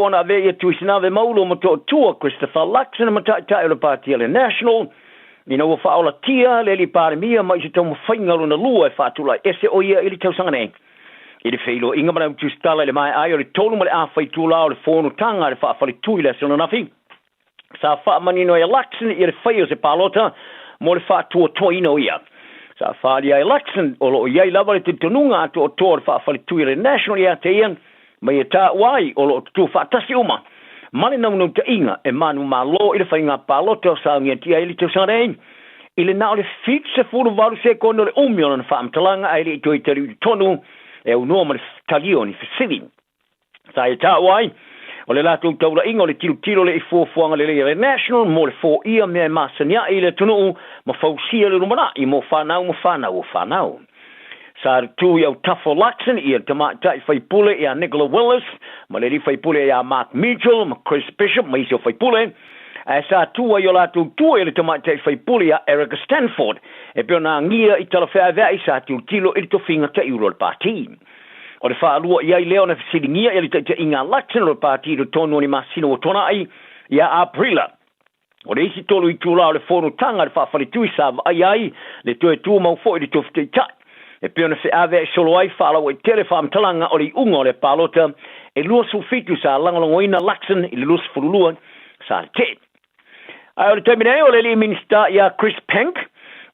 ona ve ia tuisina ve maulo mo tua Christopher Luxon ma tai o Party le National ina fa ola tia le li parimia ma i se tau whainga luna lua e whātula ese o ia ili tau sanga nei. I le whilo inga mana tu stala le mai ai o le tolu ma le awhai tūla o le whonu tanga le whaafari tui le sona nafi. Sa wha manino e Luxon i le whai o se palota mo le whātua toino ia. Sa whaali ai Luxon o lo iai lava le te tonunga atu o toa le whaafari tui le National ia te ian ma i tā wai o lo tu whaatasi uma. Mane na munu te inga e manu malo i le whainga palota o sa ngia tia ili te sanga nei. Ile na o le fit se furu varu se kono le umio na whaamtalanga ai le i toi te riu tonu e unua ma le talio ni fasili. Sa e tā wai, o le lato taura inga o le tiro le i fuafuanga le National, mo le fo ia mea masania i le tunu, ma fausia le rumana i mo whanau. Sa tu i au Tafo Luxon i a tamata i whaipule i a Nicola Willis, ma le li whaipule i a Mark Mitchell, ma Chris Bishop, ma isi o whaipule, sa tua i o lato tua i le tamata i whaipule i a Erica Stanford, e peo na ngia i tala whea vea i sa tilo i to finga ta i uro le pāti. O le whaalua i ai leo na whasiringia i le ta inga Luxon o le pāti i tonu ni masino o tona ai i a Aprila. O le isi tolu i tūla o le whono tanga le whaafari tui sa ai le tue tū mau fo i le tofte tai. E peo na whea vea i solo ai whaala o i tele whaamtalanga o le unga o le palota e lua sulfitu sa langalongoina Luxon i le lua sifurulua sa te. O le taimine o le li minista i a Chris Penk,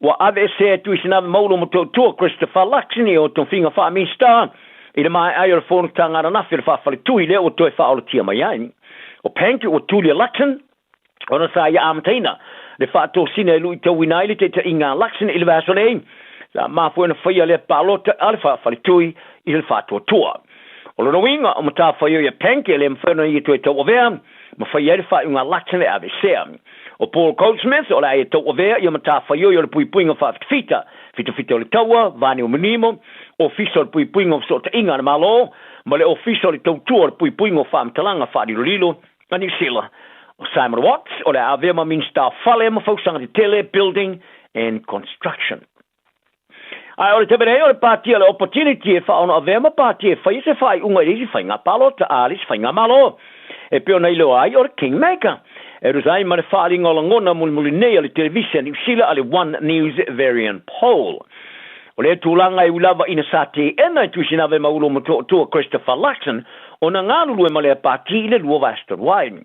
wa ave se tu isina maulo mo to Christopher Luxon i o ton finga wha minista, i le mai ai o le whono tanga na nafi le whaafari tui le o toi wha o le tia mai ai. O Penk o Tulia Luxon, o na sa ia amtaina, le whaato sina e lui tau inaili te inga Luxon i le vaso nei, sa mafu ena whaia le palota a le whaafari tui i le whaato tua. O le winga o mata whaia ia Penk e le mwhana i toi tau o vea, ma whaia le whaunga Luxon le ave sea. O Paul Goldsmith o le ai tau o vea i mata whaia o le puipuinga whaafita o le taua, vani o minimo, official puipuinga o sota inga na malo, ma le official i tautua o puipuinga o whaamtalanga whaadilo lilo, na New Zealand. O Simon Watts o le ave ma minsta whale ma whausanga te tele, building and construction. Ai o le tabere o le pātia le opportunity e whaona ave ma pātia e whai se whai unga i risi whainga palota a risi whainga malo. E peo nei leo ai o le Kingmaker. E rusai ma le whaaringa o la ngona mulmuli nei a le televisia New Zealand a le One News variant poll. O le tūlanga e ulava ina sa te ena i tuisinawe maulo mo toa Christopher Luxon o na ngālulu e ma le pāti i le lua vastor wain.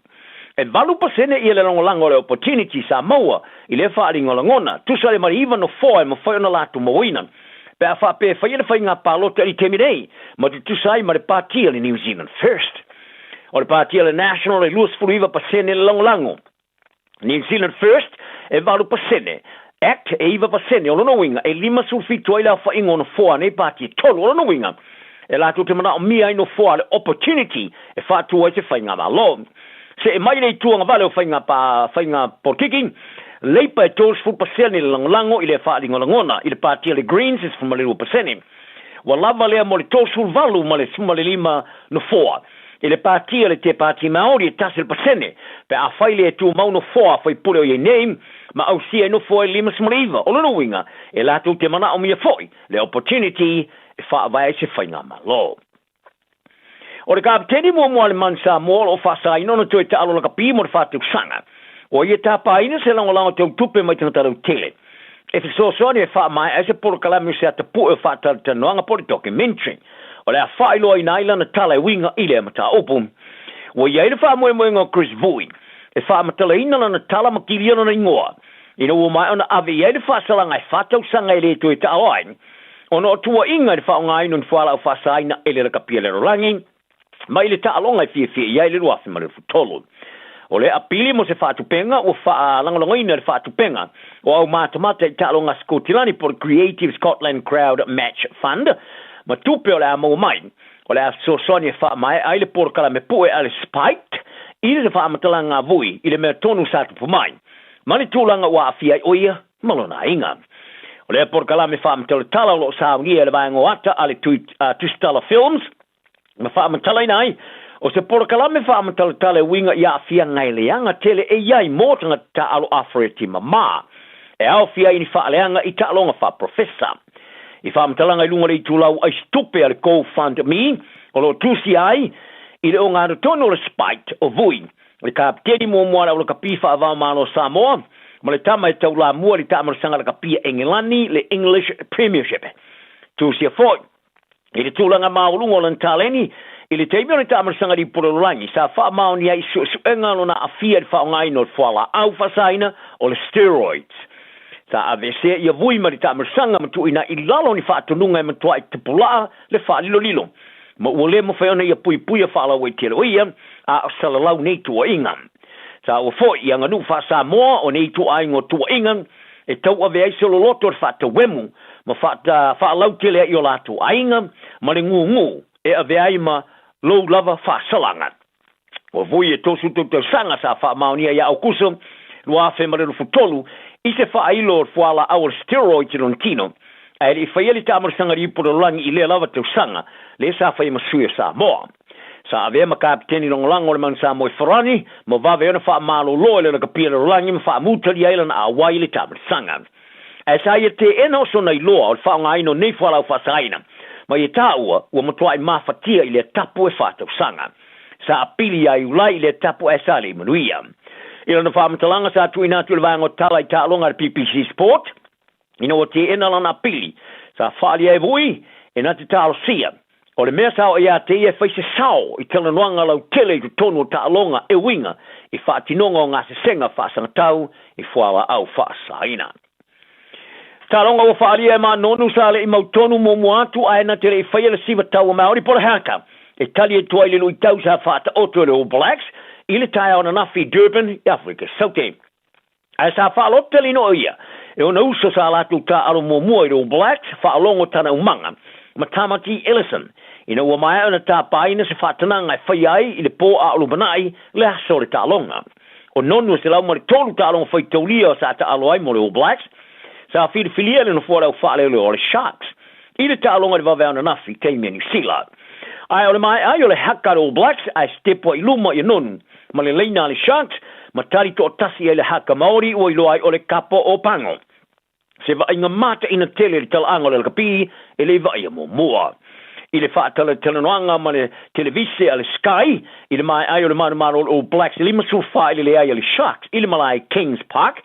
E valu pasene i le longolanga o le opportunity Samoa i le whaaringa o la ngona, tusa le mariva no foa e ma whai ona latu mawina. Pe a whape whai le whainga palota i temi nei, ma tu tusai ma le pāti le New Zealand First. O le pāti le National e luas furuiva pasene le longolango. New Zealand First e valu pasene. Act e iwa pasene o lono winga e lima sulfitu ai la whainga o no foa nei pāti tolu o lono winga. E la tu te mana o mia i no foa le opportunity e whātua i te whainga malo. Se e mai nei tuanga vale o whainga porkiki, leipa e tōs fu pasene le langolango i le whaaringa langona i le pāti le Greens is fuma le lua pasene. Wa lava lea mo le tōs fu valu ma le suma le lima no foa. I le pāti le te pāti Maori e tasel pasene, pe a whaile e tu mau no foa whai pule o ye name, ma au sia no foa e lima smaliva, o lono winga, e lātou te mana o mia foi, le opportunity e wha vai se whainga malo. O le kapteni mua le mansa mōl o whasa inono tue te alo laka pi mo le whātou sanga, o ia tā pāina se langolango te utupe mai te ngatarau tele. E whisosoni e wha mai e se poro kalami se ata pu e whātara te noanga pori documentary, o le a whailo i naila na tala e winga i le mata opu. O ia i le wha moe ngā Chris Vui, e wha matala ina na tala makiriana na ingoa. Ina o mai ona ave ia i le wha salanga e whatau sanga e le tu e ta awain. O no tua inga i wha o ngai nun whala o wha saina e le raka pia le rolangi, mai le ta alonga i fia ia i le ruafi ma le futolo. O le apili mo se whatupenga o wha langalongoina le whatupenga o au mātamata i ta alonga Skotilani por Creative Scotland Crowd Match Fund, ma tupe o le a mau mai, o le a sosoni e wha mai, ai le porkala me pue a le spiked, i le wha amatalanga vui, i le mea tonu sātu pu mai. Mani tūlanga ua awhia i oia, malona inga. O le a porkala me wha amatala tala o lo sāwangia le vaengo ata a le Tustala Films, ma wha amatala inai, o se porkala me wha amatala tala winga i a awhia ngai leanga tele e iai mōtanga ta alo afreti mama. E au whia ini wha leanga i ta alonga wha professor. I wha amatalanga i lunga rei tūlau ai stupe ale GoFundMe, o lo tusi ai, I le o ngā tono le spite o vui. Le kapteni mo moana o le kapi whaavao malo Samoa. Ma le tama e tau la mua le tama sanga le kapia Engilani le English Premiership. Tu sia foi. I le tūlanga maulungo lan taleni. I le teimio le tama sanga di porolangi. Sa wha mao ni ai suenga lo na afia le whaongai no whala au fasaina o le steroids. Sa avese ia vui ma le tama sanga matuina i lalo ni whaatununga e matua i te pulaa le whaalilo lilo. Ma ua le mo whaiona ia pui pui a whaala wei telo ia a salalau nei tua inga. Sa ua fo i anga nu wha Samoa o nei tua ingo tua inga e tau ave ai solo loto le whaata wemu ma whaalau tele i o latu ainga ma le ngu e ave ai ma low lava wha salanga. O vui e tosu tau sanga sa wha maonia ia au kuso lua afe ma le rufutolu i se wha ailo o whala au steroids in tino. E le whaieli tamar sanga i porolangi i le lava tau sanga le sa whai masuia Samoa. Sa avea ma kapteni longolango le man Samoa i wharani, ma vave ona wha malo loe le kapia le rolangi ma wha mutari aila na awai le tamar sanga. E sa ia te ena oso nei loa o le wha ngaino nei whalau whasaina, ma ia taua ua matua i mawhatia i le tapu e wha tau sanga. Sa apili ai ulai i le tapu e sali manuia. Ila na wha matalanga sa tuinatu le vango tala i talonga le PPC Sport, ina o te ena lana pili, sa whaali e vui, e na te talo sia. O le mea sao ia te ia whaise sao, i tala noanga lau tele i tu tonu o taalonga e winga, i whaatinonga o ngā se senga whaasanga tau, i whaala au whaasaina. Taalonga o whaali e maa nonu sa le i mautonu mo muatu a ena tere i whaiele siva tau o Maori pora haka, e tali e tuai le lui tau sa whaata oto le All Blacks, i le taia o na nafi Durban, i Afrika Saute. A sa whaaloteli no ia, e ona uso sa latu ta alo mo mua i All Blacks, whaalongo tana umanga, ma Tamati Ellison, ina ua mai ona tā paina se whātananga e whai ai i le pō a alo banai le aso le tālonga. O nonu se lau mari tolu tālonga whai taulia o sa ta alo ai mo le All Blacks, sa whiriwhilia le na fōra au whaale o le Sharks. I le tālonga le wawea ona nafi teimia New Zealand. Ai o le mai ai o le haka le All Blacks ai stepo i luma i nonu, ma le leina le Sharks, ma tari to tasi ai le haka Maori o i loai o le kapo o pango. Se va inga mata ina tele le talango le kapi e le vai mo mua. I le whaatala telenoanga ma le televise a le Sky, i le mai ai o le manu All Blacks, i le masu wha i le ai o le Sharks, i le malai Kings Park.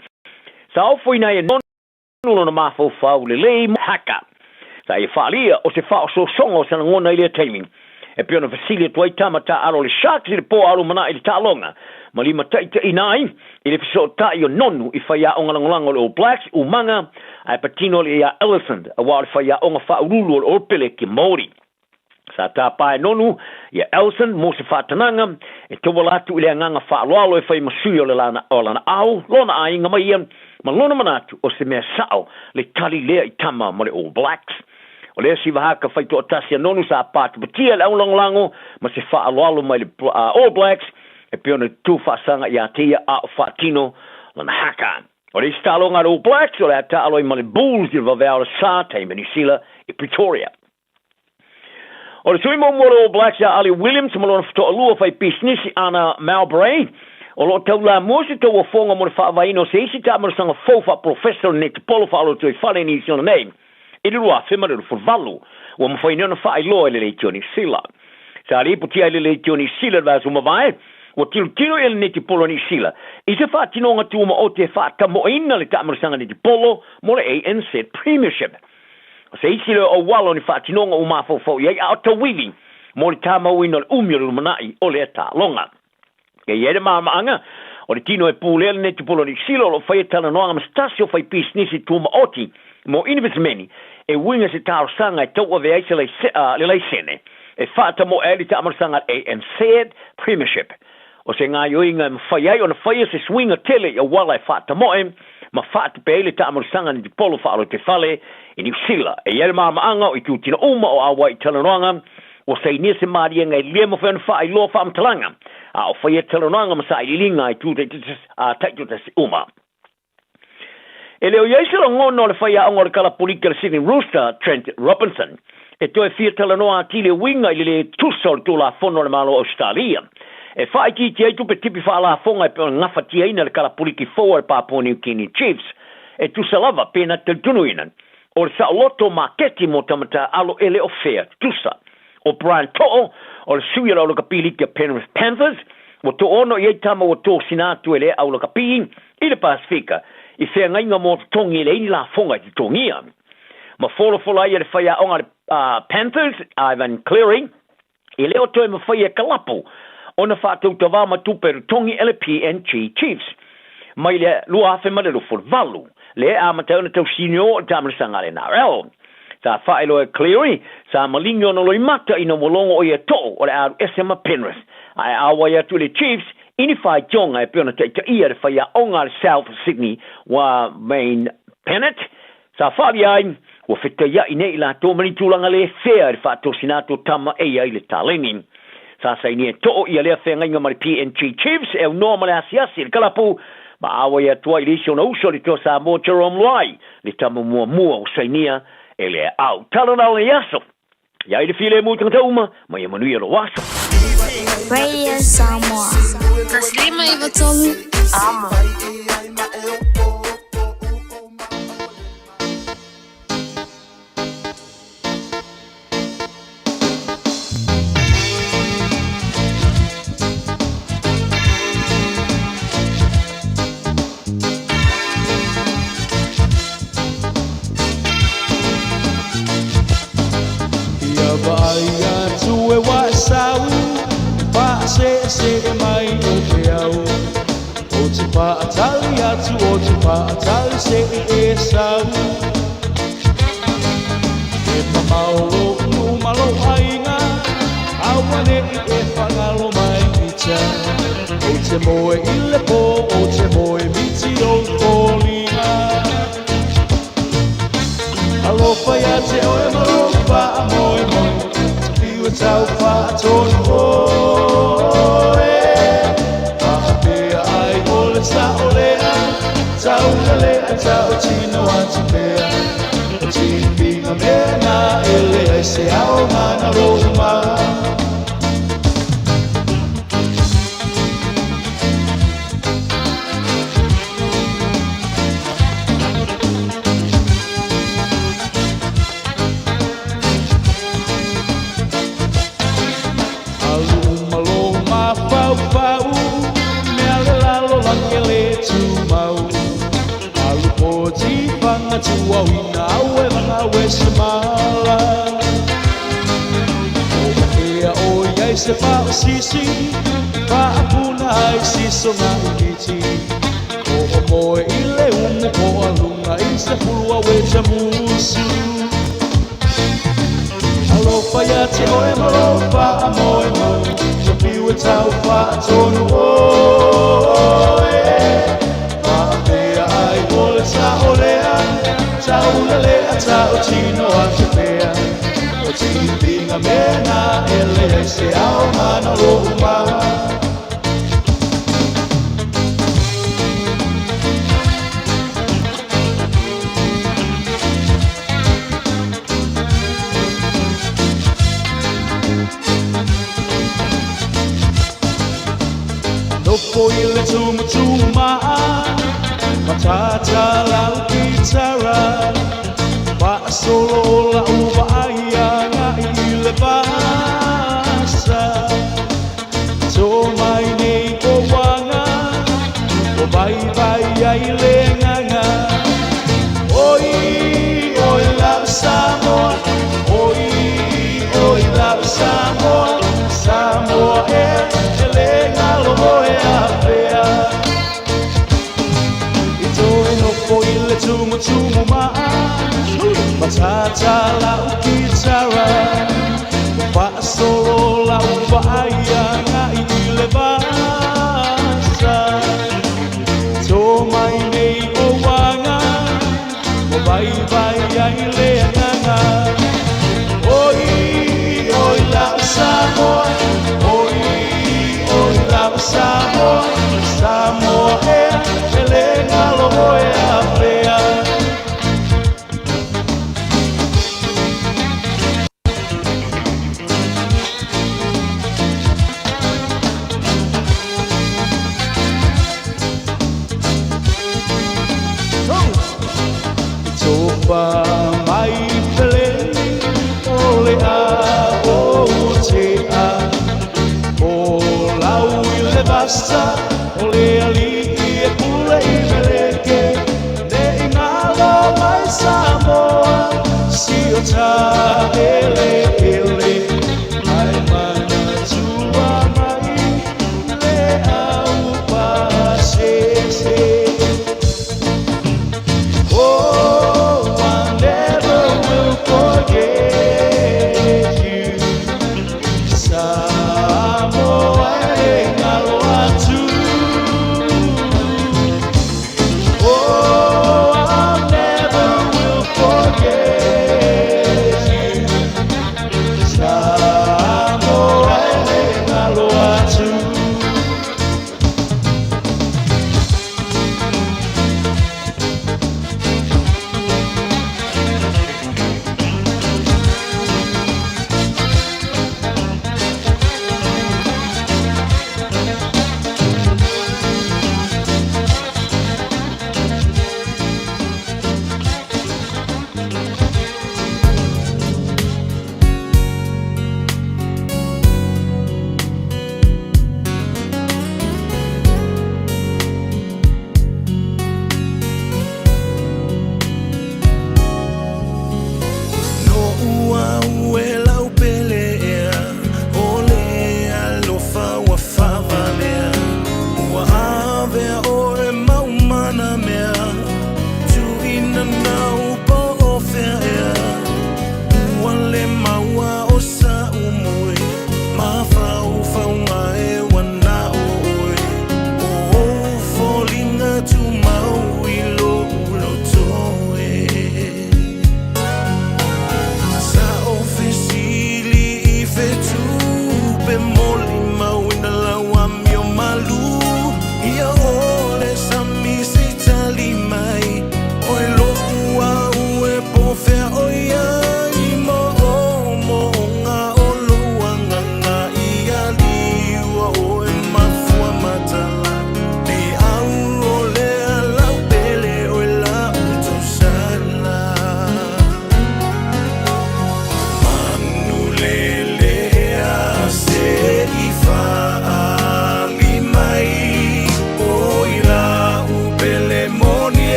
Sa ofo ina e nonu na mafo whau le haka. Sa i whaalia o se whao so songo sa ngona i le teiming. E piona Vasilia tuai tamata aro le Sharks i le po aro mana i le talonga. Ma lima taita inai, i le piso tai o nonu i whaia o ngalangolango le All Blacks, umanga, ai patino le ia Ellison, a wā le whaia o ngā whaurulu o le orpele ki Māori. Sa tā pae nonu, ia Ellison, mo se whātananga, e towa latu i le anganga whaaloalo e whai masui o le lana au, lona a inga mai ia, ma lona manatu o se mea sao, le tali lea i tama mo le All Blacks. O lea si wahaka whai to atasia nonu sa pātu batia le aulanglango, ma se whaaloalo mai le All Blacks, e peona tu whaasanga i atea a o whaatino lana haka. O le stalonga le All Blacks, o le ata aloi ma le Bulls i wawea o le sa, teima New Zealand i Pretoria. O le suimo mo le All Blacks a Ali Williams, ma lona fito alua whai pisnisi ana Mowbray, o lo tau la mosi tau a fonga mo le whaavaino se isi ta marasanga fofa professor ne te polo whaalo tui whale ni isi ona nei. I le rua whima le rufuvalu, o ma whainona whaai loa le leitio New Zealand. Sa li putia le leitio New Zealand va sumavai, o tilo ele ne te polo New Zealand. I se whaatinonga tuuma o te whaatamoina le tamarasanga ne te polo mo le ANC Premiership. O se isi le o walo ni whaatinonga o mafofo iai a o tawili mo le tamauina le umiru manai o le talonga. E iere maanga, o le tino e pūlele ne te polo New Zealand o whai tala noanga mastasio whai pisnisi tuuma oti mo inivizmeni e winga se taosanga e tau ave aise le leisene. E whaata mo e li tamarasanga ANC Premiership. O se ngā yoinga mwhai ai o na whai se swinga tele i a wala e whaata moe, ma whaata pe ele ta amarasanga ni te polo whaalo te whale i New Zealand. E iere maanga o i tūtina uma o awa i talanoanga, o se inia se maria ngai lema whaena wha i loa whaamtalanga, a o whai e talanoanga ma sa i linga i tūta se uma. E leo iaisera ngono le whai a ongo le kalapulika le Sydney Rooster, Trent Robinson, e toi fia talanoa tile winga i le tusol tula fono le malo Australia. E whai ki te eitu pe tipi whaala fonga e pe ngafa tia ina le kalapuliki foa e Papua New Guinea Chiefs. E tu salava pena te tunu ina. O le sa loto maketi mo tamata alo ele o fea tusa. o Brian To'o o le sui la o le kapili ke Penrith Panthers o to ono i tama o to sinatu ele au le kapili i le Pasifika i whea ngainga mo tongi le ini la fonga i tongia ma fola i le whaia onga Panthers Ivan Cleary i leo toi ma whaia kalapo ona whātou tawa ma tuperu tongi ele PNG Chiefs mai le lua hafe ma le lufo valu le a matau na tau sinio o tamarisanga le NRL sa whaelo e Cleary sa malingo no loi mata ina molongo o ia to o le aru SMA Penrith ai awa ia tu le Chiefs ini whai tionga e peona te ia le whaia onga le South Sydney wa main Pennant sa whaari ai wa whita ia ine ila tō mani tūlanga le whea le whātou sinato tama e ai le taleni sa saini e to ia lea whea ngainga mari PNG Chiefs e unoma le asiasi le kalapu ma awa ia tua i lisi ona uso le tō Samoa Jerome Lai le tama mua o sainia e le au talana o le yaso ia i le file mu tangatauma ma ia manui alo waso Radio Samoa Taslima Iwatomu Ama se mai o te au o te pātali atu o te pātali se e sau e pamaolo malo ainga awane e whangalo mai pita o te moe i le po o te moe miti o tōlinga alofa ia te oe malofa a moe moe te piwa tau whaatonu oe Paapea ai ole sa olea Tau lea tau tino atu pea Timpinga mena ele ai se ao mana roma Tua wina aue vanga wese mala O ea o iai se wha o sisi Wha apuna ai siso ngā uniti O moe i le umu ko alunga I se pulua wecha musu Alofa ia te oe malofa a moe moe Te piwe tau wha tonu oe Wha apea ai ole sa olea Tau lea tau tino atu pea O timpinga mena ele ai se ao mana loma Noko i le tumatuma Matata lau kitara Wa solo la uva aia nga i le basa Tō mai nei o wanga O vai ai le nganga Oi, oi lau Samoa Oi lau Samoa Samoa e le ngalo moe a pea Tumu maa Matata lau kitara Wa solo lau vaaya nga i le basa Tō mai nei o wanga O vai ai le nganga Oi lau Samoa Oi lau Samoa Samoa e le ngalo moe a pea Topa mai pele ole a o rasa ole ali e kule I meleke ne ingalo mai Samoa si o ta ele ele ai mana tua mai le au pa se se. Oh, I never will forget you. Samoa e ngaloa tu. Oh, I never will forget you. Samoa e ngaloa tu.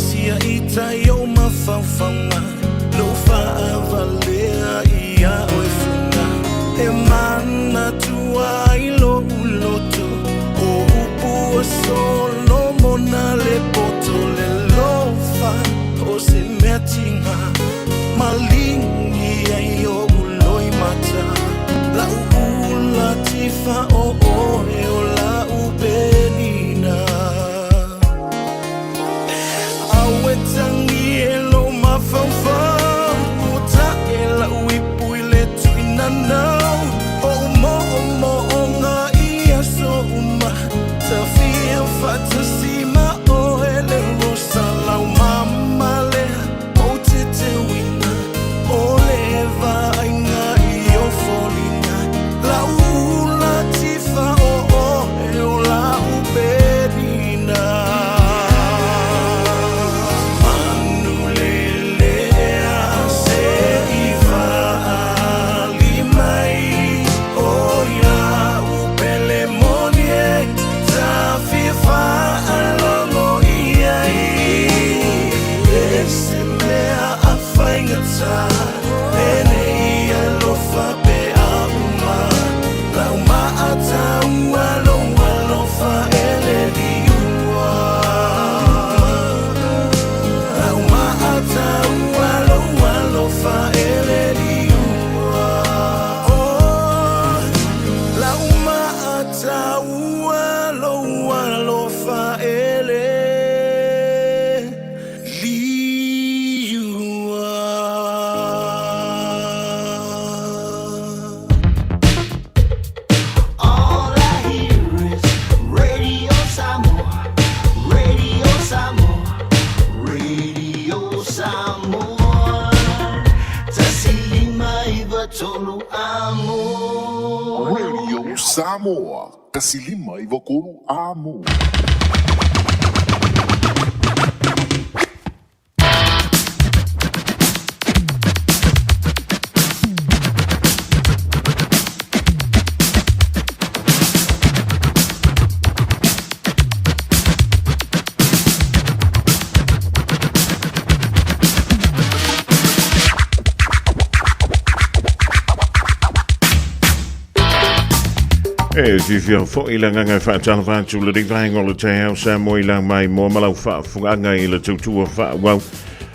Sia ita yo mafawanga lo fa avalea ia oifuna e mana tua ilo uloto o upu solo mona le poto le lofa o se metinga malingi yo uloi mata la ula tifa o e o la ubenina. Tangi elo mafaufa Uta ela uipui le tuinanau O mo nga ia so uma Tafia fatasima o ele rosa Lau mama lea o te wina O leva inga i o folina Lau ula tifa o e o la uberina. Fiafia Samoa, kasilima i wakuru amo. Fiafia Mai ilang nga whaatala whātu le rewhainga o le te Samoa ilang mai mo malau whaafunga i le tautua whaawau.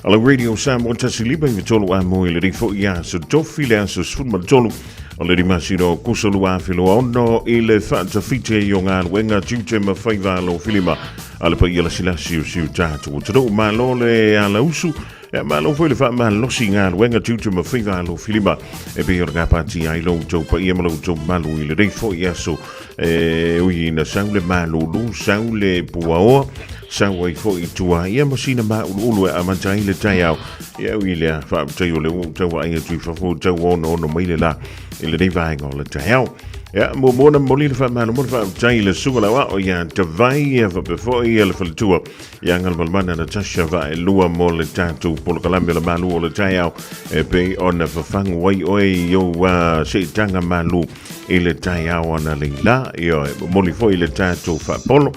Ala radio Samoa tasiliba i vitolo a mo i le rifo ia so tofi le aso sfuma tolu o le rimasiro kusolu a filo ono i le whaatawhite i o ngā ruenga tiute ma whaiva lo filima ala pa i ala silasi o siu tātu o taro malo le ala usu. Ma lo foi le fa ma lo singa wenga tutu ma fiva lo filima e be orga pati ai lo to pa ia ma lo to malu i le refo ia so ui na saule malu lu saule puao sau i fo i tua ia ma sina ma ulu a mantai le tai au ia ui le fa tai o le to ai tu fa fo to ono no mai le la i le vai ngo le tai au ja, mona moli le fa ma mo fa tai le sugala wa o ia te vai e fa before ia le fa tua ia ngal balmana na tasha va e lua mo le tatu por kalambia le malu o le tai au e pe ona fa fangu wai oi yo wa se tanga malu i le tai au ana le la io moli fo i le tatu fa polo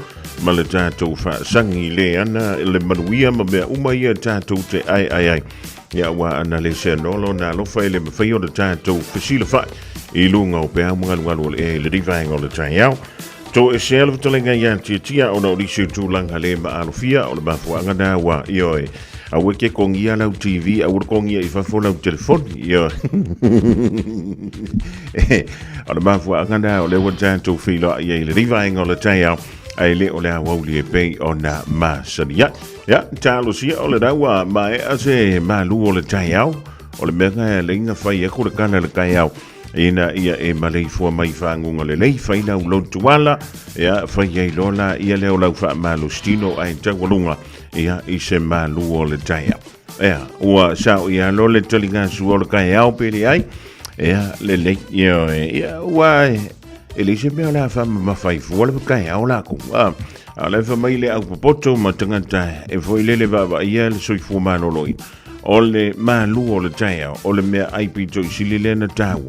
ma le tatu fa sangi le ana le manuia ma me uma ia tatu te ai ia wa ana le se nolo na lo fa le fa yo le tatu fisila fa i lunga o pea mga lualu le rivaenga o le tai au. To e se alfa talenga ia tia o na orisi tūlanga le ma alofia o le mafuanga na wa ioe. A weke kongia lau TV, a wur kongia i fafo lau telefoni, ioe. O le mafuanga na o le watanto filo ia i le rivaenga o le tai au. Ai le o le awauli e pei o na masaria. Ya, talo sia o le rawa mae a se malu o le tai au. O le mega e leinga fai e kore kana le kai au. Ina ia e malei fua mai whaangunga le lei whaina u lontu wala ia whai lola ia leo lau wha malu stino ai tawalunga ia i se malu o le taia ia ua sao ia lo le talinga su o le kai au pere ai ia le lei ia ua e le se mea la wha mawhai fua le kai au la ku a le wha mai le au papoto ma tangata e foi lele baba ia le soi fua manoloi o le malu o le taia o le mea ai pito i silile na taua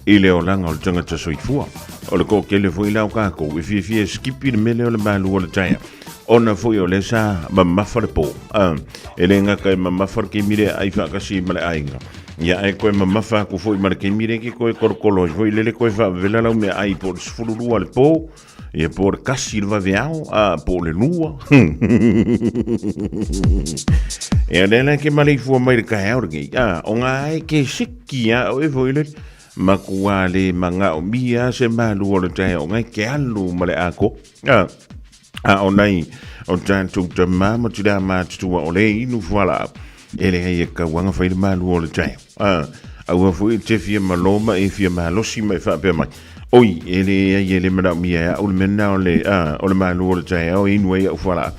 i le o langa o le tangata soifua. O le kokele foi lau kako, e fie skipi le mele o le malu o le taia. Ona foi o le sa mamafa le po. E le ngaka e mamafa ke mire ai whakasi male ainga. Ia e koe mamafa ku foi mare ke mire ke koe korokolo. Foi lele koe whawela lau me ai po le sfururua le po. Ia po le kasi le vaveao, po le lua. E le ke malei fua mai le kai aurge. O ngā e ke siki o e foi le. Makua le manga o mia se malu o le tai o ngai ke alu ma le ako. O nei o tantu te mama tira mātua o le inu fuala. Ele hei e kawanga whai le malu o le tai. Aua fui te fia maloma e fia malosi mai whapea mai. Oi, ele mana mia o le mena o le malu o le tai o inu e o fuala.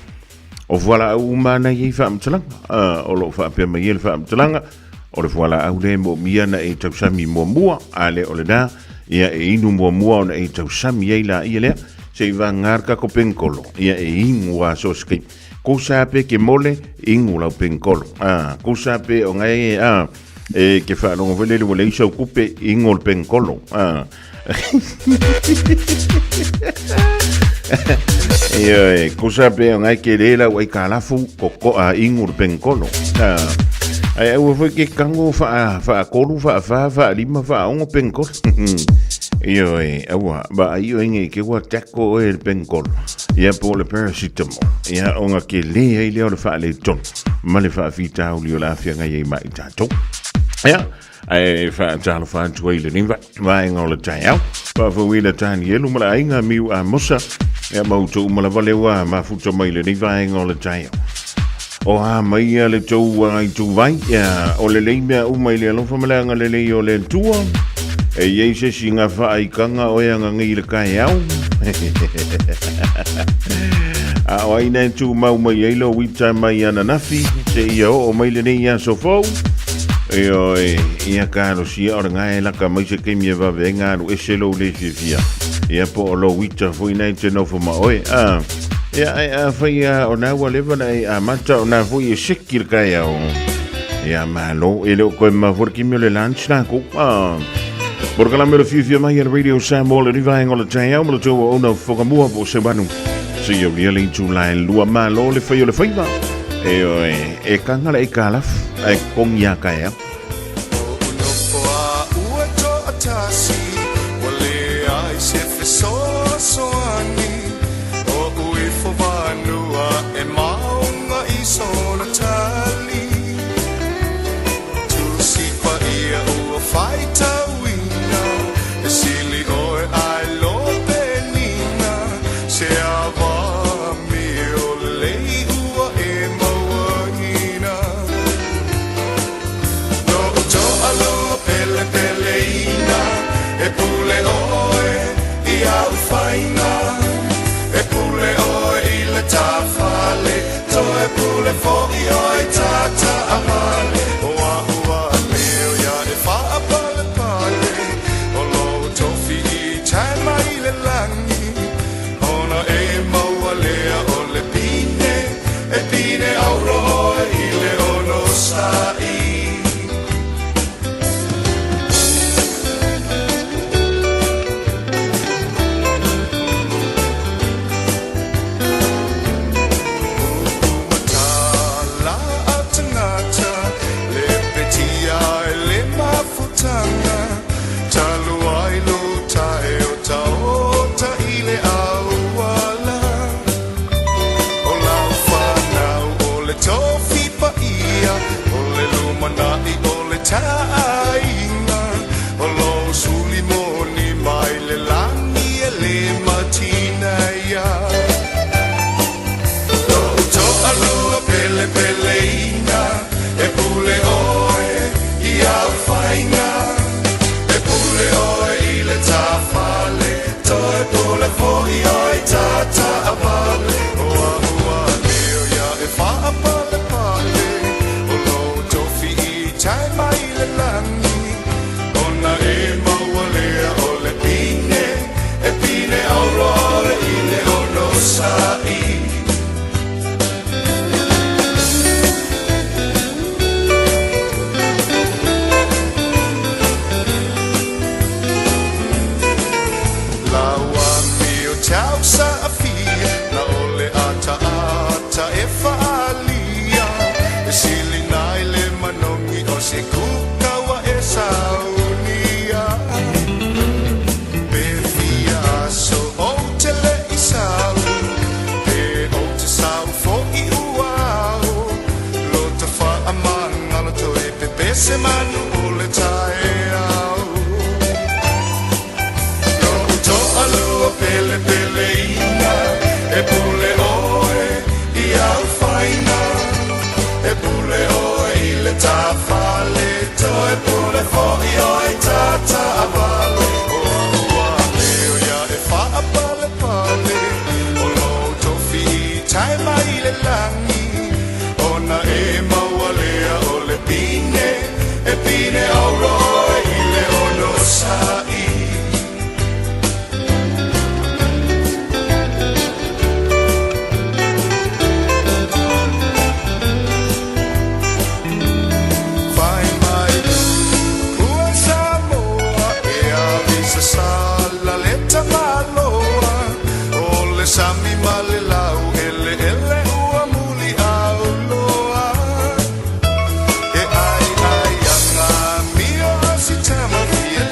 O fuala au mana i whaamtalanga. O lo whapea mai e le whaamtalanga. O le fuala au le mo mia na e tausami mua ale o le da ia e inu mua na e tausami e la ia lea se i va ngarka ko penkolo ia e ingu a soskei ko sape ke mole ingu lau penkolo ko sape o ngai e ke fa longo vele le le iso kupe ingu le penkolo ia ko sape o ngai ke le la wai kalafu ko ingu le penkolo ai au foi ke kango fa kolu fa lima fa ongo penkol io au ba io nge ke wa tako el penkol ia po le paracetamol ia onga ke le le o fa le ton ma le fa vita o le la fia ngai mai tato ia ai fa talo fa tuile ni vai ngol tai au pa fo wi le tani elu ma inga miu a mosa ia mau tu ma la vale wa ma futo mai le ni vai ngol tai o ha mai le tau ai tu vai o le leimea umai le alofa malanga le lei o le tua e iei se singa whaai kanga o ea ngangi le kai au a o aina e tu mau mai eilo wita mai ana nafi se ia o mai le nei a sofou e o ia karo sia o ngai laka mai se kemia va venga no e selo le fia Ia po lo wita fo ina te no fo maoi. Ia fai ona wale vana a mata ona fo i sikir kai au. Ia malo ele ko ma for ki me le lunch na ko. Por kala me Fiafia Mai Radio Samoa le vai ngola tai au mo to ona fo ka mua po se banu. Se yo really July lua malo le fai va. E kanga e kala e kong ya kai.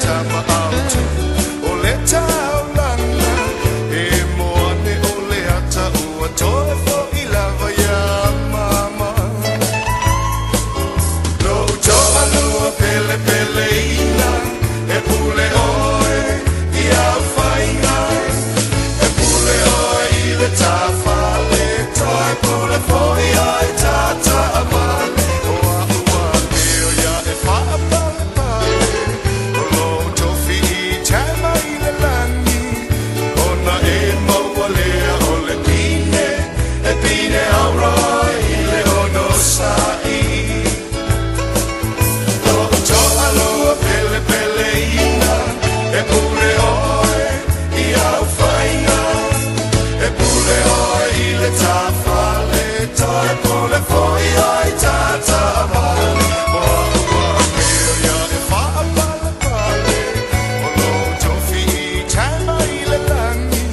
Tama toi pole foi ai tata vale Moa melia e wha pala pale O lo tofi tama I le langi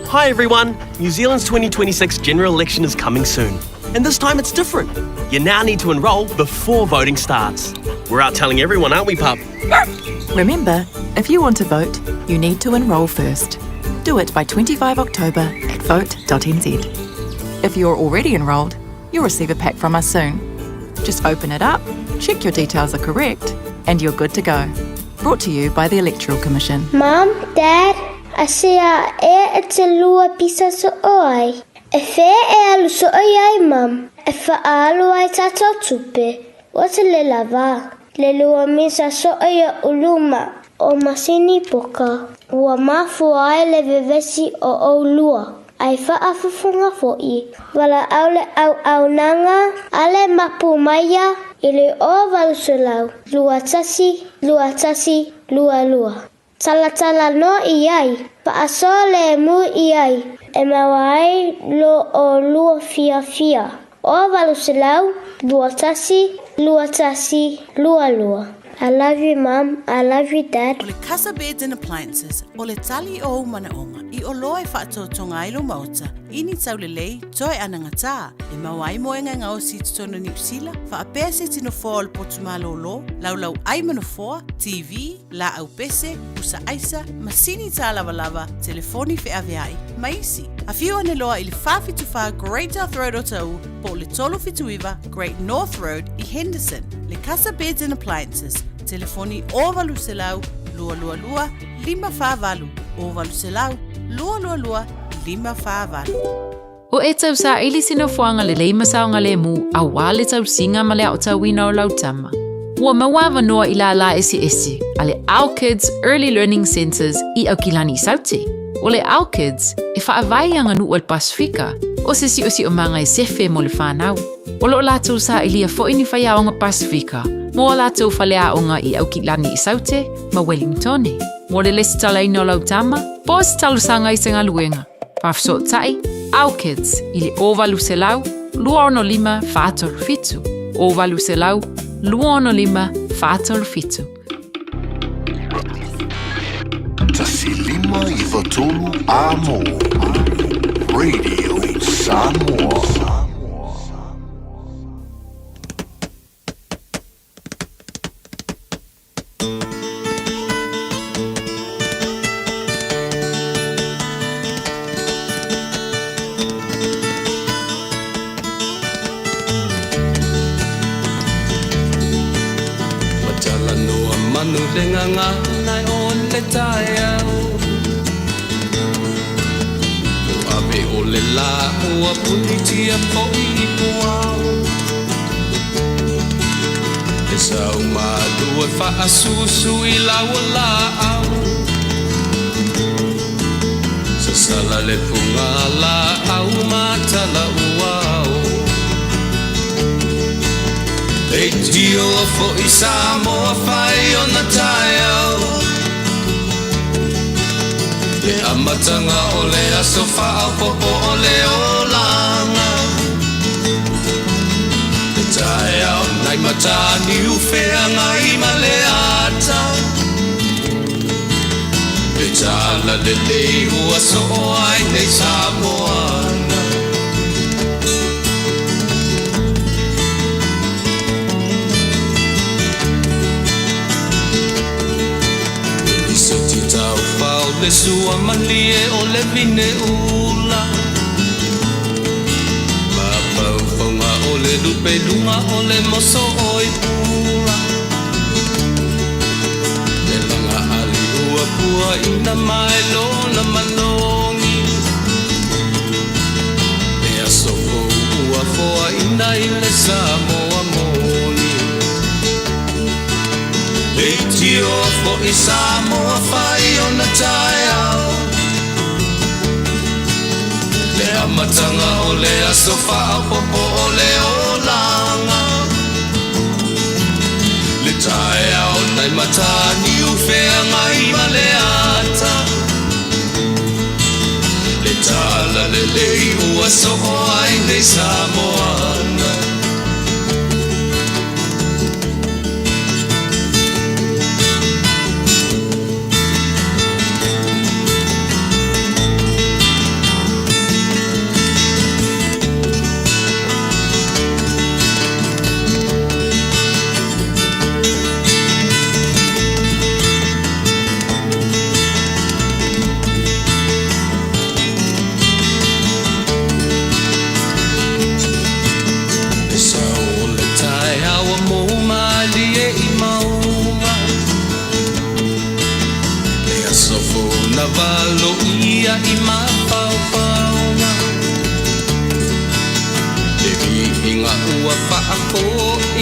Hi everyone! New Zealand's 2026 general election is coming soon. And this time it's different. You now need to enrol before voting starts. We're out telling everyone, aren't we, pup? Remember, if you want to vote, you need to enrol first. Do it by 25 October at vote.nz. If you're already enrolled, you'll receive a pack from us soon. Just open it up, check your details are correct, and you're good to go. Brought to you by the Electoral Commission. Mom, Dad, I see e te lua pisa so oi. E whē e alu so oi ai, Mum. E wha alu ai tātou tupe. O te le lava. Le lua misa so oi a uluma o masini poka. Ua mafu ai le vevesi o au lua. Ai wha awhawhunga fo'i. Wala aule au nanga, ale mapu maia, ili o valusulau. Lua tasi, lua lua. Tala no I ai, paaso le mu I ai, e mawai lo o lua fiafia. O valusilau, lua tasi, lua. I love you, Mum. I love you, Dad. O le Casa Beds and Appliances, o le tali o manaonga, I o loa e whaatotonga I lo mauta, ini tau le lei, toi anangata, e mawai moenga ngao si tutono ni usila, whaapea se tino fōa o le potumalo lo, lau ai manofoa, TV, la au pese, usa aisa, masini tā lava, telefoni Fiafia Mai, maisi. A whiu ane loa I le whawhituwha Great South Road o tau, po le tolo whituiwa Great North Road I Henderson, le Casa Beds and Appliances, telefoni o valuselau, lua, 5 o valuselau, lua, 5. O e tau sa ili sino fuanga le leima saonga le mu, a wale tau singa ma le au tau wina o lautama. Ua mawawa noa I la esi, a le AUG Early Learning Centers I au kilani sauti. O le AUG e whaavai anga nu o le Pasifika, o se si o manga e sefe mo le whanau. O lo lātou sa ilia fo ini whaia o ngā Pasifika, mo o lātou whalea o ngā I au kilani I saute, ma Wellingtone. Mo le lesi tala ino lautama, po si talu sanga I senga luenga. Pafso tai, AUG I le ovalu se lau, 2.5 fitu. Ovalu se lau, 2.5 Tasilima I watolu amo. Radio Samoa. Nganga nai on le tai au O ave o le la o a punitia po I puau E sau madu e wha asusu I la au Sa sala le punga la au matala uau E tio fo I Samoa whai o na tai au Le amatanga o le aso whao popo o le o langa Le tai au nai matani uwhea ngai ma le ata Le tala le lei ua so o ai nei Samoana Le sua mani e o le vine ula Ma pauwhaunga o le lupe lunga o le moso o I pula Le langa ali ua pua ina mai lona manongi E aso ua foa ina I le Samoa moni E tio fo I Samoa whai o na tai au Le amatanga o le aso whao popo o le o langa Le tai au nai matani uwhea ngai ma le ata Le tala le lei ua so o ai nei Samoa ua whaako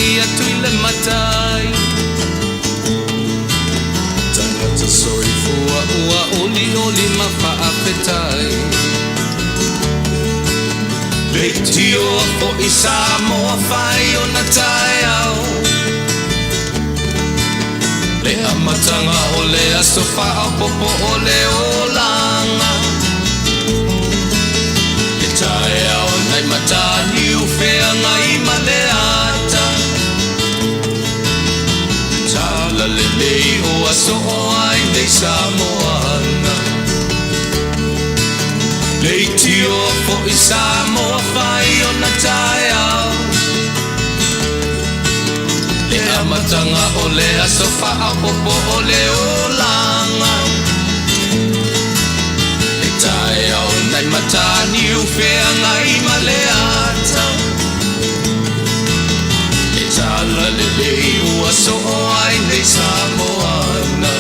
ia tui le matai Tangata soi fua ua oli oli ma whaapetai Leiti o po i Samoa whai o na tai au Le amatanga o le aso whao popo o le o langa Le tai au nai matani u whea ngai ma le ata Le tala le lei o aso o ai nei Samoana Leiti o po i Samoa whai o na tai au Le amatanga o le aso whao popo o le o langa Le tae au nai matani u whea ngai ma le ata Le tala le lei u aso o ai nei Samoana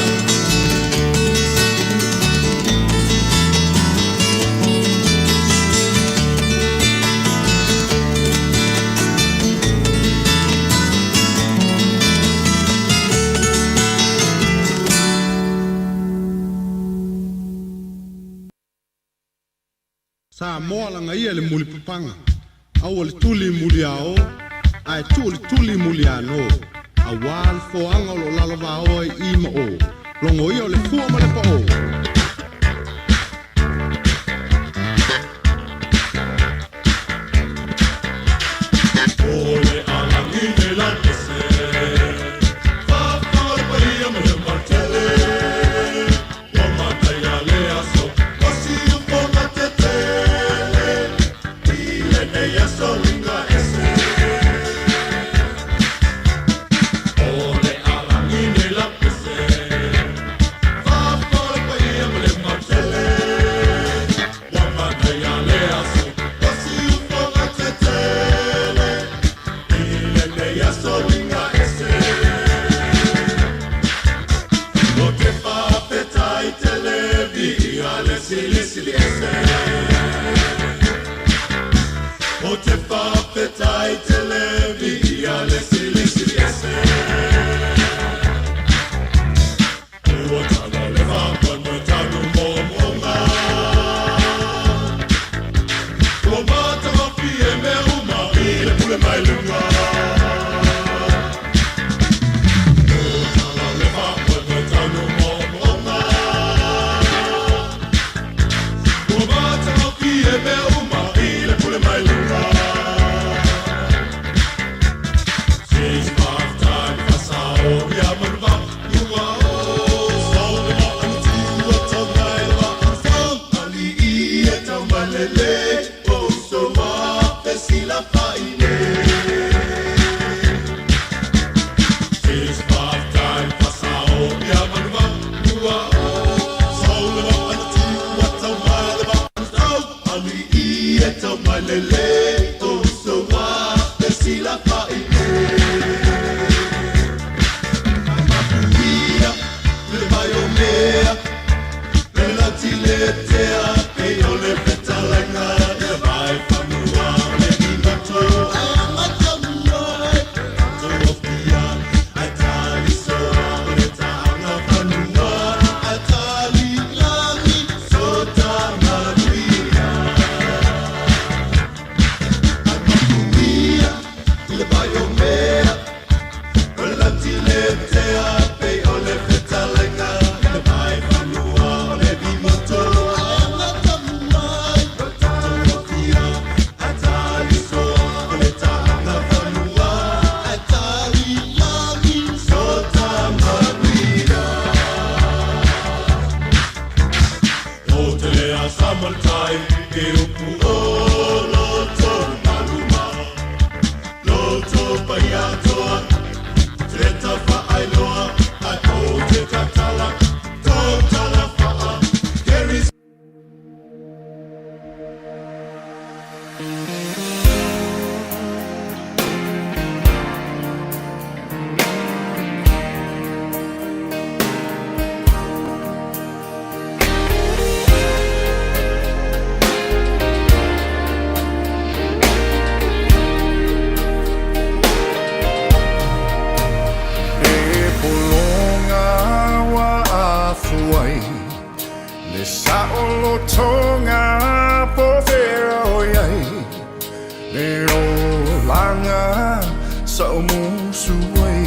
Samoa langa ia le muli papanga Au le tuli muli ao Ai tuli muli ano A wal fo anga lo lalava o i ma o Longo ia le fua ma le pa o Ole alangine la pese Fafar pa ia ma le martele Wama taia le aso Wasi upo na tete Ia solinga ese Ole alangine la pese Fafar pa ia ma le martele Wama taia le aso Wasi upo na tete Ia solinga ese No te fa petai televi Ia le sili ese O te whawhetai te lewi Ia le sili ese Ua tana le whapana tanu mō monga Ua mata wapi e me uma I le pule mai lunga Ua tana le whapana tanu mō monga Ua mata wapi e me uma I le pule mai lunga Ne o langa sa umusuway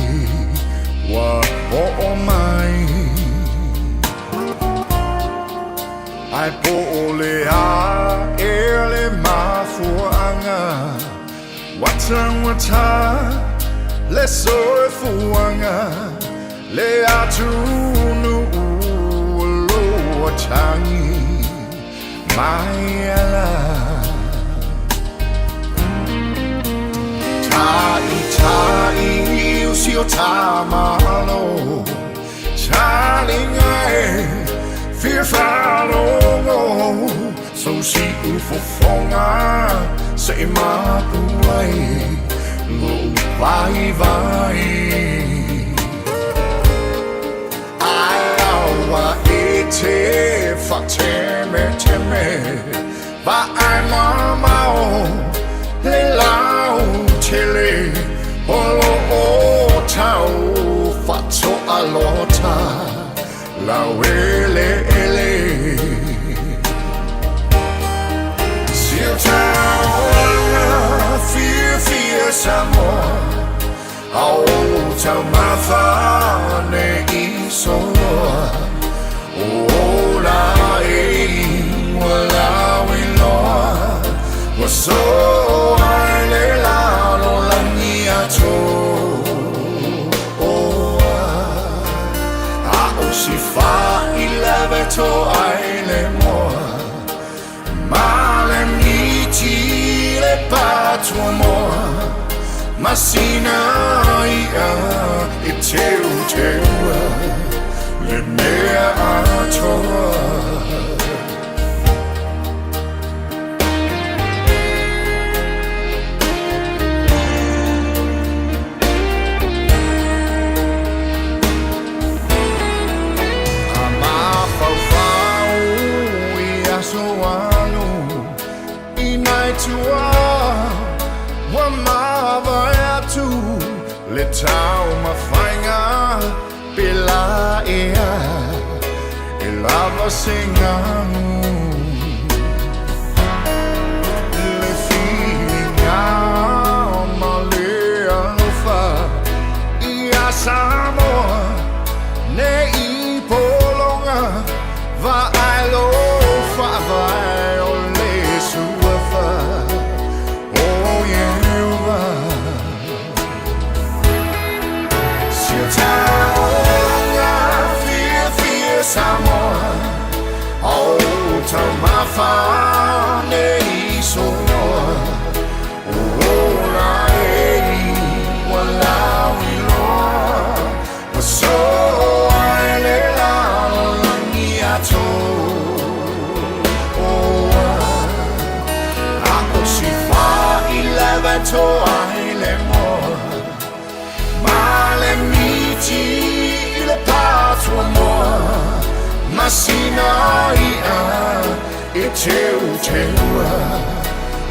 wa o mai ai po ole a ele mafuanga wata le so fuanga le atunu lo tangi mai ala Tai usio tamalo Chalingae Fiafia Mai So si ufofonga Sa imapuay Lo vai Ayawa ete Fateme Ba ai mamao Le lao Tele Olo o tau Fato alota La wele ele Sil tau Fiafia Samoa Au tau mafa Ne isoa O la e Wala wiloa Waso ai la lo langia to Si fa il leveto ai le moa Ma le miti le patua moa Ma sina ia e teu Le mea atoa Le tau mafainga pela ea E lava singanu Le filinga malea lofa Ia Samoa Ne I polonga Va ai lofa vai o le suafa Oh yeah Fiafia Samoa Au tau mafa ne isoa O la e wala wiloa Waso ai le la langi ato Ako si fa I leveto ai le moa Ma le miti le patua moa Ma sina ia e teu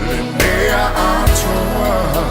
Le mea atoa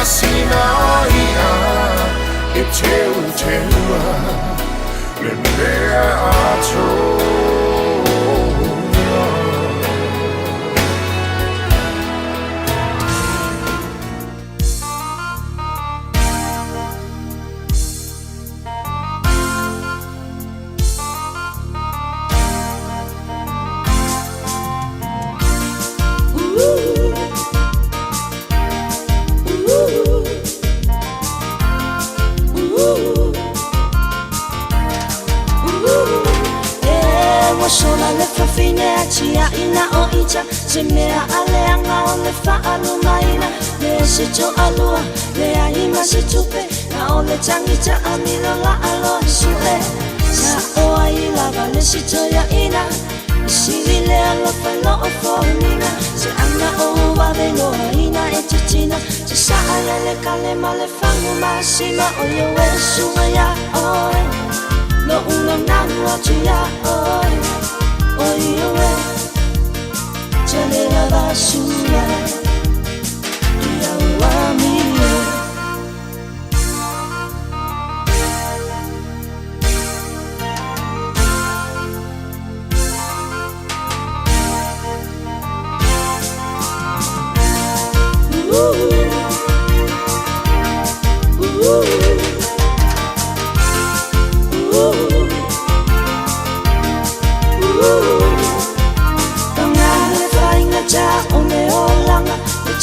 masina ia e teu teua le mea ato Sola le fafine a tia ina o ita se mea aleanga o le whaalu maina le se to alua le aima se tupe na o le tangita a milo la alo sule sa o ai lava le se toia ina sili le alo whailo o whonina se ana o wave loa ina e titina se sa aia le kale ma le whangu masima o yo e sunga ya oi no uno nanu atu ya oi oi oi tele la basura ya wami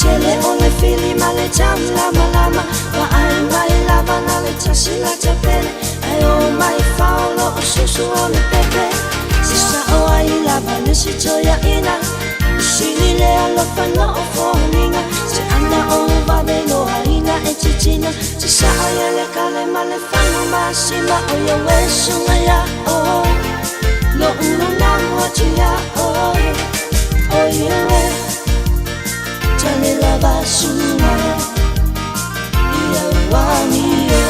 Chele ole fili male jam lama lama wa ai mai lava na le tasila tapele ai o mai faulo o susu ole pepe sisa o ai lava le si toya ina sili le alo fano o foninga se ana o vade no haina e chichina sisa ai le kale male fano masima o yo wesunga ya o no uno na mochi ya o yo Tale la basura ya wamio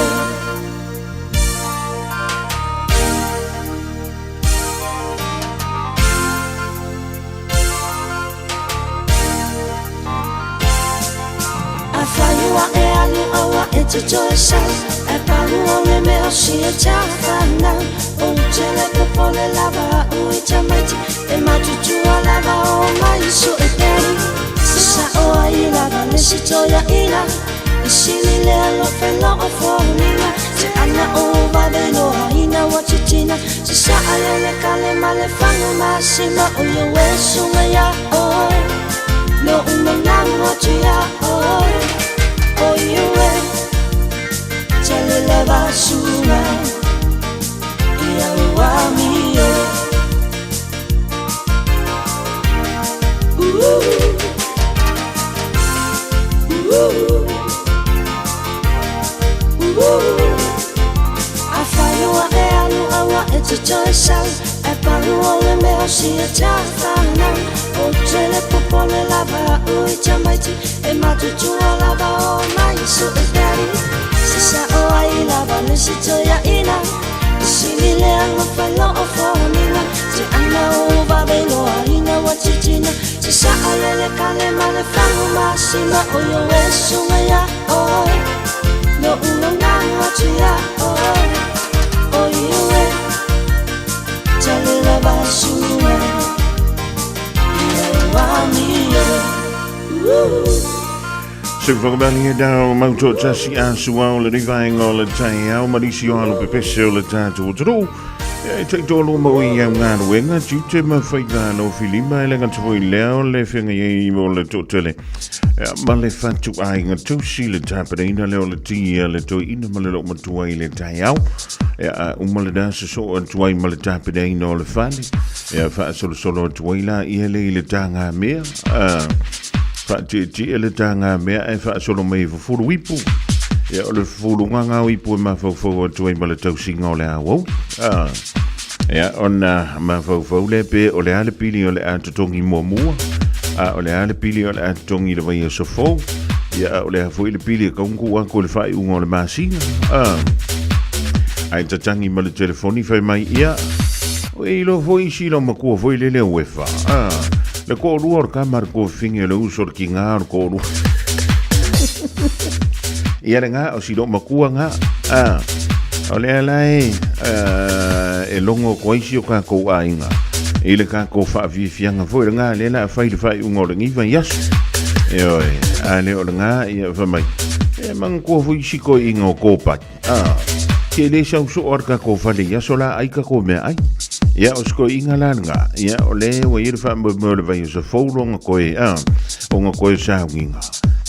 Afayua e alu awa e te toesa e palu o le meo si e tawhana o tele popole lava ui tamaiti e matutua lava o mai so e peri Sa o ai lava le si toia ina e sili le alo whailo o whonina se ana o vade no haina wa titina se sa aia le kale ma le whangu masima o yo e sunga ya oi no uno nango atu ya oi oi ue tele la basura ia wami Afayua e alu awa e te toi sal e paru o le meo si e tawhana o tele popole lava ui tamaiti e matutua lava o mai so e peri sisa o ai lava le si toia ina e sili le alo whailo o whonina se ana o vave loa ina wa titina sisa ale le kale ma le whangu masima o yo e sunga ya oi no uno nango atu ya oi oi ue tale la basura ia wamio Se whakabani dau mauto tasi asua o le rivaenga o le tai au marisi o alo pepese o le tātou o taro. E te tolo mo i au ngā ruenga, tiute ma whaika no filima e lenga tawai leo le whenga i mo le tōtele. Ma le whatu ai ngā tausi le tāpereina leo le tia le toi ina ma le lo matua i le tai au. Uma le dasa so o tuai ma le tāpereina o le whane. Wha solo solo tuai la i hele i le tanga mea. Ti ele tanga mea e fa solo mai furu wipu e o le furu nganga wipu ma fo tu e mala tau singa o le awo ona ma fo le pe o le ale pili o le atotongi momua o le ale pili o le atotongi le vai so fo o le fo le pili ka ungu an ko le fai un o le masinga ai tatangi mala telefoni fai mai ia o e lo foi si lo ma ko foi le uefa le ko ruor kamar ko finge le usor kingar ko ru ia le ngā o silo makua ngā o le alai e longo koisi o kako ainga i le kako whaafiafianga fo le ngā le la whai le whai ungo le ngiva yasu oi a le o le ngā ia whamai e mang kua fui siko inga o kōpai ke le sau so or kako whale yaso la ai kako mea ai ia o sko inga la nga ia o le wa i le whamai mo le vai o sa fōronga koe o ngā koe sa unga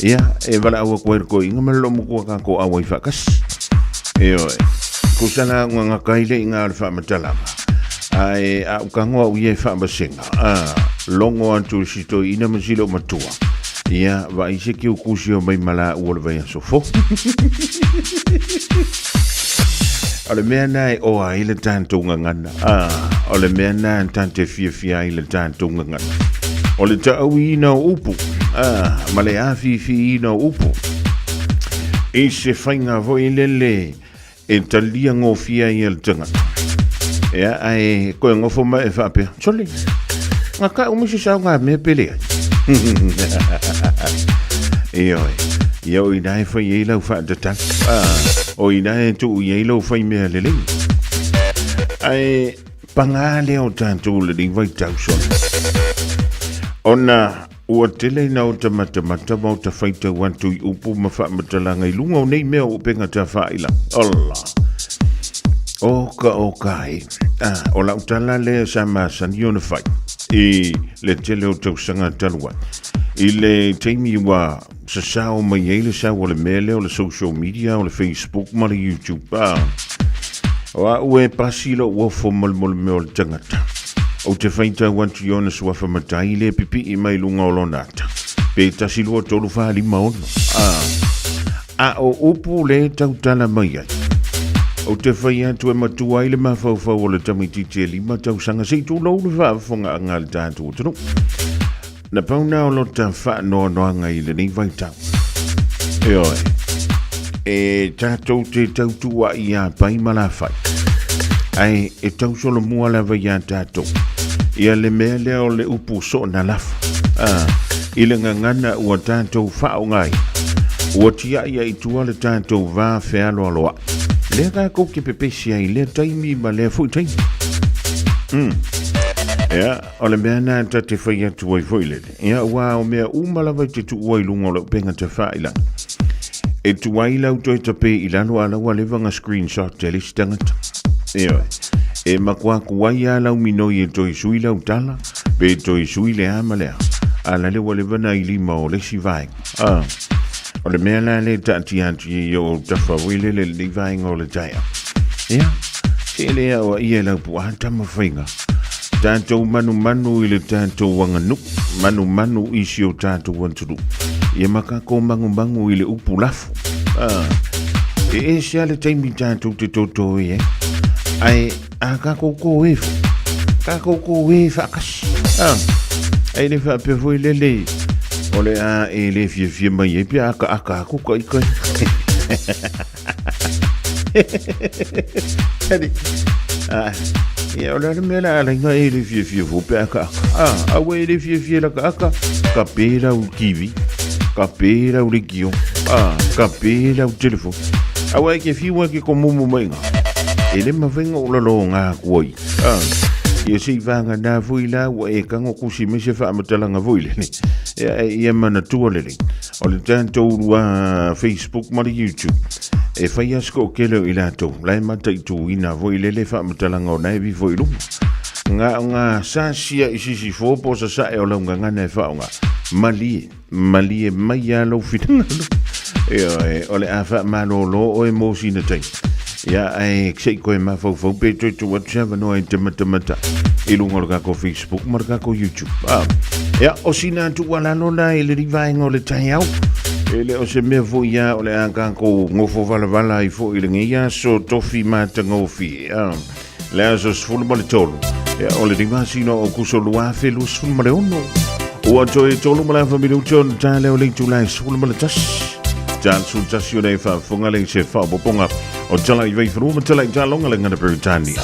ia e wala awa koe ko inga malo mo kua kako awai whakas oi kusana nga kaile inga le whamatalama ai a ukangoa uie whamasenga longo antu sito ina masilo matua ia wa ise ki ukusio mai mala ua le vai asofo o le mea nai oa i le tātou ngangana o le mea nai tante fiafia i le tātou ngangana o le tau ina upu ma le awhiwhi ina upu i se whainga voi lele e talia ngofia i al tangata. Ea ai koe ngofo mai e whapea. Soli, ngā ka umisi sao ngā mea pelea. Ia o inai whai e lau whaatatak. O inai tu i e lau whai mea lele. Ai pangale o tātou le ring vai tau soli. Ona ua tele na o tamata mau ta whaita wantu i upu ma whaamatalanga i lunga o nei mea o penga ta whaila. Ola. Oka e. O lau tala lea sa maasani o na whai. I le tele o tau sanga talua. I le teimi wa sa sao mai eile sao o le mele o le social media o le Facebook ma le YouTube. Wa ue pasilo ua fomalmol me o le tangata. O te whaita wantu i ona suafa matai le pipi i mai lunga o lonata. Pe tasilua tolu wha lima ono. O upu le tautala mai ai. O te whai atu e matua i le mawhauwhau o le tamititi e lima tau sanga seitu lau le whaafonga anga le tātu o tanu. Na pauna o lota wha noa noanga i le nei vaitau. E tātou te tautua i a pai malawhai. Ai e tau solo mua lava i a tātou. Ia le mea lea o le upu so na lafa. I le ngangana ua tātou whao ngai. Ua tia ia i tua le tātou vā whea loa loa. Lea kā kouke pepesia i lea taimi ma lea fui taimi. Ia, o le mea nā ta te whai atu ai foilele. Ia ua o mea umalawa te tu ua i lunga o lau penga te whaila. E tu ai lau toi tape i lalo ala ua levanga screenshot te listangata. Ia, e makua kuai a lau minoi e toi sui lau tala, pe toi sui le ama lea. Ala le ua levana i lima o lesi vai. O le mea la le tati ati i o tawhawile le li vai o le taia. Ia, se lea o ia lau puata ma whainga. Tātou manu i le tātou wanganu, manu isi o tātou wanturu. Ia makako mangu i le upu lafu. E sea le taimi tātou te toto e. Ai, a kako efu. Kako whakasi. Ai le whapewhoi lele. Ole a e le Fiafia Mai e pia aka kuka i koe. Hedi. Ia ole mea la alenga e le Fiafia fu pia aka. Awe e le Fiafia laka aka. Ka pera u kiwi. Ka pera u likio. Ka pera u telefon. Awe ke fiwa ke komumu mainga. E le mawhenga o lalo ngā kuai. Ia si vanga nā vuila wa e kango kusi me se whamatalanga vuile ni. Ia mana tualele. O le tātou rua Facebook mara YouTube. E whai asko o kelo i lātou. Lai mata i tū ina vuile le whamatalanga o naivi vuilu. Ngā sāsia i sisi fōpo sa sae o launga ngana e whaonga. Malie mai a lau whitangalo. O le a whamalo lo o e mōsi na tai. Ia ai sei koe mawhau pe toi tu WhatsApp no ai te mata i lunga o kako Facebook ma kako YouTube. Ia o sina tu wala lola i le rivainga o le tai au. Ele o se mea fo ia o le a kako ngofo vala i fo i le ngia so tofi mata ngofi. Le a so sfulu ma le tolu. Ia o le rivasino o kuso luafe lu sfulu ma le ono. Ua toi tolu ma la familu tion ta leo le tu lai sfulu ma le tas. Jan sun tasio nei fa fonga le se fa poponga. O tala i vei whanua tala i tālonga le ngana Peritania.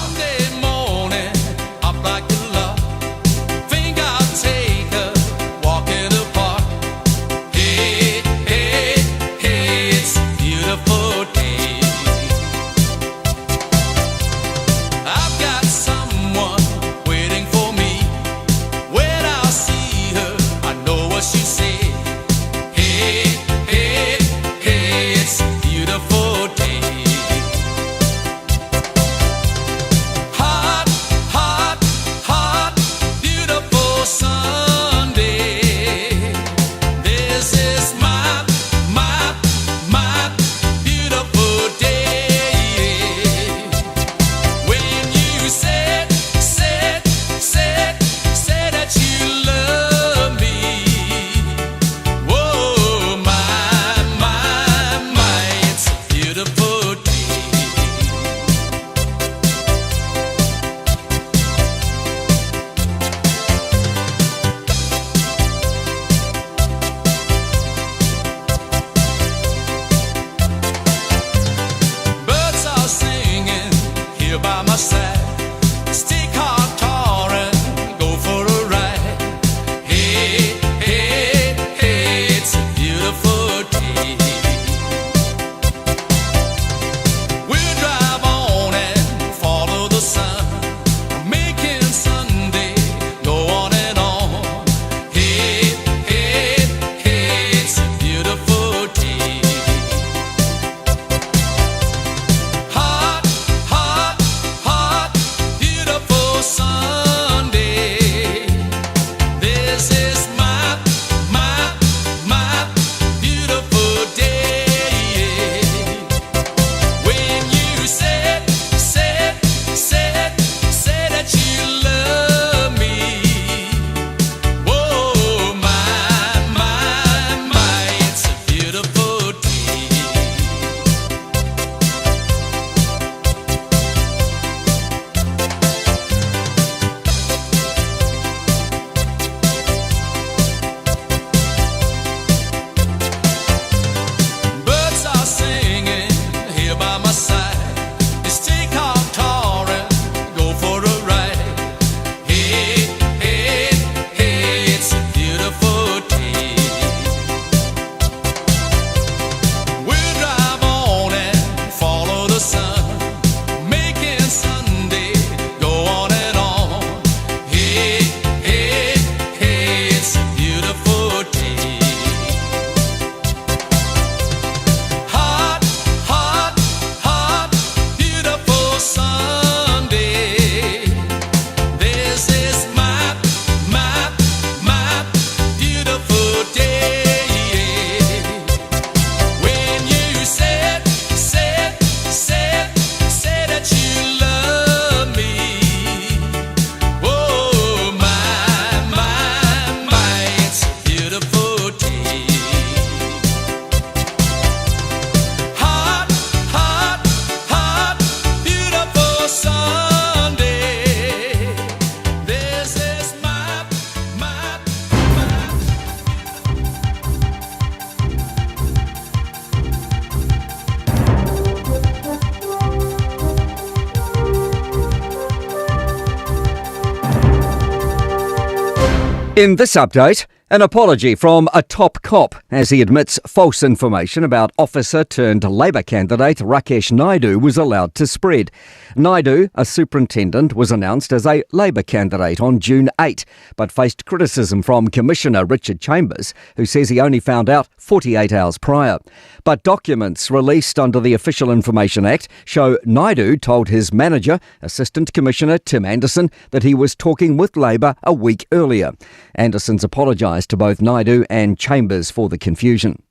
In this update, an apology from a top cop as he admits false information about officer-turned-Labour candidate Rakesh Naidu was allowed to spread. Naidu, a superintendent, was announced as a Labour candidate on June 8, but faced criticism from Commissioner Richard Chambers, who says he only found out 48 hours prior. But documents released under the Official Information Act show Naidu told his manager, Assistant Commissioner Tim Anderson, that he was talking with Labour a week earlier. Anderson's apologised to both Naidu and Chambers for the confusion.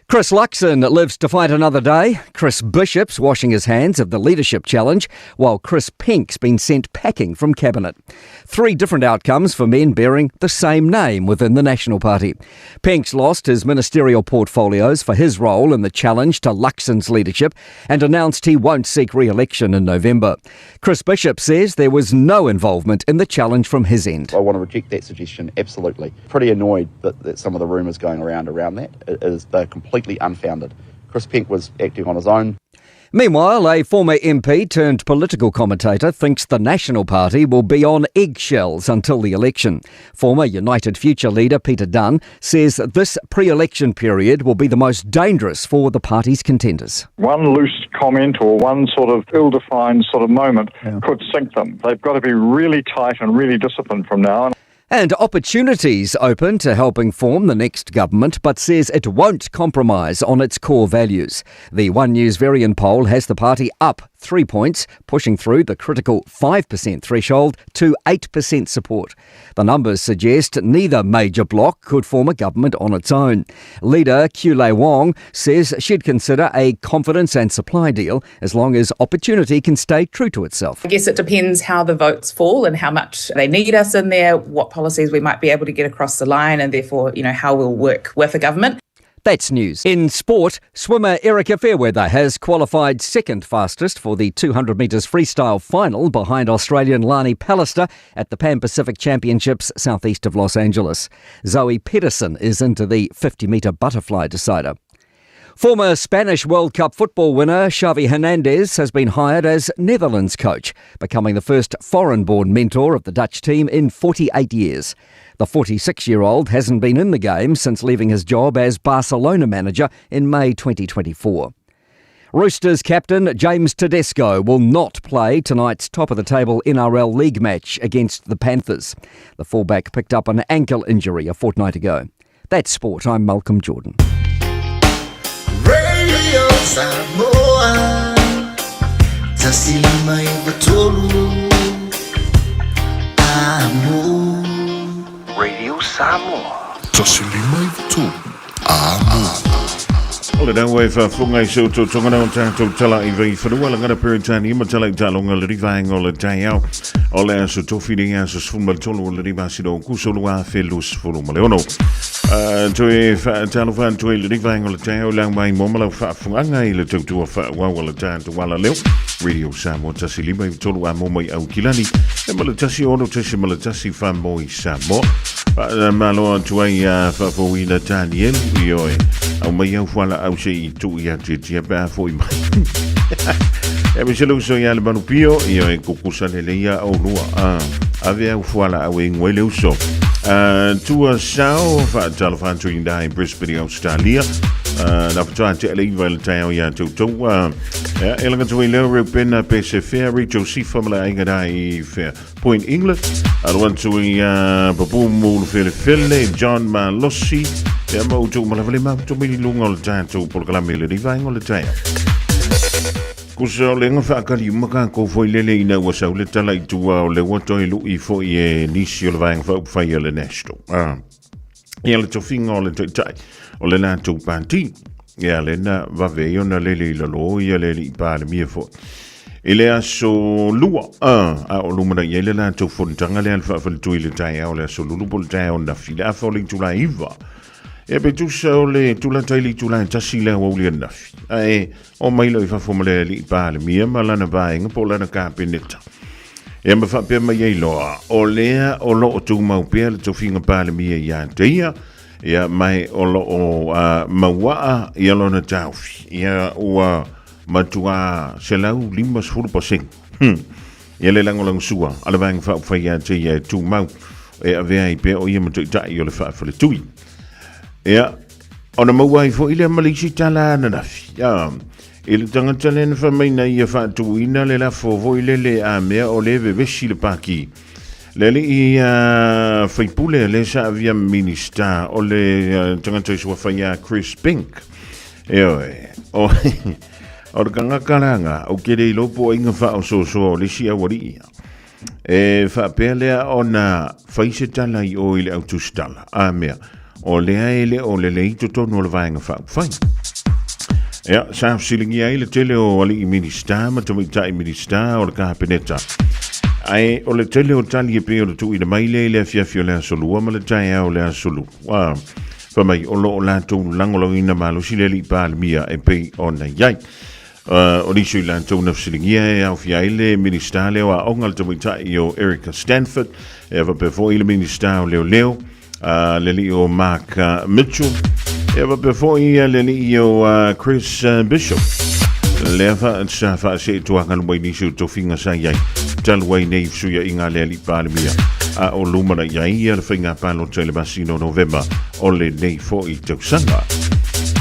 Chris Luxon lives to fight another day. Chris Bishop's washing his hands of the leadership challenge, while Chris Pink's been sent packing from Cabinet. 3 different outcomes for men bearing the same name within the National Party. Pink's lost his ministerial portfolios for his role in the challenge to Luxon's leadership and announced he won't seek re-election in November. Chris Bishop says there was no involvement in the challenge from his end. I want to reject that suggestion, absolutely. Pretty annoyed that some of the rumours going around that they're completely unfounded. Chris Pink was acting on his own. Meanwhile, a former MP turned political commentator thinks the National Party will be on eggshells until the election. Former United Future leader Peter Dunn says this pre-election period will be the most dangerous for the party's contenders. One loose comment or one sort of ill-defined sort of moment could sink them. They've got to be really tight and really disciplined from now on. And opportunities open to helping form the next government, but says it won't compromise on its core values. The One News Varian poll has the party up 3 points, pushing through the critical 5% threshold to 8% support. The numbers suggest neither major bloc could form a government on its own. Leader Kulei Wong says she'd consider a confidence and supply deal as long as opportunity can stay true to itself. I guess it depends how the votes fall and how much they need us in there, what policies we might be able to get across the line and therefore, how we'll work with a government. That's news. In sport, swimmer Erica Fairweather has qualified second fastest for the 200 metres freestyle final behind Australian Lani Pallister at the Pan Pacific Championships southeast of Los Angeles. Zoe Pedersen is into the 50-metre butterfly decider. Former Spanish World Cup football winner Xavi Hernandez has been hired as Netherlands coach, becoming the first foreign-born mentor of the Dutch team in 48 years. The 46-year-old hasn't been in the game since leaving his job as Barcelona manager in May 2024. Roosters captain James Tedesco will not play tonight's top-of-the-table NRL League match against the Panthers. The fullback picked up an ankle injury a fortnight ago. That's sport. I'm Malcolm Jordan. Radio Samoa, tasilima ibatolu, amo. Radio Samoa, tasilima ibatolu, amo. Ole dan we fa funga so to ngana to tala I ve for the well ngana peritani matala talonga le rivang ole tayao ole so to feeding as so fumba tolo le ribasido kusolwa felus fulu leono to e talofan to le rivang ole tayao lang mai momala fa funga ile to fa wa wala tan to wala leo Radio Samoa tasiliba tolo wa momai au kilani e mala tasi ono tasi mala tasi fa moi Samoa malo to ai fa fo ina Daniel yo au mai au fala au sei tu ia te ba foi mai e me selo so ia le manupio io e kukusa le ia au lua ave au fala au ngwele uso tu sao fa talfan tu inda in Brisbane Australia na fa te le vel tao ia tu e langa tu le European PCF Joseph family inga dai fair Point England I want to babu mo le John Malossi e mo tu malavale ma tu mi lunga le tanto por la mele di vai ngol taya kuso le nga ka li maka ko foi le ina wa sa le tala I tu le woto I lu I foi e nisio le vai fa le nesto e le to fingo le tai o le na tu panti e le na va ve yo na le lo e le li pa le mie fo ele aso lua a o lumana ye le na tu fontanga le alfa fa tu le tai o le aso lulu pol tai on da fila fa le tu la iva e be tu so le tu la tai tu la tasi le o le na e o mai lo fa fo le li pa le mie ma la na va en po la na ka peneta e ma fa pe ma ye lo o le o lo tu ma pe le tu finga pa le mie ya teia ia mai o lo o maua ia lo na tau ia o matua selau 5% ia le lango lang sua ala vang fa ia te ia tu mau e avea I pe o ia matuitai o le whaafale tui. Ia, ona mauai fo ile malisi tala na nafi. I le tangata le na whamaina ia whaatuina le la fo le a mea o le vevesi le paki. Le li I whaipule le sa avia minista o le tangata I sua whaia Chris Pink. Eoe, o le kangakaranga o kere I lopo inga wha o so le si awari ia. E whapea lea o na whaise tala I o ile autustala. A mea, o lea ele o le leito tonu o le vaenga whai. Ia, sa silingi ai le tele o ali I minista, ma tamitai minista o le kapeneta. Ai, o le tele o tali e pe o le tu I le maile le Fiafia le solua ma le tai au le solu. Whamai, o lo o lātou langolo ina malo si le li pālimia e pei o na iai. O nisu I lātou na fsilingia e au fiaile minista leo a ongal tamitai o Erica Stanford, e vape fo I le minista o leo, le li o Mark Mitchell, e vape fo I le li o Chris Bishop. Le fa se tuanga wai nisu to finga sa iai. Talwai nei suia inga le li pālimia. A o lumana iai le whainga pālo tele masino November o le nei fo I tausanga.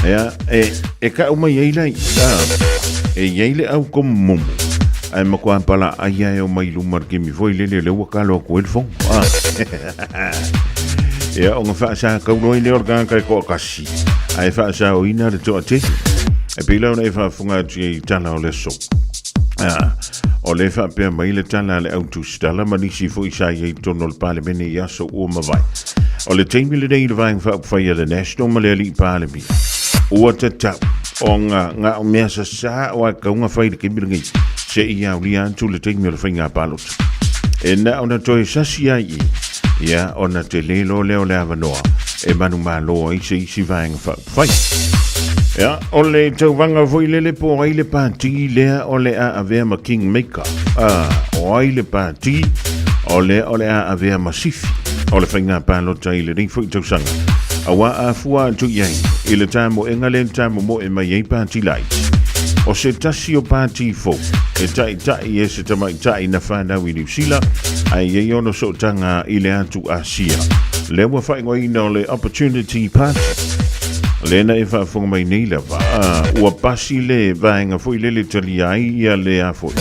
Ea, e ka uma iai lai. E iai le au kom mumu. Ai makua pala ai ai o mai lumar ke mi foi le lewa kalo ko el fong. Ea, o nga wha sa kaunoi le organ kai ko kasi. Ai wha sa o ina le toa te. E pila ona e wha funga I tala o le so. O le wha pia mai le tala le autu stala manisi fo I sa iei tono le pale mene I aso o mawai. O le teimi le nei le vaeng wha upwhai the national ma le li pale mi. Ua te tau o ngā o mea sa o a kaunga whai le kemirangi se I au li antu le teimi o le whainga palot. E na ona toi sasi ai ia ona te lelo leo le avanoa e manu malo I se isi vaeng wha upwhai. Ja, o le tauwanga voi lele po ai le pāti lea o le a avea ma kingmaker. O ai le pāti o le a avea ma sifi. O le whainga pālota I le ring fui tausanga. Awa a fua atu iai. I le tāmo enga le tāmo mo e mai ei pāti lai. O se tasi o pāti fo. E tai e se tamai tai na whanau I New Zealand. Ai e ono so tanga I le atu Asia. Lewa whaingo ina o le opportunity party. Lena e whaafonga mai nei lawa. Ua pasi le vaenga foi le tali ai ia le a foi.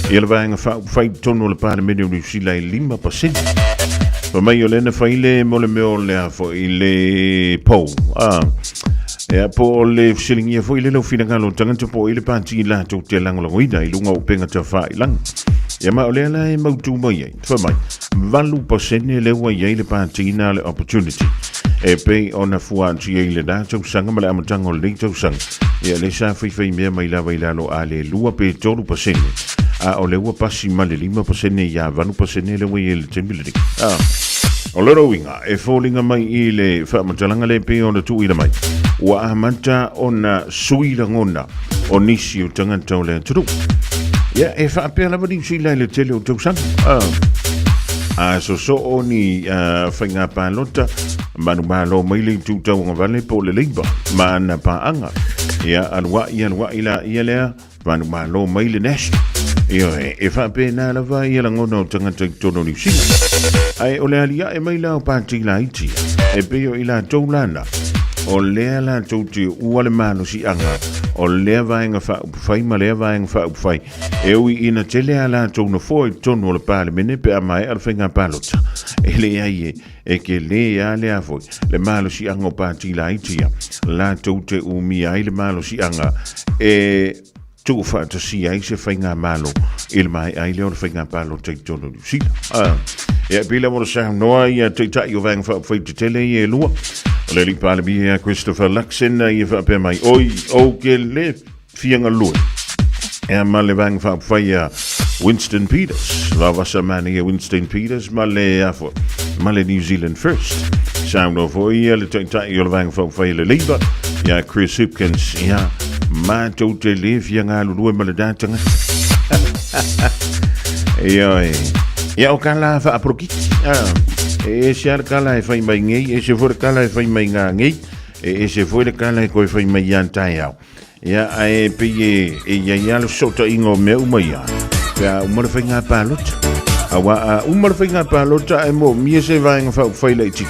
Ia le vaenga whai tono le parlemene o New Zealand 5%. Pa mai o lena whai le mo le meo le a foi le pou. Ea po o le fsilingia foi le lau finangalo tanganta po I le pāti la tau te langologoina I lunga o penga ta whai lang. Ia ma o le ala e mautu mai ai. Wha mai, 20% le ua iai le pāti na le opportunity. E pei ona fuanti e le da tau sanga ma le amatanga o le tau sanga. Ia le sa whai mea mai lawa I lalo a le lua pe 3%. A o le ua pasi ma le 5% ia 20% le ua I le tembilari. O loro winga e fōlinga mai I le whaamatalanga le pe ona tu ira mai. Ua amanta ona suila ngona o nisi o tangata o le turu. Ia e whaapea lawa ni sila le tele o tau sanga. So o ni whainga pālota manu malo mai le tūtau ngā vale po le leiba ma ana pāanga ia alwa ila ia lea manu malo mai le national ia e whape nā lawa ia la ngona o tangata tono New Zealand ai o le alia e mai lao pāti la iti e peo ila tau lana o lea la tau te ua le malo si anga o lea vaenga whai ma lea vaenga whai e ui ina te lea la tau na foi tono le pāle mene pe a mai al whainga pālota e le ai e ke lea lea foi le malo si anga o pāti la itia la tau te umi ai le malo si anga e tu whaata si ai se whainga malo il mai ai leo le whainga pālota I tono New Zealand e pila mo sa noa ia te tai o vaenga whai te tele e lua le li pale bia Christopher Luxon I whape mai oi o ke le fianga lua e ma le vang whai Winston Peters la wasa mani Winston Peters ma le afo ma le New Zealand First sound of oi le tai o le vang whai le Labour ia Chris Hipkins ia ma tau te le fianga lua ma le datanga ia o kala wha aprokiti e se ar kala e whai mai ngei, e se fore kala e whai mai ngā ngei, e se fore kala e koe whai mai iantai au. Ia e pe e ia ialo sota ingo meu mai a. Pea umare whai ngā pālota. Awa umar whainga pālota e mo mia se vaenga whau whaile tiki.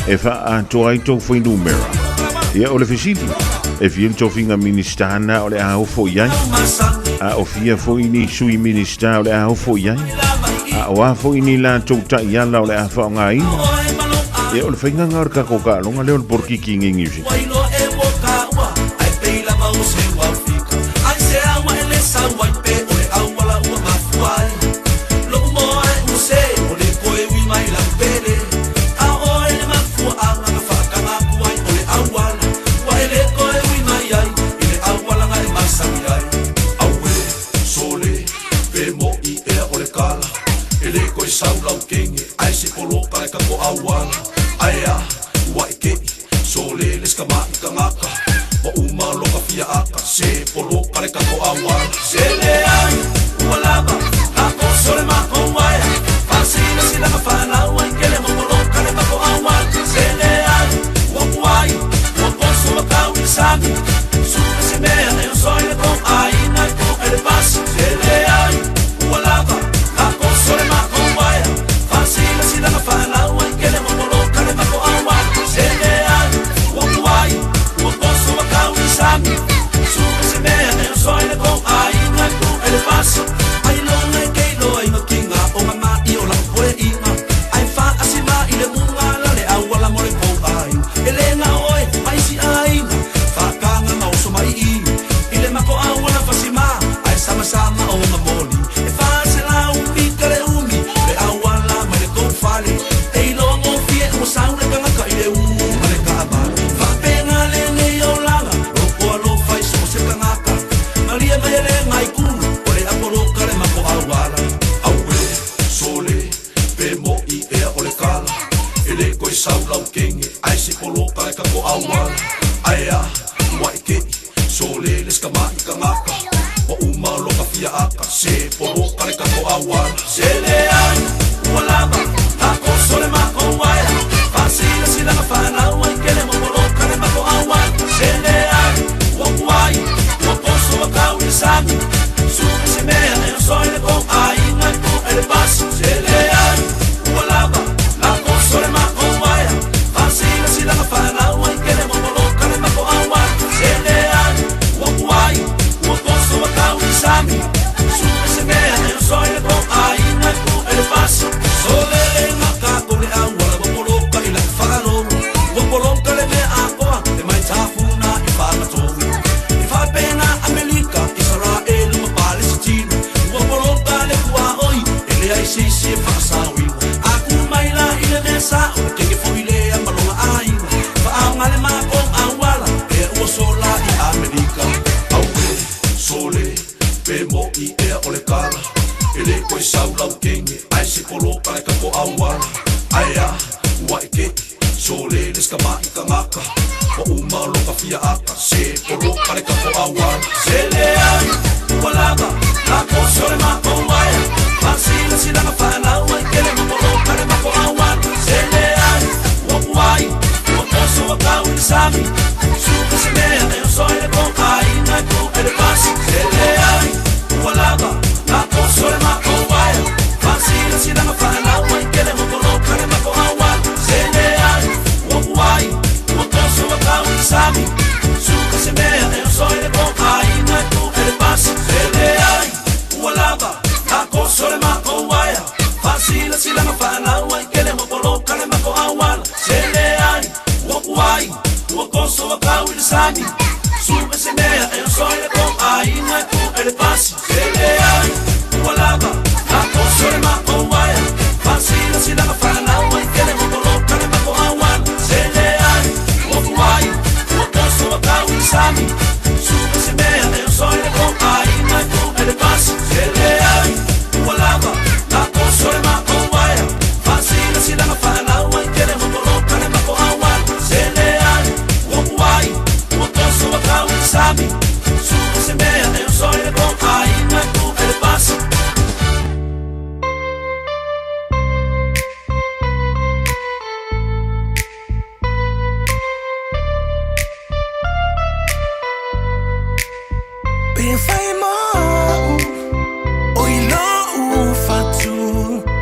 E wha a toa i tō whai numera. Ia o le whisiti. E whien tō whinga ministana o le aho fo iai. A o fia fo ini sui minista o le aho fo iai. A o a fo ini la tō ta iala o le aho ngā ina. Ia o le whainga ngar ka koka longa leo le porkiki ngingiusi. Pe fai mo, o ilo u fatu.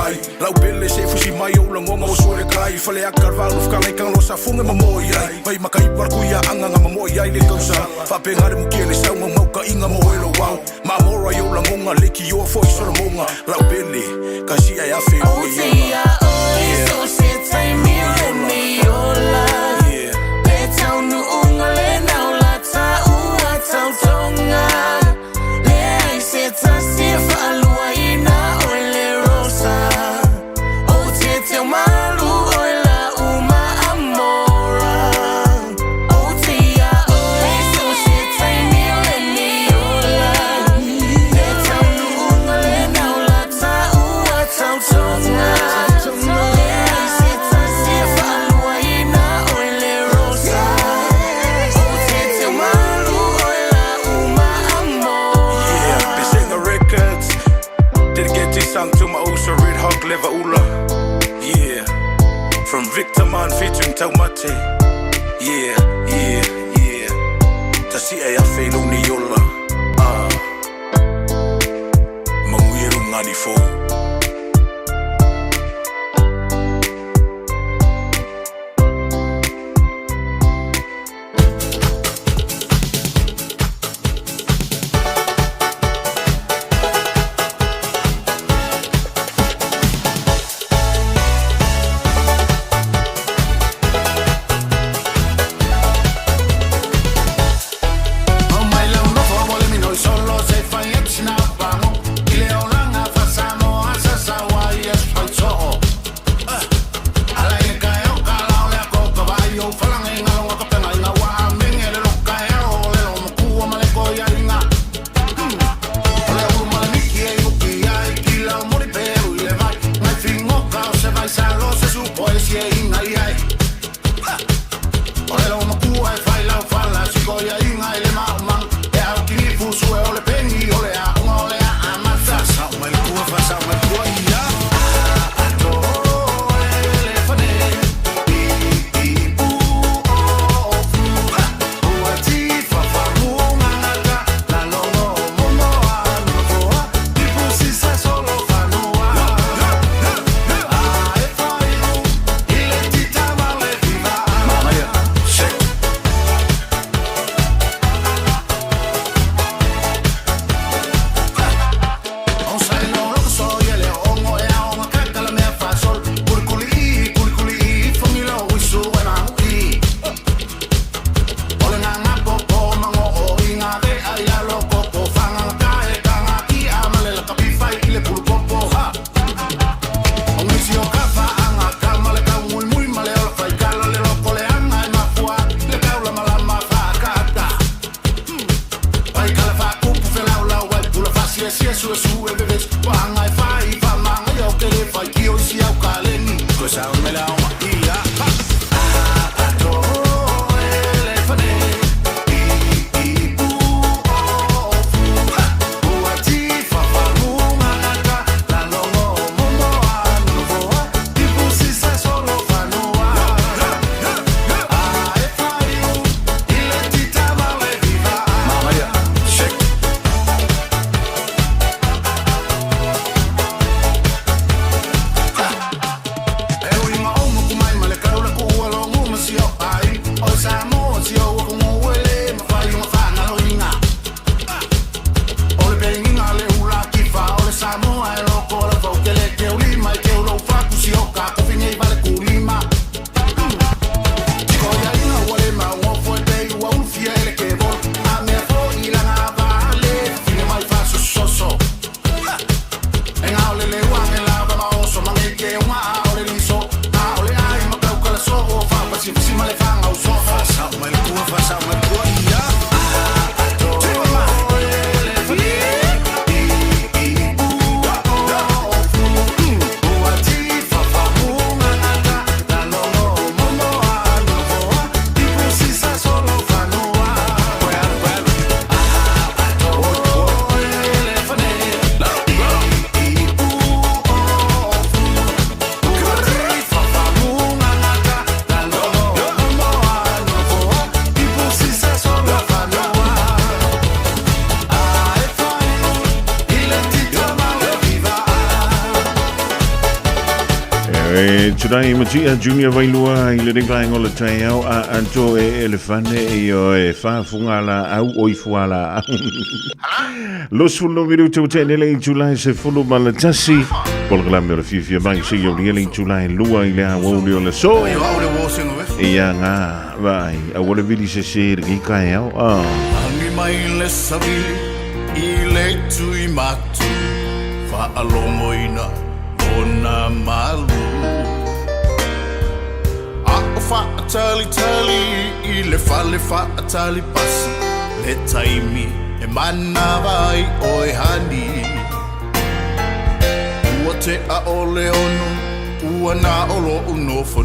mai lau pele se fusi mai o langonga o sore kai fale akarvalu fkanga ikang lo sa funga mamoi ai mai makai barku ya anga nga mamoi ai le kausa fa pengare mukiele sa mau ka inga mo elo wau ma mora yo langonga leki yo foi solo monga lau pele kasi ai afe o ya so se tai mi ni ola le tau nu unga le nau la ta u tau tonga le ai se ta se fa alua ina o le rosa o te te malu o la uma amora o te ya o so se tai mi ni ola le tau nu unga le nau la ta u tau tonga to my also red hawk lever ula, yeah. From Victor Man featuring Taumate, yeah. Tasi ay afelo ni yola, manguiru ngani fo. Today matia junior vailua I le ringa ngola tai au a anto elefane e fa la au oi fuala. Lo sulo miru te le July se fulu malatasi. Polgla me le Fiafia Mai se yo le July lua ile a wo le so. Ia nga vai a wole vidi se ri kai au. Angi mai le savili I le tui matu fa alomoina ona malu a fa tali I le fa tali pasi le taimi e mana vai oi hani ua te a ole ono ua na olo unofo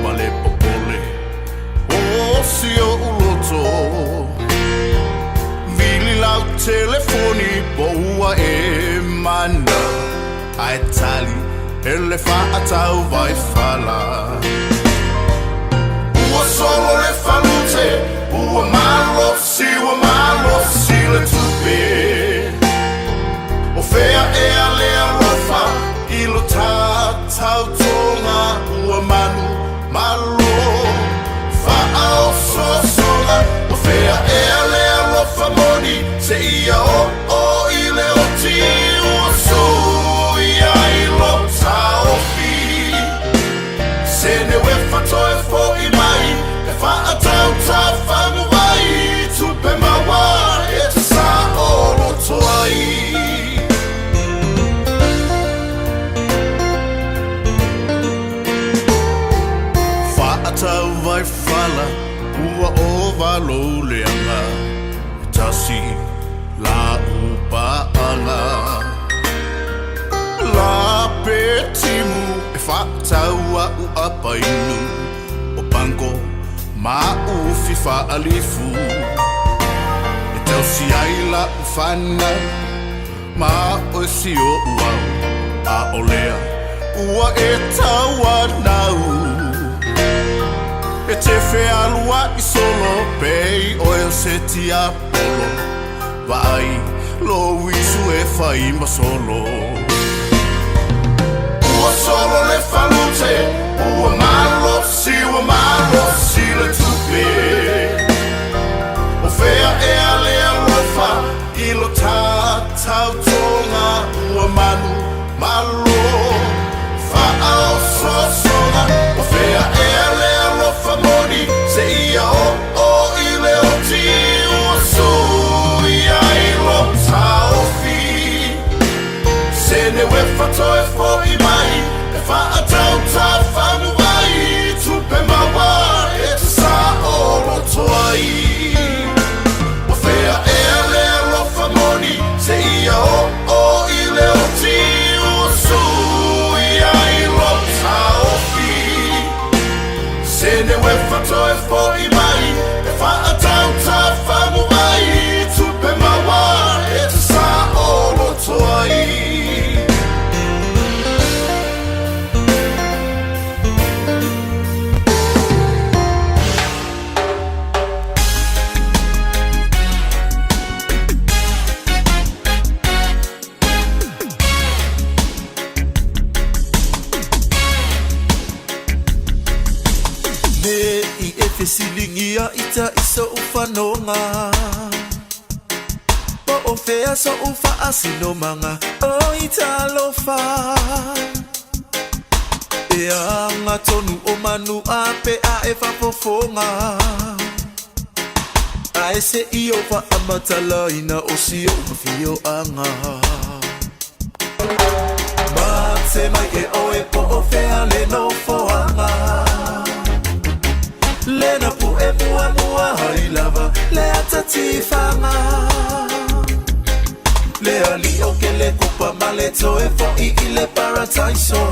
ma le popole o si o uloto vili lau telefoni po ua e mana ai tali ele fa atau vai fala ua solo le falute ua malo si le tupe o fea e ale alofa I lo tau tonga ua manu malo fa au sosola o fea e ale alofa moni se ia o I le oti ua sui ai lo tau fi se ne we fatoe fo I mai e fa atau ta whanu vai tupe mawa e te sa o roto ai fa atau vai fala ua o valo leanga tasi la upaanga la petimu e fa atau u apainu o panko ma ufi fa alifu e tau si aila ufana ma o si o uau a olea ua e taua nau e te whealua I solo pei o e se tia polo vai lo isu e fai ma solo ua solo le falute ua malo si le tupe o fea e ale alofa I lo tau tonga ua manu malo fa au sosola o fea e ale alofa moni se ia o I le oti ua sui ai lo tau fi se ne we fatoe fo I mai e fa atau ta whanu vai tupe mawa e te sa o roto ai o fea e ale alofa moni se ia o I le oti ua sui ai lo tau fi se ne we fatoe fo I mai e fa atau ta whanu vai tupe mawa e te sa o roto ai Silingia ita iso ufanonga po ofea so ufa asino manga o ita lofa e anga tonu o manu ape a e fafofonga a ese io fa amatala ina o si o fio anga mate mai e o e po ofea le no foanga Lena pu e mua hai lava le atatifanga le ali o ke le kupa maleto e fo I le paradiso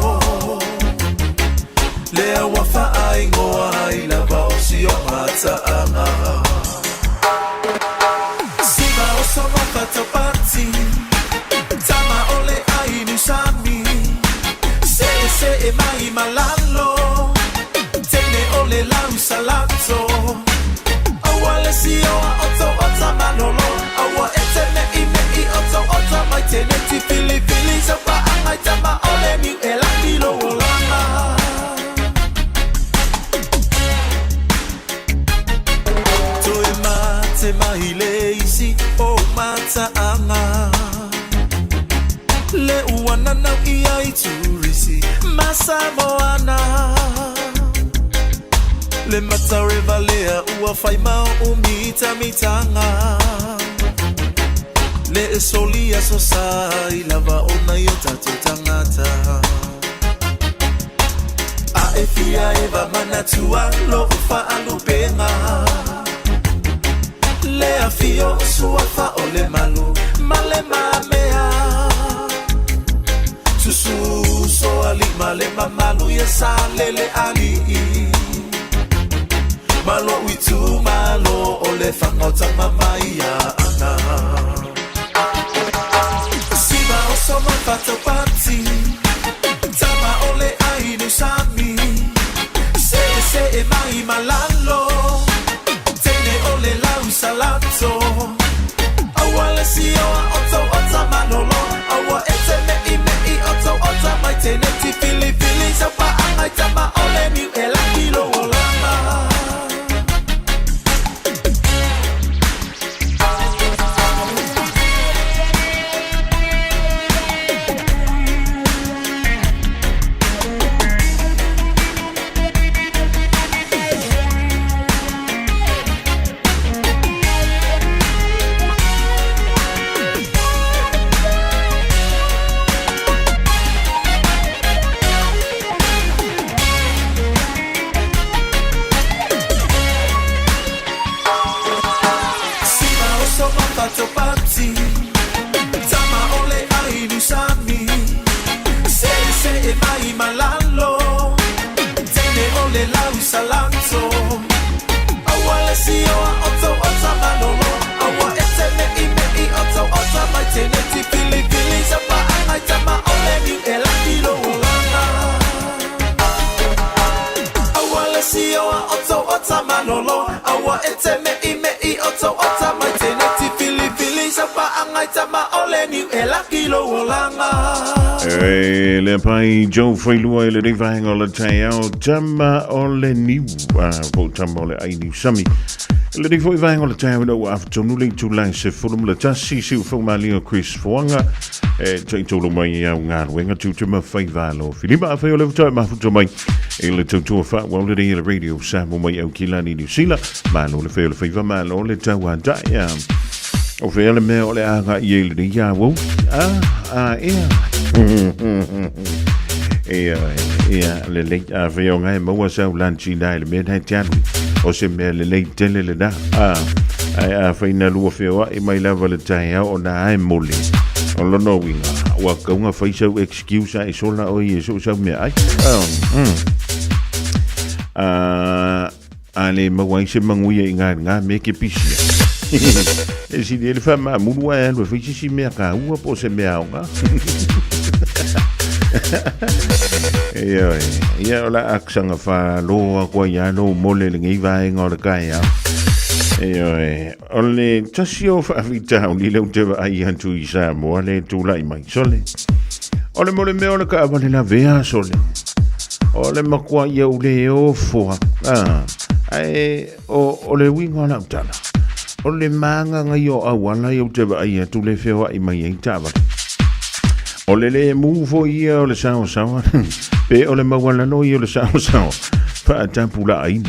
le wafa ai ngoa hai lava o si o mata anga Sima o sono fato parti tama ole ai ni sami se e mai malalo ole lau salato awale si o ota manolo awa etene I ota mai tene ti fili so pa angai tama ole ni elaki lo lama iturisi Masamoana Le matare valea ua faima umita mitanga Le solia sosai lava ona yota tangata A efia eva manatua lo ufa alupenga Le afio suafa ole malu male mamea Susu so ali male mamalu yesa lele ali Malo witu malo ole fangota mamaya ana Siba oso mafato party Tama ole ainu sami Se e mai malalo Tene ole lau salato Awale siyo oto ota manolo Awa ete me oto ota mai tene ti fili Sapa angai tama ole ni elakilo olama Le pai Joe Failua le rivang o le taiao tama o le niu po tama o le aini sami le rivoi vang o le taiao no aftonu le tulai se fulum le tasi si ufo mali o Chris Fuanga tai tolo mai au ngā wenga tutuma fai valo Filipa afai o le vutai mafuta mai le tautua wha wale rei le radio Samoa mai au kilani New Zealand malo le fai o le fai malo le taua dai o fai le mea o le aga i ele de ia wau le lei a fai o ngai maua sau lanchi nai le mea nai tianu o se mea le lei tele le da a fai na lua fai o ai mai lava le tai o na ai mole o lono winga ua kaunga fai sau excuse ai sola o i so sau mea ai a le mawai se manguia i ngā me ke pisia e si le fa ma mulu e lo fai si mea ka ua po se mea o nga ia o la aksanga fa loa kua ia lo mole le ngai vai ngā le kai au o le tasio fa vita o li leo te ai hantu i Samoa le tūlai mai sole o le mole mea o le ka avale la vea sole o le makua ia u le o foa o le wingo la utala o le manga ngai o awala i te ai tu le feo ai mai ai tava o le mufo ia o le sao pe o le mawala no i o le sao fa tampula ai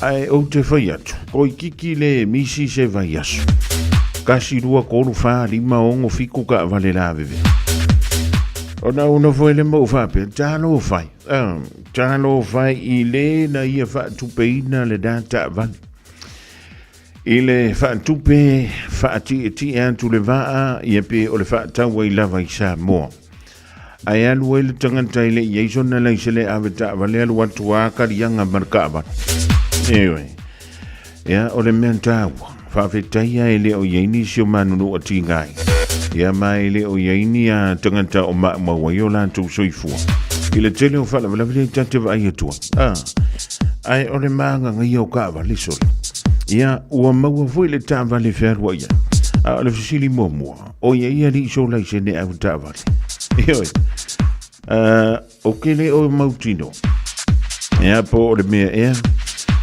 ai o te fai atu ko i kiki le misi se vai asu kasi rua kolu fa lima ongo fiku ka vale la veve o na uno foi le mo fa pe tano fai i le na ia fa tupeina le data vale ile fa tupe fa ti antu le va ia pe o le fa tawa i lava i Samoa ai alu ele tangata ile ia sona la isele aveta vale alu watu aka rianga markaba ia o le mentawa fa fetaia ile o yaini sio manu o tingai ia mai ile o yaini a tangata o ma wa la tu soifu ile tele o fa la vale tante va ia tua ai o le manga ngai o ka va lisol ia ua maua foi le tāwale whērua ia a le fisili momua o ia li so lai se ne au tāwale o kele o mautino ia po o le mea ea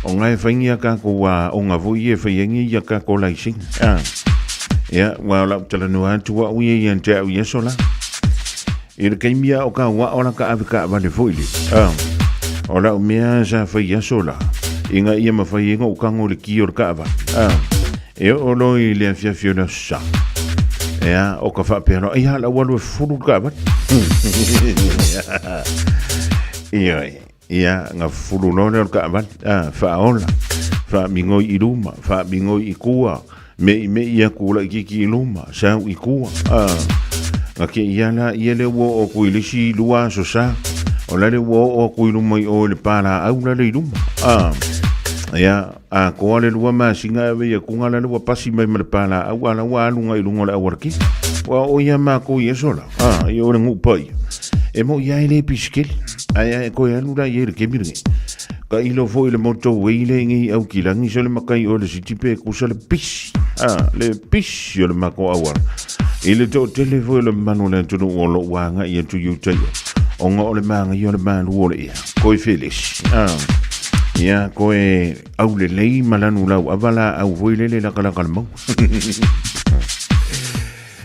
o ngai whaingia ka ko wa o ngā voi e whaiangi ia ka ko lai sing ia wa lau tala no atua ui e ian te au ia sola I le kaimia o ka wa ona ka ave ka vale foili. O la mea sa fai sola. Inga ia mawhai inga o kango le ki o le ka ava. E o loi le Fiafia na sa. Ea o ka whapero. Ia la walu e furu ka ava. Ia nga furu none o ka ava. Whaola. Whamingoi I luma. Whamingoi I kua. Me ia kula I kiki I luma. Sau I kua. Nga ke ia la ia le wo o kuilisi lua so sa. O la le wo o kuiluma I o le para au la le luma. Ia a ko le lua ma singa ve ia kunga la lua pasi mai ma le para au ala wa lunga I lunga le awarki. Wa o ia ma ko ia sola. I o le ngupai. E mo ia le piskil. Ai ko ia lura ia le kemiringi. Ka ilo foi le moto weile ngi au kilangi so le makai o le sitipe ku so le pis. Le pis yo le mako awar. Ile to telefo le manu le tu o lo wanga ia tu yu tai. O ngo le manga yo le manu o le ia. Koi Felix. Ia koe au le lei malanu lau avala au voile le la kala kalmo.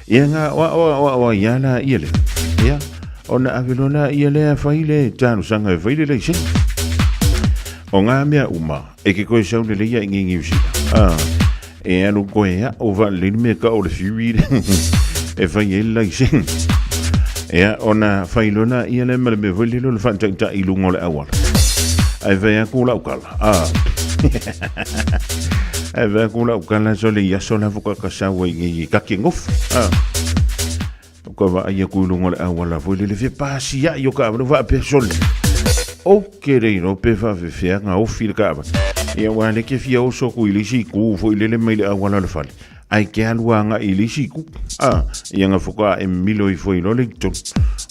Ia nga wa ia la ia le. Ia ona avilona ia le faile tanu sanga faile le sin. O ngā mea uma, e ke koe sau le leia ingi usi. E anu koe ea, o va le mea ka o le fiwire. E fai e lai sing. Ea, ona failona ia le mele me volilo le fantaita I lungo le awala. Ai vea kula ukala. Ai vea kula ukala so le iaso la fuka kasawa ingi kaki ngof. Koe va aia kulungo le awala, foi le fie pasi ya yo ka avano va pe sole. O quereiro pe fa fe nga o fil ka ba ia wa le ke fia o so ku ilisi ku fo ile le mele awala le fali ai ke alua nga ilisi ku ia nga foka e milo I fo ilo le to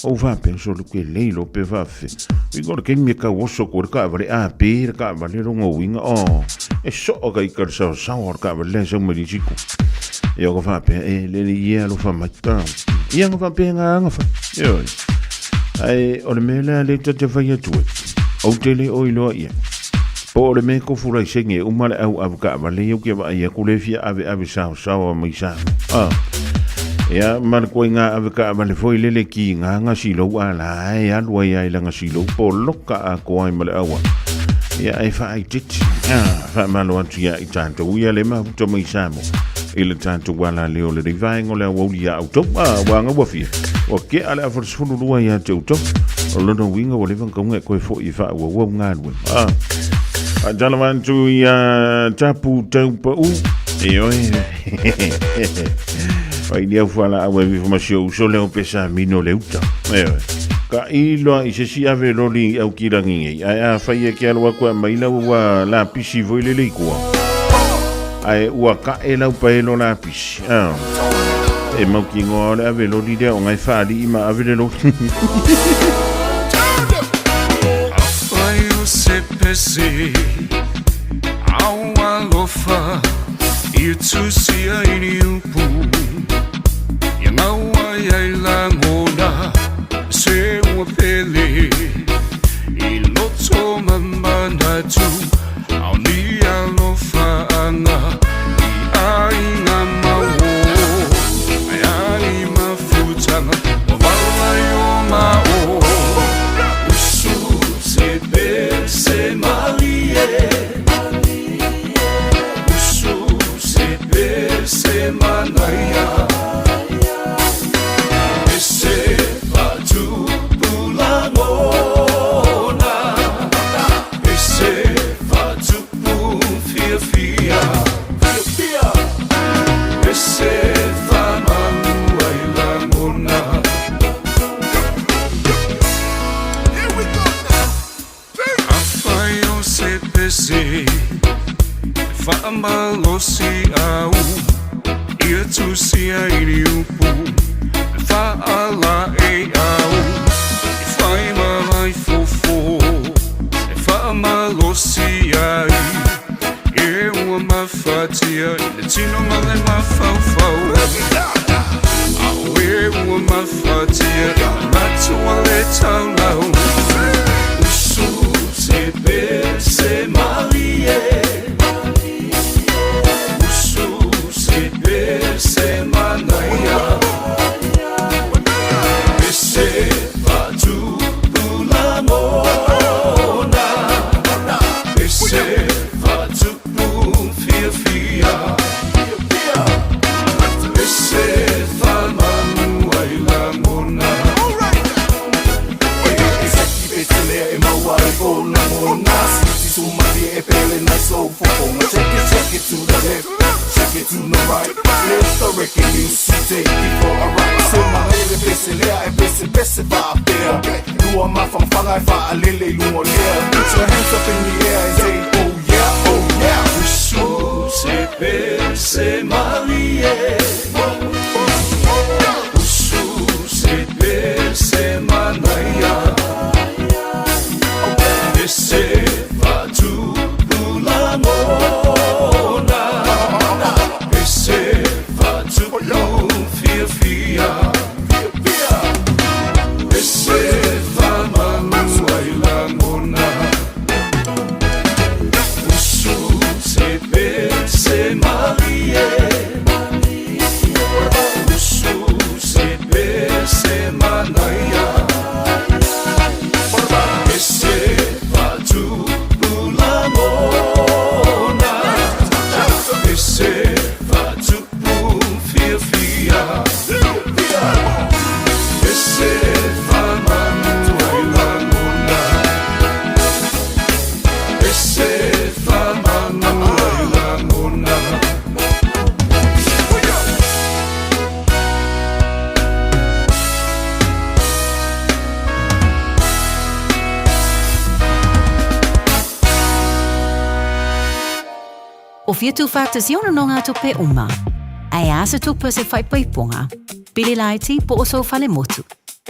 o va penso le ke leilo pe fa fe we go ke mi ka o so ku ka ba le pe ka ba le ngo winga e so o ka I sa ka ba le so me ilisi ku ia go fa pe e le ia lo fa mata ia go fa pe nga fa yo ai o le mele le te vai tu o tele o ilo ia po le me ko fura senge o mala au abuka vale yo ke va ia ku le fia ave sa mai sa ia mar ko nga abuka vale foi le ki nga silo ala ia lo ia la nga silo po loka ko ai mala awa ia ai fa ai tit fa malo atu ia I tanto ia le ma to mai sa mo ile tanto wala le o le vai ngole o ia auto wa nga wa fia o ke ala for sfulu lua ia te auto o lono winga o le van konga ko fo I fa wo nga lu a jala man tu ia tapu taupa u e oi ai dia fala a we information so le pesa mino le uta ka ilo I se si ave loli au kirangi a fa ia ke alwa ko mai la la pisi voile le ko ai ua ka e lau pa e lo la pisi e mau ki ngoa le ave lo lide o ngai whaari I ma ave le lo Awhai o se pese Aua lofa I tu sia I ni upu Ia ngaua iai la ngona Se ua pele I loto mamana tu Au ni alofa anga I ainga maua Malosi au ia tu sia I upu fa ala e au fai mai fofo fa malosi ai e uma mafatia e tino male mafau au e uma mafatia matu ale tau lau usu se be se malie Semana ya, ese so full. Check it to the left, check it to the right. Let's the record music, take it for a ride. So my lady, best lea, best vibe there. Do a mouth on fire, fire, lily, lumo there. Put your hands up in the air and say, oh yeah, oh yeah. Ushu se pese Marie. Ushu se pese Manaya. Ese fatu bulamona. Ese fatu Fiafia. Ese famanu ailamona. Ushu se pese Marie. Ushu se pese Manaya. Ese fatu bulamona. Ese fatu Fiafia. Ese famanu ailamona. Ese famanu ailamona. O fia tu factors yon no ngā tupe uma. Ai asa tupe se whai paiponga. Pili laiti po oso whale motu.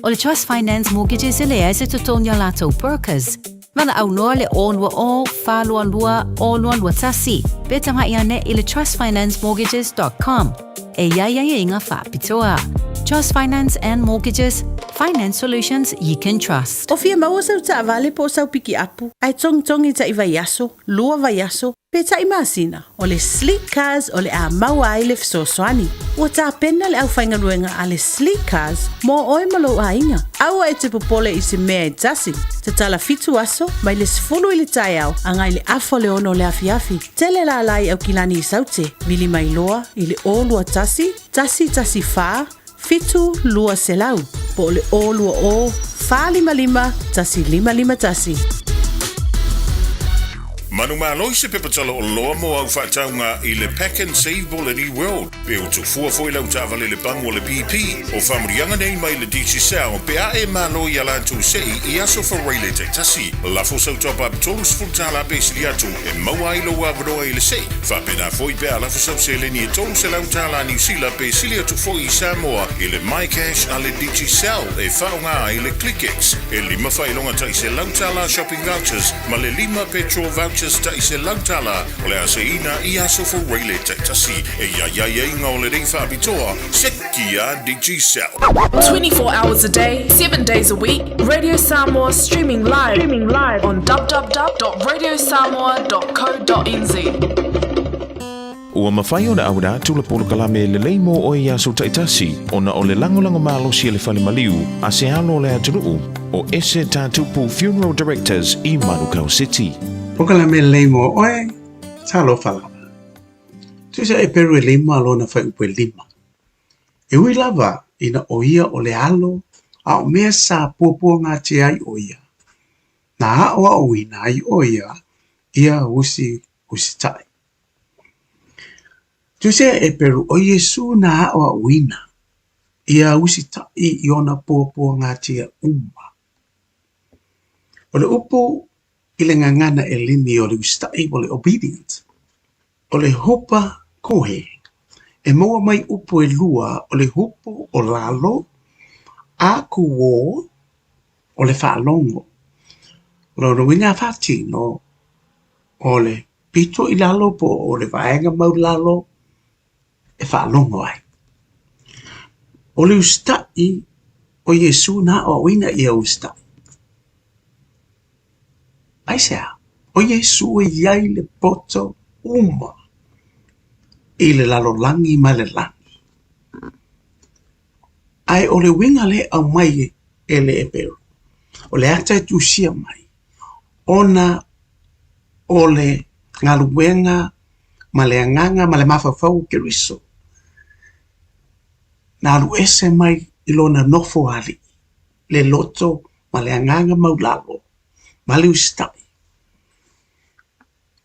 O le Trust Finance Mortgages ele asa tutonia lato Perkers. Mana au noa le onwa o, whalua lua, o lua tasi. Betanga iane i le trustfinanceMortgages.com. E ia inga whapitoa. Trust Finance and Mortgages. Finance solutions you can trust. O fia maua sau ta avale po sau piki apu. Ai tong i ta i vaiaso, lua vaiaso, pe ta i masina. O le sleek cars o le a maua ai le fisoswani. O ta pena le au whaingaruenga a le sleek cars mo oi malo a inga. Aua e te popole i se mea e tasi. Te tala fitu aso, mai le sifulu i le tai au, angai le afo le ono le afiafi. Tele la lai au kilani i saute, vili mai loa i le o lua tasi wha, fitu lua selau. Po le o lua o, wha lima, tasi lima tasi. Manu māloi se pepatala o loa mo au whātaunga i le Pack and Save Bolini World. Pe o tu fuafoi lau tāwale le bango o le BP. O whamurianga nei mai le DC Sao. Pe a e māloi alantu sei i aso whareile te tasi. Lafo sau topa tolus fultala pesili atu. E maua ilo wawanoa i le sei. Whapena foi pe a lafo sau se leni e tolus e lau tāla New Zealand pesili atu foi i Samoa. I le MyCash a le DC Sao. E whaunga i le ClickX. E lima whailonga tai se lau tāla shopping vouchers. Ma le lima petrol vouchers ta i se lautala o le aseina i aso fo reile te tasi e ia inga o le rei whaapitoa se kia DigiCell. 24 hours a day, 7 days a week, Radio Samoa streaming live on www.radiosamoa.co.nz. Ua mawhai o na aura tula polo kalame le leimo o i aso taitasi o na o le langolango malosi e le whale maliu a se alo o le atunuu o ese tātupu Funeral Directors i Manukau City. Pokala me leimo oe, talo whala. Tuisa e peru e leimo alo na whai upe lima. E ui lava ina o ia o le alo, a o mea sa pōpua ngā te ai o ia. Na haoa o ina ai o ia usi tai. Tuisa e peru o Yesu na haoa o ina, ia usi tai i ona pōpua ngā te umma. O le upo i le ngangana e lini o le ustai o le obedient. O le hopa kohe. E moa mai upo e lua o le hupo o lalo a kuo o le whaalongo. Lo winga whatino o le pito i lalo po o le vaenga mau lalo e whaalongo ai. O le ustai o Yesu na o wina i a ustai. Aisea, o Yesu e iai le poto uma i le lalolangi ma le langi. Ai o le winga le au mai e le eperu. O le ata e tusia mai. Ona o le ngaluenga ma le anganga ma le mawhawhau ke riso. Nā alu ese mai i lona nofo ali. Le loto ma le anganga maulalo. Ma le ustai.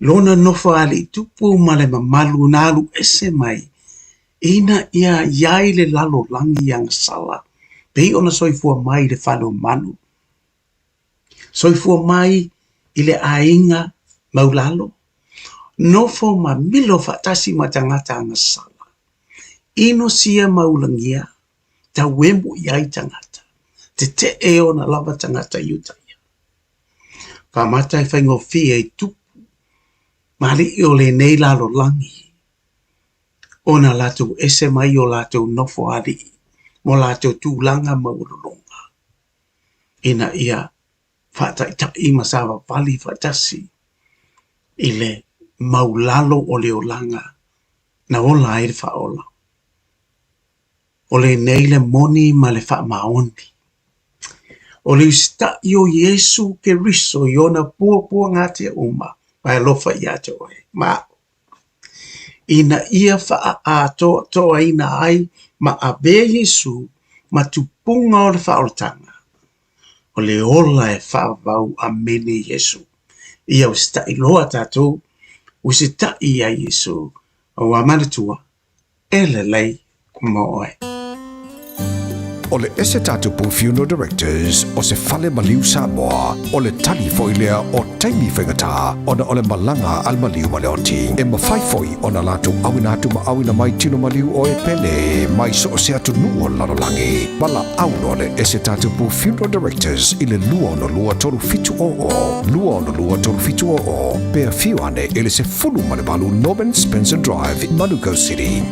Lona nofa ali tupu male mamalu nalu ese mai. Ina ia iai le lalo langi yang sala. Pei ona soifua mai le whalo manu. Soifua mai i le ainga maulalo. Nofo ma milo fatasi ma tangata anga sala. Ino sia maulangia. Ta wemu iai tangata. Te e ona lava tangata yutaya. Ka matai whaingo fia i tupu. Mali i o le nei lalo langi. Ona lato ese mai o lato nofo ali. Mo lato tūlanga maulolonga. Ina ia fata i masawa pali fatasi. Ile maulalo o le olanga. Na ola aire faola. O le neile moni ma le fa maoni. O le usta i o Yesu ke riso i ona pua ngate uma. Pai lofa i ate oe. Ma ina ia faa a toa ina ai ma abe Yesu ma tupunga o le faoltanga. O le ola e faa vau a mene Yesu. Ia usta i loa tatou. Usita i a Yesu. O amanatua. Ele lei moe. O le ese tatupu funeral directors o se fale maliu Samoa o le tali foilea o taimi whengata o na o le malanga al maliu maleoti e mawhaifoi o na latu awina atu ma awina mai tino maliu o e pele mai so o se atu nuo lalolangi mala auno le ese tatupu funeral directors i le lua o na lua toru fitu o pea fiu ane ele se fulu male balu Norman Spencer Drive in Manuka City.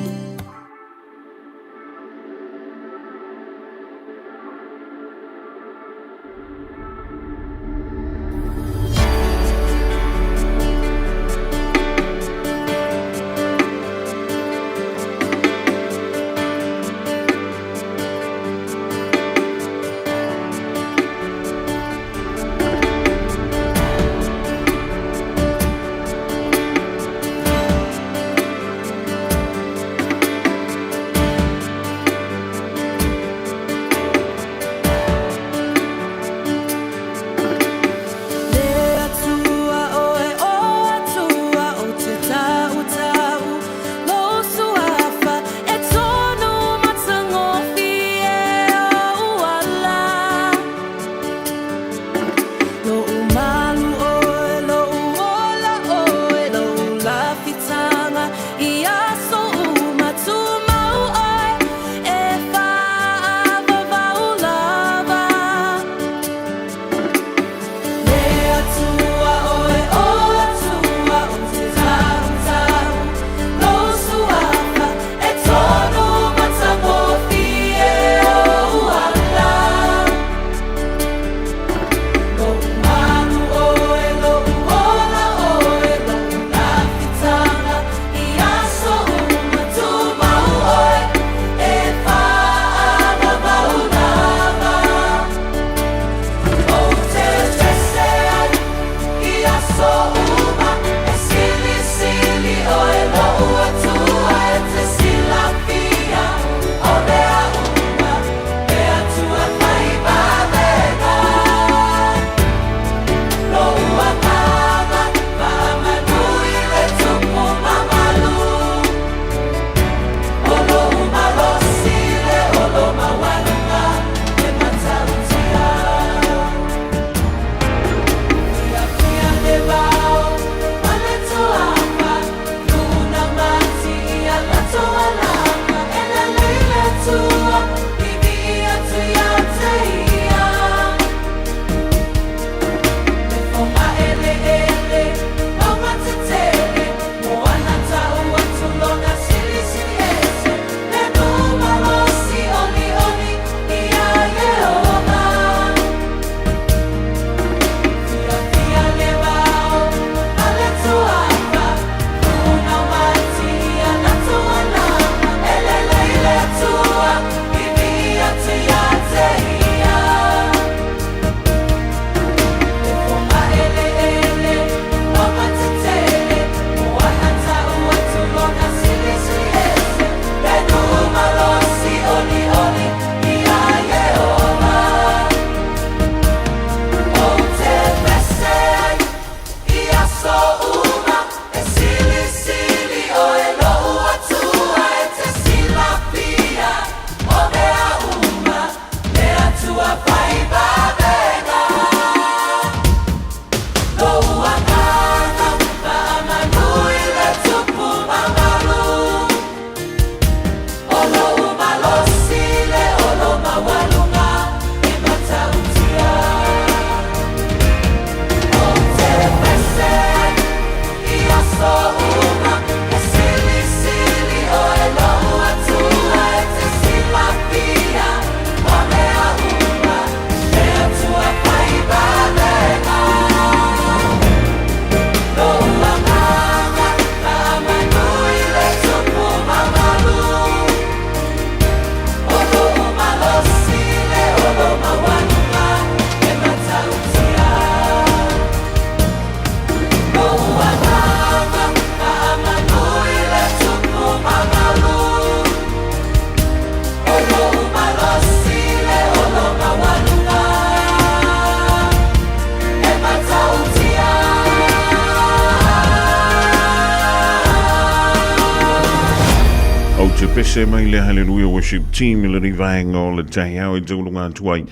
se mai le hallelujah worship team le rivang o le tai au e tulunga tuai.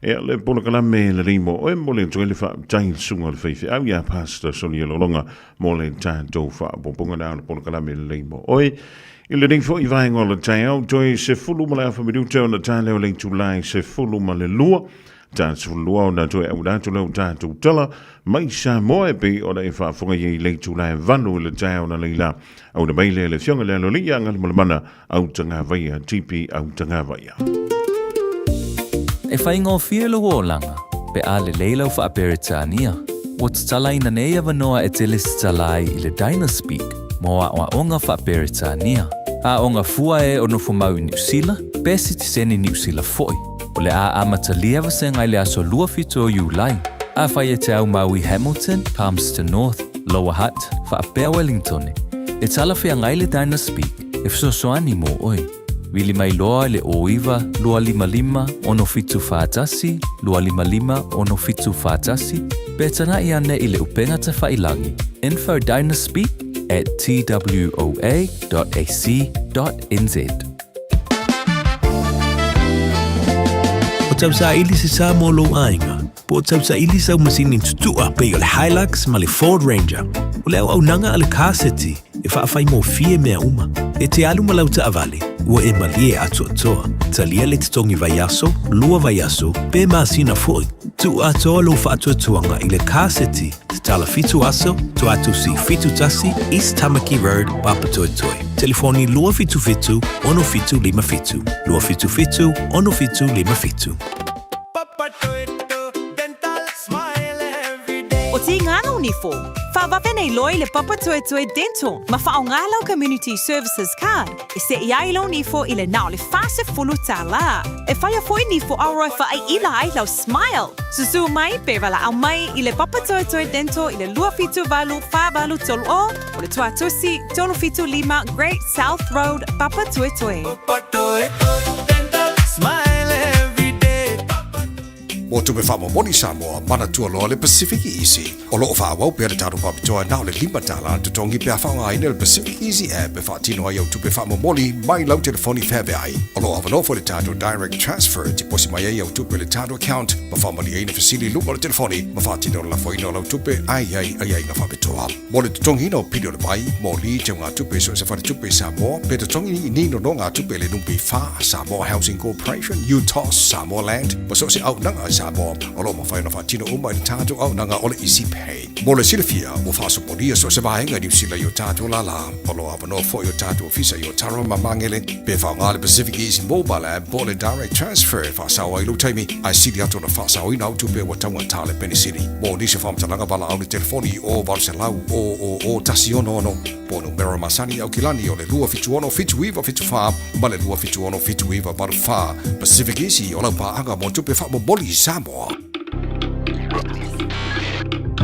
E le polo kala me le rimo o e mo le tuele fa tai sunga le feifi. Au ia pastor soli lo longa mo le tato fa poponga na le polo kala me le rimo. Oi i le ring fo i vaeng o le tai au toi se fulu ma le afa miduta o na tale o le tulai se fulu ma le lua. Ta lua o na toi au datu leo tatu tala mai Samoa e pe o na e whaafunga i le tulai vanu le tai au na leila au na maile le fionga le alolia ngali malamana au tanga vaia tipi au tanga vaia. E whaingo whielo o langa, pe a le leila o whaaperitania. O tala ina neia vanoa e teles talai i le Dynaspeak, moa o onga whaaperitania. A onga fua e o nofu mau i New Zealand, pe si tiseni New Zealand foi. O le a amatalia vasenga i le aso lua fito o Iulai. A whai e te au mau i Hamilton, Palmerston North, Lower Hutt, whaapea Wellington. E tala whia ngai le Dynaspeak, e wsosoani mo oi. Wili mai loa le oiva, lua lima lima, ono fitu whaatasi, lua lima lima, ono fitu whaatasi. Betana i ane i le upenga te whailangi. Info Dynaspeak at twoa.ac.nz. O tau sa ili se sa mo lo ainga. Po o tau sa ili sa umasini tutua pe o le Hilux ma le Ford Ranger. O le au nanga ale kaseti e whaafai mo fie mea uma. E te alu malau ta avale. Ua e malie atu atoa. Talia le titongi vaiaso, lua vaiaso, pe maasina foi. Tu atoa lo whaatu atuanga i le kaseti, te tala fitu aso, tu atu si fitu tasi, East Tamaki Road, Papatoetoe. Telefoni lua fitu fitu, ono fitu lima fitu. Lua fitu fitu, ono fitu lima fitu. O ti ngana uniform. Whawawe nei loi le Papatoetoe Dental, ma whaongalau Community Services Card. E se iai lau nifo i le nao le fase fulu tā la. E whaia foi nifo auroi wha ai ila ai lau Smile. Susu mai pe wala au mai i le Papatoetoe Dental i le lua fitu valu whawalu tolu o le tuatusi tolu fitu lima Great South Road, Papatoetoe. O tupe wha momoni Samoa, mana tua loa le Pacific Easy. O loo wha wau pēr tāru whapitoa nao le lima tāla tutongi pēr whaunga ina le Pacific Easy app e whaatino ai au tupe wha momoni mai lau telefoni whebe ai. O loo awanofo le tātu direct transfer ti posi mai ai au tupe le tātu account ma whamani aina fasili lumo le telefoni ma whaatino la whaino lau tupe ai na whapitoa. Mo le tutongi ino pidio le vai, mo li te ngā tupe so se whare tupe Samoa, pe tutongi ni no ngā tupe le numpi wha Samoa Housing Corporation, UTOS, Samoa Land, ma so se au nanga Samoa, o lo mawhai na whaatino uma i tātou au nanga o le Easy Pay. Mo le Fiafia, o whaasoponia so se vahenga New Zealand i o tātou lala, o lo awano fo i o tātou ofisa i o Taro Mamangele, pe whaongā le Pacific Easy Mobile App, po le Direct Transfer, whaasawa i lo taimi, ai siri ato na whaasawa i na autupe wa taunga tāle Penisini. Mo nisi whamtalanga wala au le telefoni o Valselau, o Tasiono ono, po numero masani au kilani o le lua fitu ono fitu iwa fitu wha, ma le lua fitu ono fitu iwa baru wha, Pacific Easy o lau paanga mo tupe wha mo boli Samoa.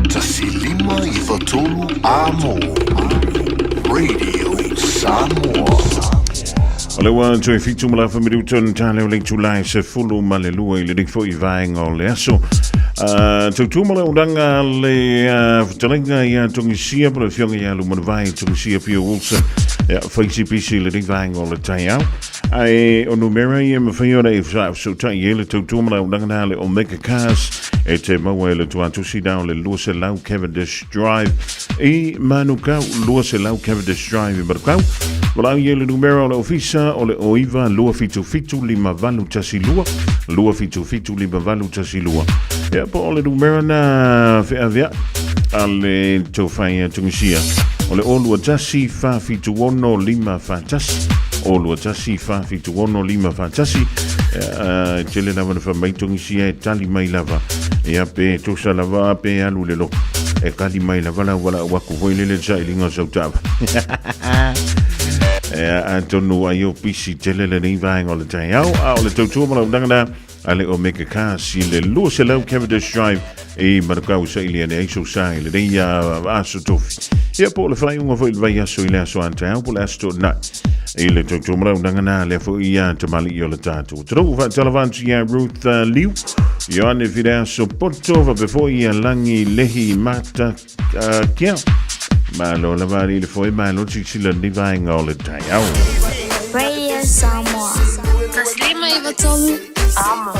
Tasilima i Vatolu Amo Radio Samoa. Alewa tui fitu malafa miruton tale o le tulai se fulu ma le lua i le rikfo i vaenga o le aso. Tautu mala udanga le talenga ia tongisia pa le fionga ia lumana vai tongisia pia ulsa whaisi pisi le rikvaenga o le tai au. Ai o numera ia mawhaiora e so tai e le tautu mala udanga na le Omega Cars e te maua e le tuatusi dao le lua se lau Cavendish Drive i manukau lua se lau Cavendish Drive i manukau. Walau ia le numera o le ofisa o le oiva lua fitu fitu lima valu tasi lua lua fitu fitu lima valu tasi lua. Ia po o le numera na whea a le tauwhai tungisia o le olua tasi wha fitu ono lima whatasi olua tasi wha fitu ono lima whatasi tele lava na whamai tungisia e tali mai lava ia pe tosa lava pe alu le lo e kali mai lava la wala waku voilele sa ilinga sautava Antonu ai o pisi tele le nei vaenga o le tai au o le tautua mala undanga ale Omega Cars i le lua se lau Cavendish Drive e manukau sa ili ane eiso sa i le nei aso tofi ia po le whai unga fo i le vai aso i le aso ante au po le aso na i le tautua mala undanga na le fo i a tamali i o le tātou tau fa talavanti ia Ruth Liu i ane fide aso poto va befo i a langi lehi mata kia Malo la vari le foi malo ci la divaenga o le tai au. Radio Samoa. Taslima ivatolu amo.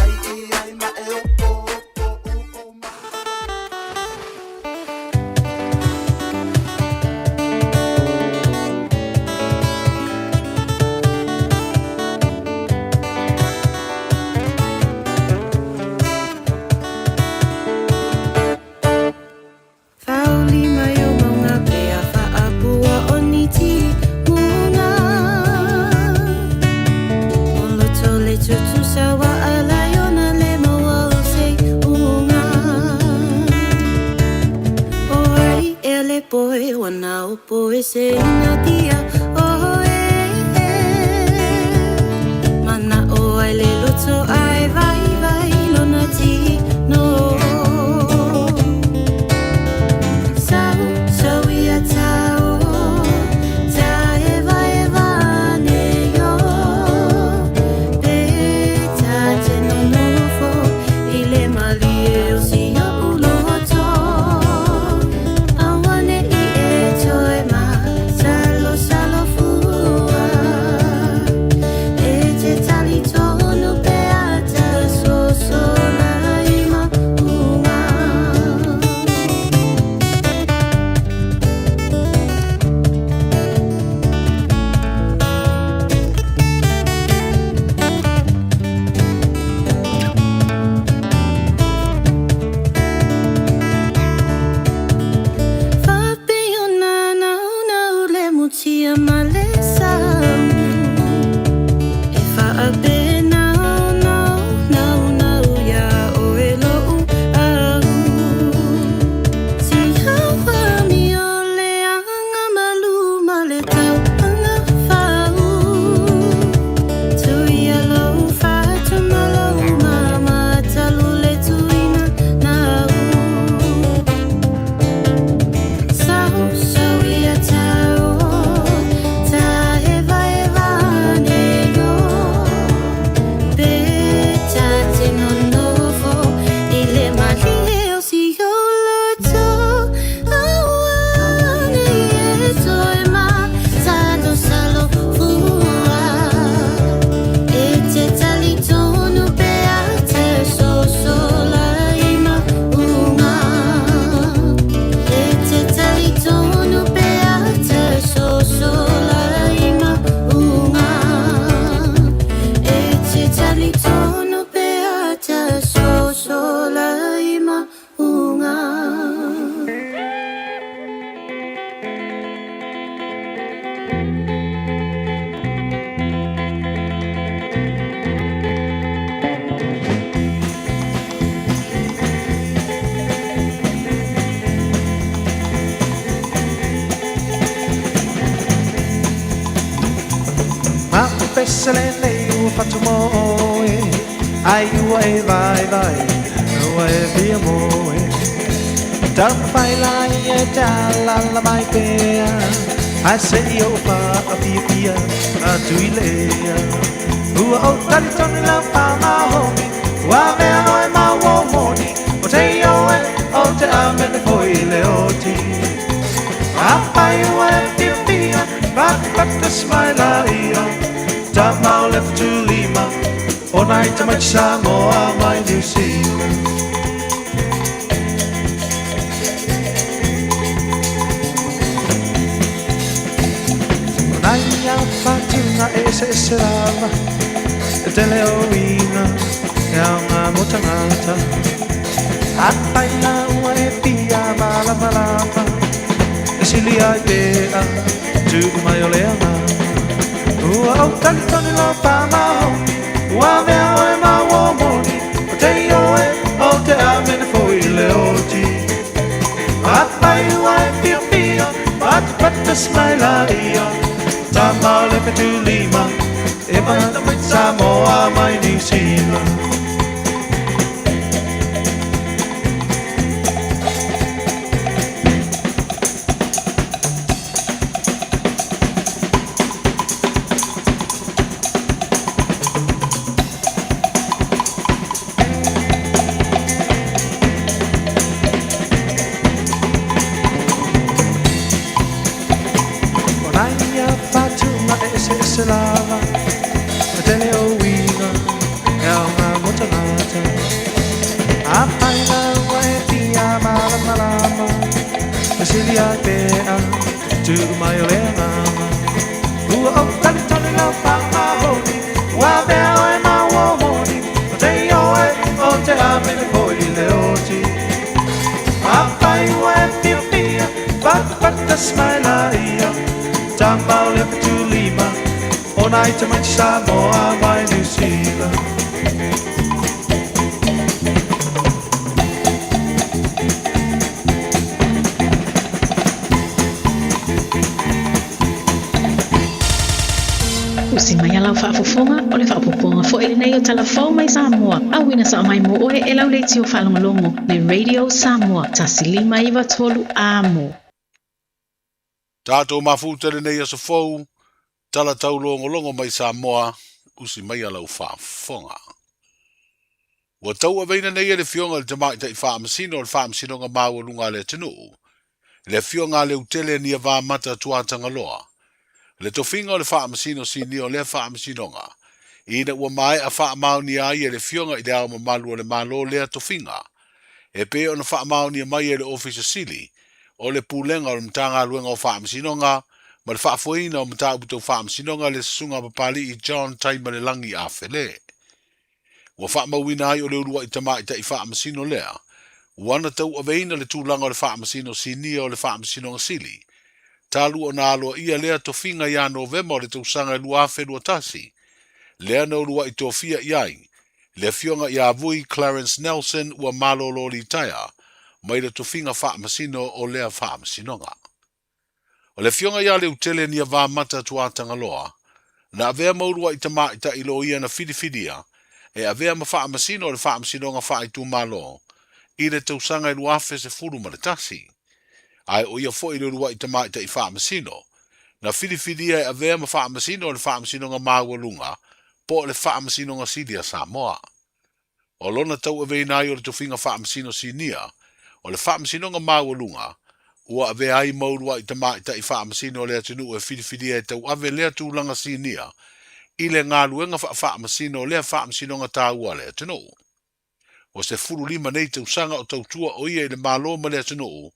Boy say nadia oh mana o ai le loto ai vai lo nati no so we are tao ta eva ne yo be ta no no fo ile mali o si yo loto Pesselene u fatumoe ai u e vai u e via moe tam fai la e la mai pea ai se io fa a pia a tuilea u o tali toni la pa ma homi wa me no e ma wo moni o te io e o te ame ne foi le oti a pai u e pia but the smile io Tamau left to Lima, all night to my Samoa, my New Zealand. Naya Fatuna ese lava, te leoina, yanga motangata. Apaina ue pia malama, esilia idea, tu maioleama. O talitoni lo pamao, ua mea oe ma uomoni, o te ioe, o te amene foi leoti. Apai ua e pia pia, pata smaila ia, tamau lepe tu Lima, e mana mai Samoa mai New Zealand. Fatuma ese lava mai pea tu mai oenga ua o tali tali la whaahoni ua mea oe ma uomoni o te ioe o te ame me poi le oti apai ua e pia pia pata smaila ia tamau le patulima o nai te mai Samoa mai New Zealand Usi mai alau whaafofonga o le whaapoponga fo ele nei o talafau mai Samoa. Awina sa mai mo oe e lau leiti o whalongolongo le Radio Samoa. Tasilima iwa tolu amo. Tātou mawhūtere nei asa fau, tala tau longo mai Samoa, usi mai alau whaafonga. Wa tau aweina nei e le fionga le tamai tai whaamasino o le whaamasino ngā māua lunga le tenu. Le fionga le utele ni a wā mata tuatanga loa. Le tofinga o le whaamasino si ni o le whaamasino ngā. Ina ua mai a whaamau ni ai e le fionga i le au mamalu o le malo lea tofinga. E pe o na whaamau ni mai e le ofisa sili, o le pūlenga o le mtanga luenga o whaamasino ngā, ma le whaafuina o mta uputo whaamasino ngā le sunga papali i John Taima le langi a whele. Ua whaamauina ai o le urua i tamai ta i whaamasino lea, wana tau aveina le tūlanga o le whaamasino si ni o le whaamasino ngā sili. Talu o nā aloa ia lea tofinga ia Novema o le tausanga e lua whenua tasi. Lea na urua i tofia iai. Le fionga ia vui Clarence Nelson ua malolo li taia. Mai le tofinga whaamasino o lea whaamasinonga. O le fionga ia le utele ni a wā mata tuatanga loa. Na avea maurua i tamā i ta ilo ia na whidiwhidia. E avea ma whaamasino o le whaamasinonga whaaitu malo. I le tausanga e lua se furu ma le tasi. Ai o ia fo i le rua i tamai ta i whaamasino. Na whidiwhidia e avea ma whaamasino o le whaamasino ngā māua lunga, po le whaamasino ngā sidia Samoa. O lona tau avei nai o le tofinga whaamasino sinia, o le whaamasino ngā māua lunga, ua avea ai maurua i tamai ta i whaamasino o le atinu e whidiwhidia e tau ave lea tūlanga sinia, i le ngā luenga whaamasino o lea whaamasino ngā tāua le atinu. O se furu lima nei tau sanga o tau tua o ia i le mālo ma le atinu,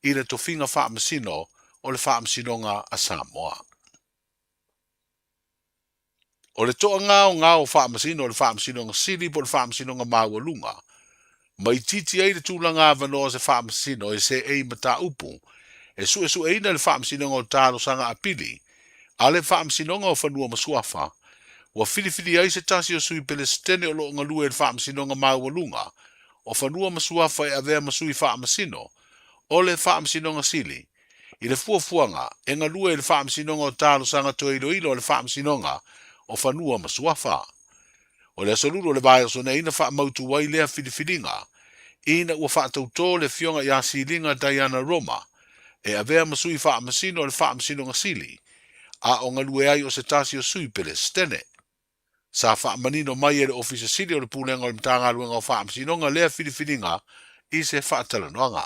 i le tofinga whaamasino o le whaamasinonga a Samoa. O le toa ngā o whaamasino o le whaamasinonga sili po le whaamasinonga māua lunga. Mai titi ei le tūlanga avanoa se whaamasino e se ei mata upu. E su eina le whaamasinonga o tālo sanga apili. A le whaamasinonga o whanua masuafa. Wa whidiwhidi ai se tasi o sui pelestene o loo ngalue le whaamasinonga māua lunga. O whanua masuafa e avea masui whaamasino. O le whaamasinonga sili, i le fuafuanga, e ngalua i le whaamasinonga o tālo sanga to ilo o le whaamasinonga o whanua masuafa. O le asaluru le vai o sona ina whaamautu wai lea whidiwhidinga, ina ua whaatauto le fionga i a silinga Diana Roma, e avea masui whaamasino o le whaamasinonga sili, a o ngalue ai o se tasi o sui pele stene. Sa whaamanino mai e le ofisa sili o le pūlenga o le mtanga luenga o whaamasinonga lea whidiwhidinga i se whaatalanoanga.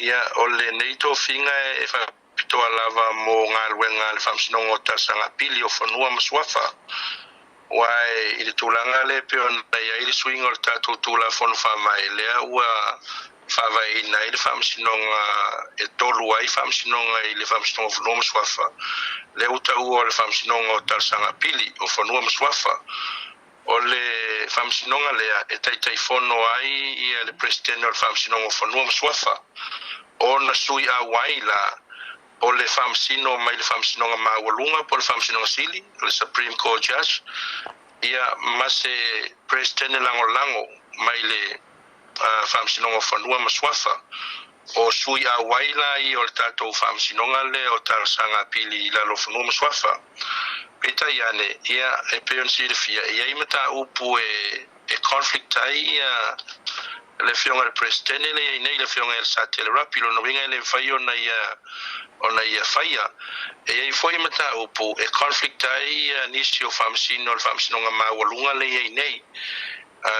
Ia o le nei tofinga e whapitoa lava mō ngā luenga le whamsinonga o tasanga pili o whanua masuafa. Wai i le tūlanga le peo nei a i le suinga o le tātou tūla whanu whamai lea ua whawai ina i le whamsinonga e tolu ai whamsinonga i le whamsinonga o whanua masuafa. Le uta ua o le whamsinonga o tasanga pili o whanua masuafa. O le whamsinonga lea e taitai whono ai i le presidente o le whamsinonga o whanua masuafa. O na sui a waila o le whamsino mai le whamsinonga māwalunga po le whamsinonga sili, le Supreme Court Judge. Ia mase presidente lango mai le whamsinonga o whanua masuafa. O sui a waila i o le tātou whamsinonga le o tarasanga pili i lalo whanua masuafa. Peta iane, ia e peon sirifia, ia i mata upu e conflict ai le fionga le presidente le nei le fionga el satele rapilo no vinga le fai ona ia faia e ai foi mata upu e conflict ai nisio famsino le famsino nga mawalunga le nei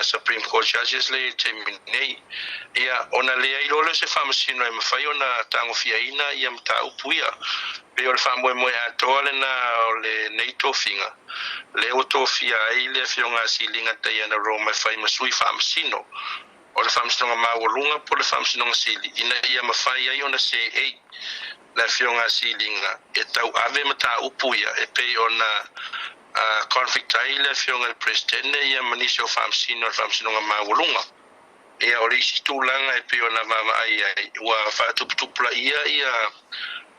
Supreme Court Judges le terminei ia ona le ai lo se famsino e fai ona tango fiaina ia mata upu ia pe o le famo mo a tole na le nei tofinga le otofia ai le fionga silinga taiana Roma fai masui famsino o le whamsinonga mawalunga po le whamsinonga sili. Ina ia mawhai ai ona se ei. le fionga silinga e tau ave mata upuia e pe ona conflict ai le fionga presidente ia manisio famsino nga mawulunga ia orisi tulanga e pe ona vava ai wa fa tupla ia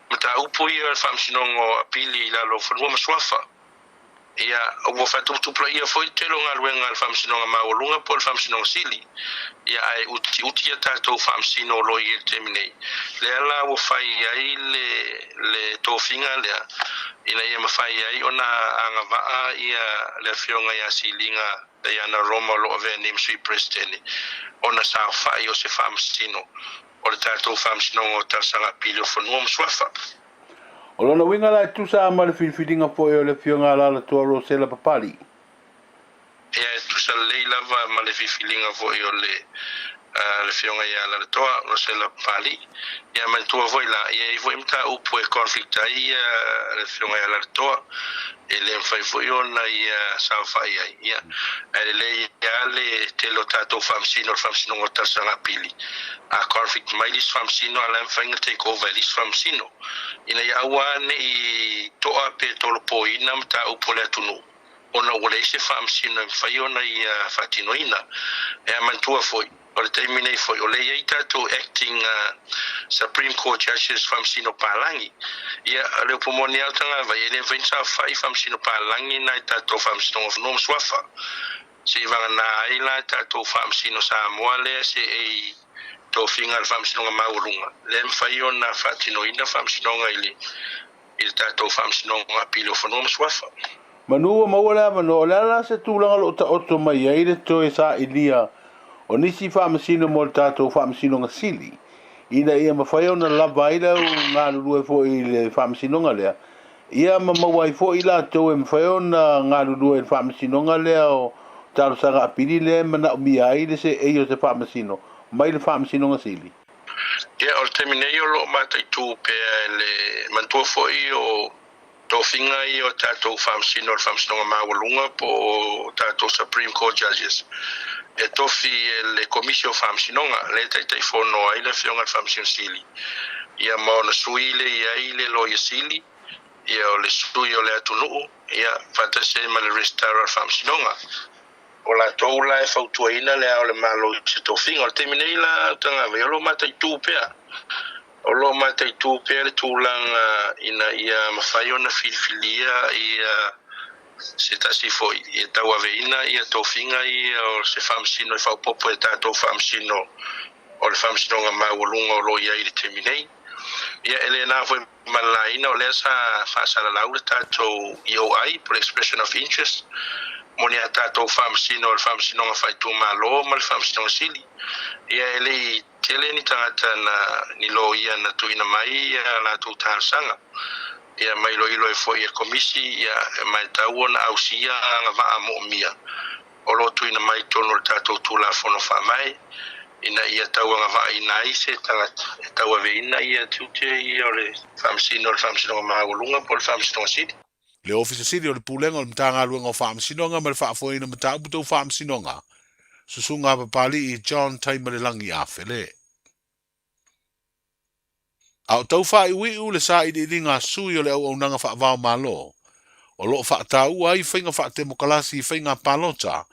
mata upuia famsino ngo apili la lo fo maswafa ia o fa tupla ia foi telo ngalwenga al famsino nga mawulunga pol famsino sili ia ai uti tatou famsino lo ia terminate le ala o fai ai le tofinga le ina ia mafai ai ona anga va ia le fionga ia silinga Diana Roma lo ave sui presidente ona sa fai o se famsino o le tatou famsino o tasanga pilio fo no mswafa o lona winga la tu sa ma le filfilinga po e le fionga la toro se la papali ia tu sa leila va ma le filfilinga fo e le fionga ia la toa no se la pali ia man tu voi la ia voi mta upo e conflict ai le fionga ia la toa e le fai foi ona ia sa fai ia le ia le telo tato famsino ngo tasanga pili a conflict mai lis famsino ala fai take over lis famsino ina ia awane i toa pe tolo po ina mta upo le tunu ona wole se famsino fai ona ia fatinoina e man tu foi o le terminei foi o le ia tato acting Supreme Court Justice famsino palangi ia le pomoni altanga vai ele vensa fai famsino palangi na tato famsino of nom swafa se vanga na ila tato famsino Samoa le se e to finga famsino maulunga le fai ona fatino ina famsino ile il tato famsino apilo of nom swafa Manu mawala mano la se tulanga lo ta otto mai ai to esa ilia o nisi famsino mo tato famsino ngasili ina ia mafai ona lava ila ngā lulue fo i le whaamsinonga lea. Ia mawai fo i la tau e mafai ona ngā lulue le whaamsinonga lea o talo sanga apiri lea mana o mia ai le se e o se whaamsino. Mai le whaamsinonga sili. Ia o terminei o lo matai tū pe le mantua fo i o tofinga i o tatou whaamsino le whaamsinonga mawalunga po tatou Supreme Court Judges. E tofi le komisio famsinonga le tai fono ai le fionga famsin sili ia mo na suile ia ile lo ia sili ia o le sui o le atunu ia fatase ma le restaurar famsinonga o la toula e fautuaina le o le malo se tofinga o terminei la tanga ve lo matai tupea o lo matai tupea le tulanga ina ia mafaiona filfilia ia se tasi foi e tau aveina ia tofinga ia o se famsino e fau popo e tatou famsino o le famsino nga mawalunga o lo ia i terminei ia ele na foi malaina o lesa fasala laule tatou EOI por expression of interest moni a tatou famsino o le famsino nga fai tu malo ma le famsino sili ia ele tele ni tangata na ni lo ia na tuina mai ia la tu tansanga ia mai lo ilo e foi e komisi ia mai tauona ausia nga va mo mia o lo tuina mai tono tatou tula fono fa mai ina ia tau nga va ina ise tanga tau ave ina ia tute ia le famsino maulunga por famsino sidi le office sidi o le pulenga o mtanga luenga o famsino nga mal fa foi na mta buto famsino nga susunga papali i John Taimale langi afele au tau fa i wi le sa i dinga sui o le au nanga fa va malo o lo fa tau ai finga fa demokrasi finga palota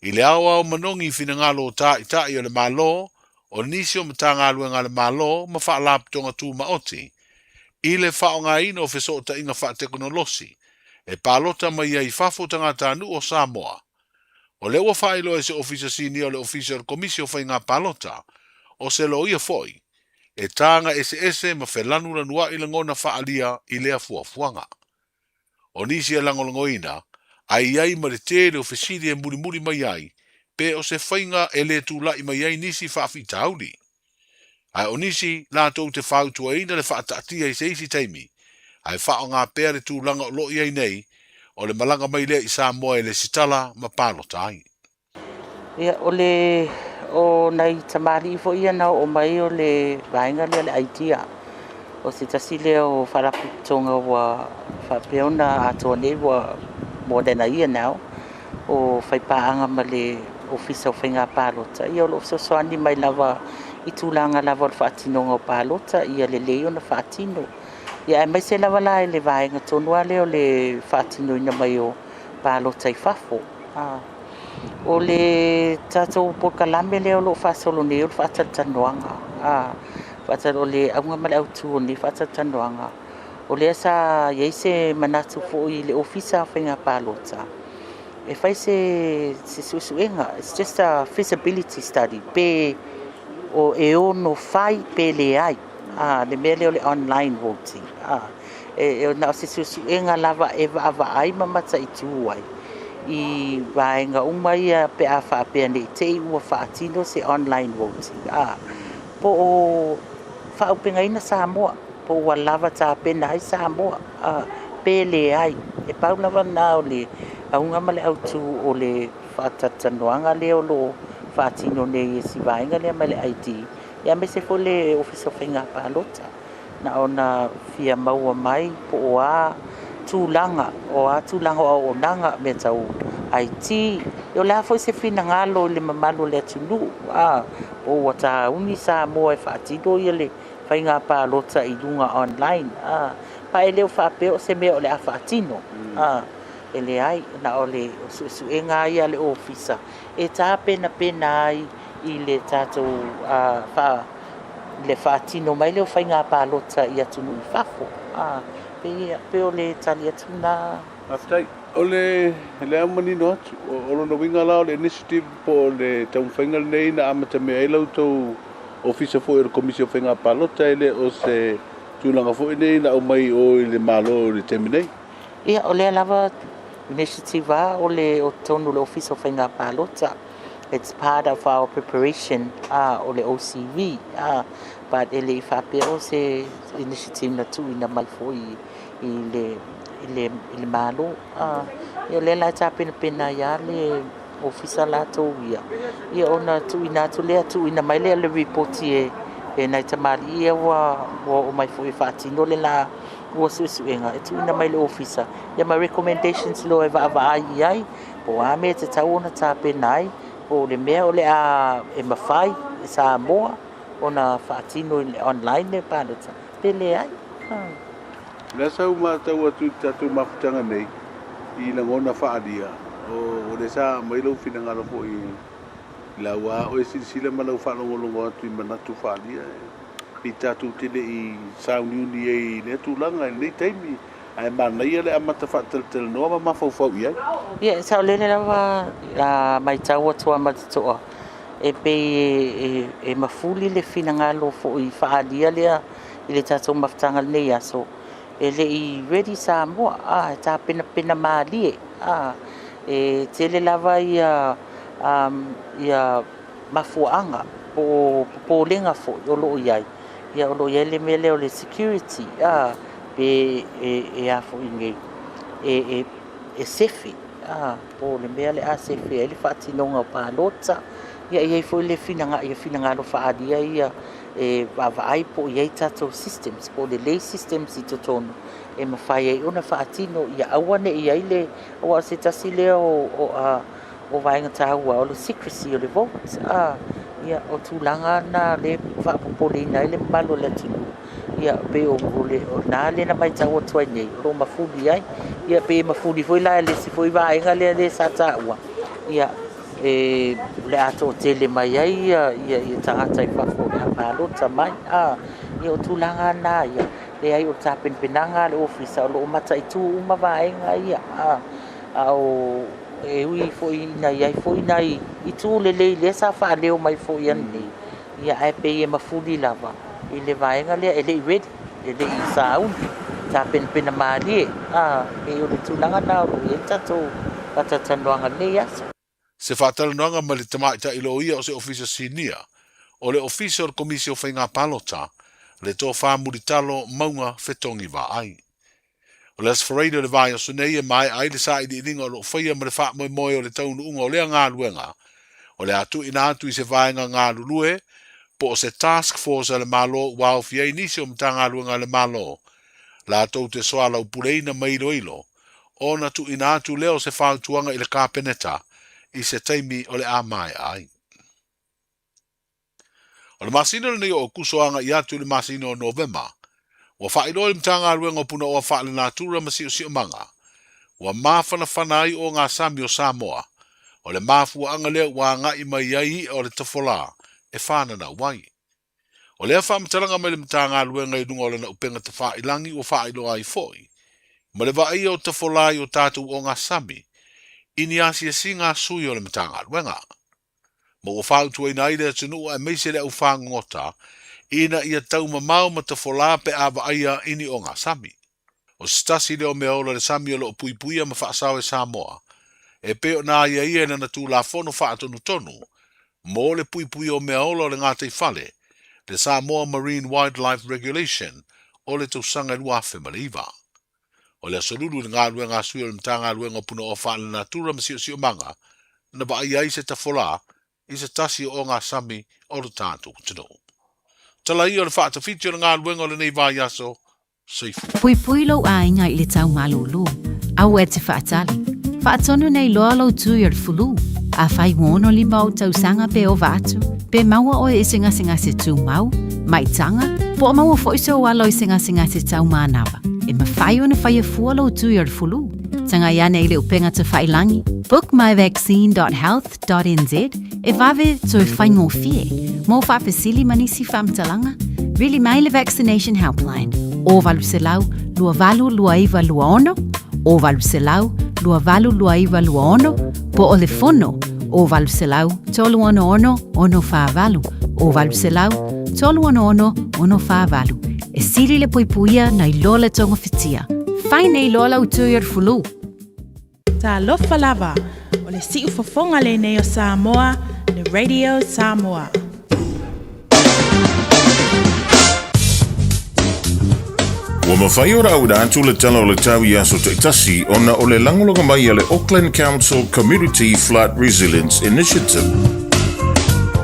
i le au manongi fina ngalo ta ita i le malo o nisio mtanga luenga le malo ma fa lap tonga tu maoti i le fa nga ino fe so ta inga fa teknolosi e palota mai ai fafo tanga tanu o Samoa o le wa fa ilo e se officer sini o le officer komisio finga palota o se lo ia foi e tanga ese ma felanu la nua i ngona faalia i lea fuafuanga. O nisi e langolongoina, ai ma le tere o fesiri e muri mai ai, pe o se whainga e le tula i mai ai nisi faafitauli. Ai o nisi la tau te whautua ina le faatatia i seisi taimi, ai whao ngā pere tūlanga o loi ai nei, o le malanga mai lea i Samoa e le sitala ma palotai. Ia o le o nai tamari fo ia na o mai o le vainga le aitia o se tasile o farapitonga wa fapeona ato nei wa modena ia now o fai paanga ma le ofisa o whainga palota ia o lo so soani mai lava I tūlanga lava o le whaatinonga o pālota ia le leo na whaatino. Ia e mai se lava la le vaenga tonua leo le whaatino ina mai o pālota I whafo. O le tātou pokalame leo lo whaasolo neo le whaatatanuanga. Whaatalo le aunga male au tūo ni whaatatanuanga. O le asa yeise manatu fo I le ofisa whainga pālota. E whai se susuenga, it's just a feasibility study. Pe o e ono whai pe le ai. Le mea leo le online voting. E na o se susuenga lava eva ava ai mamata I tuai. I vaenga umaia pe a whaapea ne te I ua whaatino se online voting. Po o whaupenga ina Samoa. Po ua lava tā pena ai Samoa. Pe le ai. E pau lava nao le aunga male au tu o le whaatatanuanga leo lo whaatino ne si vaenga lea male ID. Ia me se fo le ofisa whainga pālota. Na ona fia maua mai po o a tūlanga. O a tūlanga o nanga me tau IT. Yo lea fo se fina ngalo le mamalo le tunu. O wata uni Samoa e whaatino ia le whainga pālota I lunga online. Pa e leo whaapeo se mea o le a whaatino. Ele ai na ole suenga ia le ofisa e tā pena ai I le tātou le whaatino mai leo whainga pālota I atunu I whafo pe o le tali atuna Aftai ole le amanino atu o lona winga lao le initiative po le taun whainga nei na amata mea ilau tau ofisa fo le komisio whainga pālota ele o se tūlanga fo nei na o mai o le malo le teminei Ia ole lava initiative o le o tonu le office of whainga pālota. It's part of our preparation o le OCV. But ele I whapea o se initiative na tu ina mai fo I le malo. Ia le lai tā pena ia le officer la tau ia. Ia ona tu ina tu lea tu ina mai lea le report e nai tamari ia o mai fo I whaatino le la ua suenga e tu ina mai le officer. Ia ma recommendations lo e va ai po a me te tau ona tā pena ai o le mea o le a e mawhai e Samoa ona whaatino le online le pālota. Pele ai. Lea sau mātau atu tatu mafutanga nei I langona whaadia o le sa mai lau whina ngara po I laua o e silisila ma lau whanongolongo atu I manatu whaadia I tatu tele I sauniuni e le tūlanga nei taimi ai mana ia le amata whaataltala noa ma mawhauwhau iai. Ia, sao lele lawa mai tau atua matatoa e pe e mafuli le whina ngalo fo I whaadia lea I le tatou mafutanga nei aso e le I ready Samoa e tā pena maalie e tele lava ia mafuanga po lenga fo o loo iai ia o loo iai le mele o le security pe e afo ingei e sefi po le mea le a sefi e le whaatinonga o pālota ia fo le whina lo whaadia ia e wavaai po iai tatou systems po le lay systems I totonu e mawhai ai ona whaatino ia awane iai le o se tasi leo o vaenga tāua o le secrecy o le vote ia o tūlanga na le whaapopole ina le malo le tunu ia pe o na le na mai tau atua nei o mafuli ai ia pe mafuli foi la le si foi vaenga le sa tāua ia le ato tele mai ai ia tangata I whafo le pālota mai ia o tūlanga na ia le ai o tāpenpenanga le ofisa o lo mata I tū uma vaenga ia au e ui foi na ia foi na I tu le sa fa leo mai foi ani ia ai pe e mafuli lava I le vaenga le ele red ele I saun ta pen mali e o le tulanga na o e tato patatanuanga le ia se whaataluanga ma le tamaita I lo ia o se ofisa sinia o le ofisa o komisio whainga pālota le tō whāmuri talo maunga whetongi wa ai. O le asfaraida le vai o sunei mai ai le sa I di ringa o lo whaia ma le wha moe o le taunu unga o lea ngā luenga. O le atu ina atu I se vaenga ngā lulue, po o se task force le malo wao fiai nisi o mta ngā luenga le malo. La tau te soa lau pureina mailo ilo, o na tu ina atu leo se whau tuanga I le kāpeneta, I se taimi o le a mai ai. O le masino le nei o kusoanga i atu le masino o November. Wa whaero le mtanga ruenga puna o whaale nā tura masi o si o manga. Wa mawhana ai o ngā Sami o Samoa. O le mafua anga lea wa ngā i mai ai o le tafola e whanana wai. O lea whaamatalanga mai le mtanga ruenga i runga o le na upenga te whailangi o whaelo ai foi. Ma le wa ai o tafola i o tātou o ngā Sami. Ini asia si ngā sui o le mtanga ruenga. Ma o whautua ina aile atunu e meise le au whangota ina ia tau mamau ma tafola pe awa aia ini o ngā Sami. O stasi leo mea ola le Sami o lo puipuia ma whaasau e Samoa. E peo nā ia na tū la fono whaatonu tonu. Mo le puipuia o mea ola le ngā te whale. Le Samoa Marine Wildlife Regulation o le tausanga lua whemaliva. O le asolulu le ngā ngā sui o le mtanga ngā puna o whaale natura ma sio manga. Na ba ai ai se tafola i se tasi o ngā Sami o le tātou tino. Tala i o le whaatawhiti o le ngā o le nei vai aso. Pui pui lo ainga I le tau malulu. Au e te whaatali. Whaatonu nei loa lo tui ar fulu. A whai ngono li mau tau sanga pe o vatu. Pe maua o e singa se tu mau. Mai tanga. Po maua foiso o alo I singa se tau manawa. E ma whai o na whai e fua lo tui ar fulu. Tanga iane I le upenga te whailangi. Book myvaccine.health.nz. E vave tui whai ngō fie. Mo whapesili manisi whamtalanga. Really Maile Vaccination Helpline. O valu se lau, lua valu, lua iwa, lua ono. O valu se lau, lua valu, lua iwa, lua ono. Po o le fono. O valu se lau, tolu ono ono, ono wha valu. O valu se lau, tolu ono ono, ono wha valu. E siri le puipuia na I lola tonga fitia. Whai nei lola utui ar fulu. Ta lofa lava. O le si ufafonga le nei o Samoa, le Radio Samoa. Wa mawhai ora au da atu le tala o le tau I aso te itasi ona o le langolonga mai a le Auckland Council Community Flood Resilience Initiative.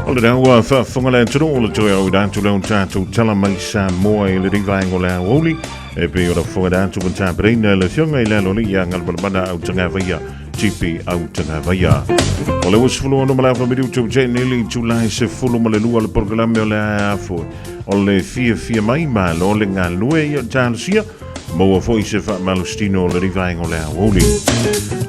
O le daua whaafonga le aturu o le toi au da atu leo tātou tala mai Samoa I le rivaengo le awoli e pe ora whonga da atu wanta breina le whionga I le aloli I ngalbalabana au tanga vaia tipi au tanga vaia. O le wasfulu ono malafa miru tau January July se fulu ma le lua le programe o le afo. O le Fiafia Mai ma lo le ngā lue I o tālasia mo a foi se wha malustino o le rivaengo le awoli.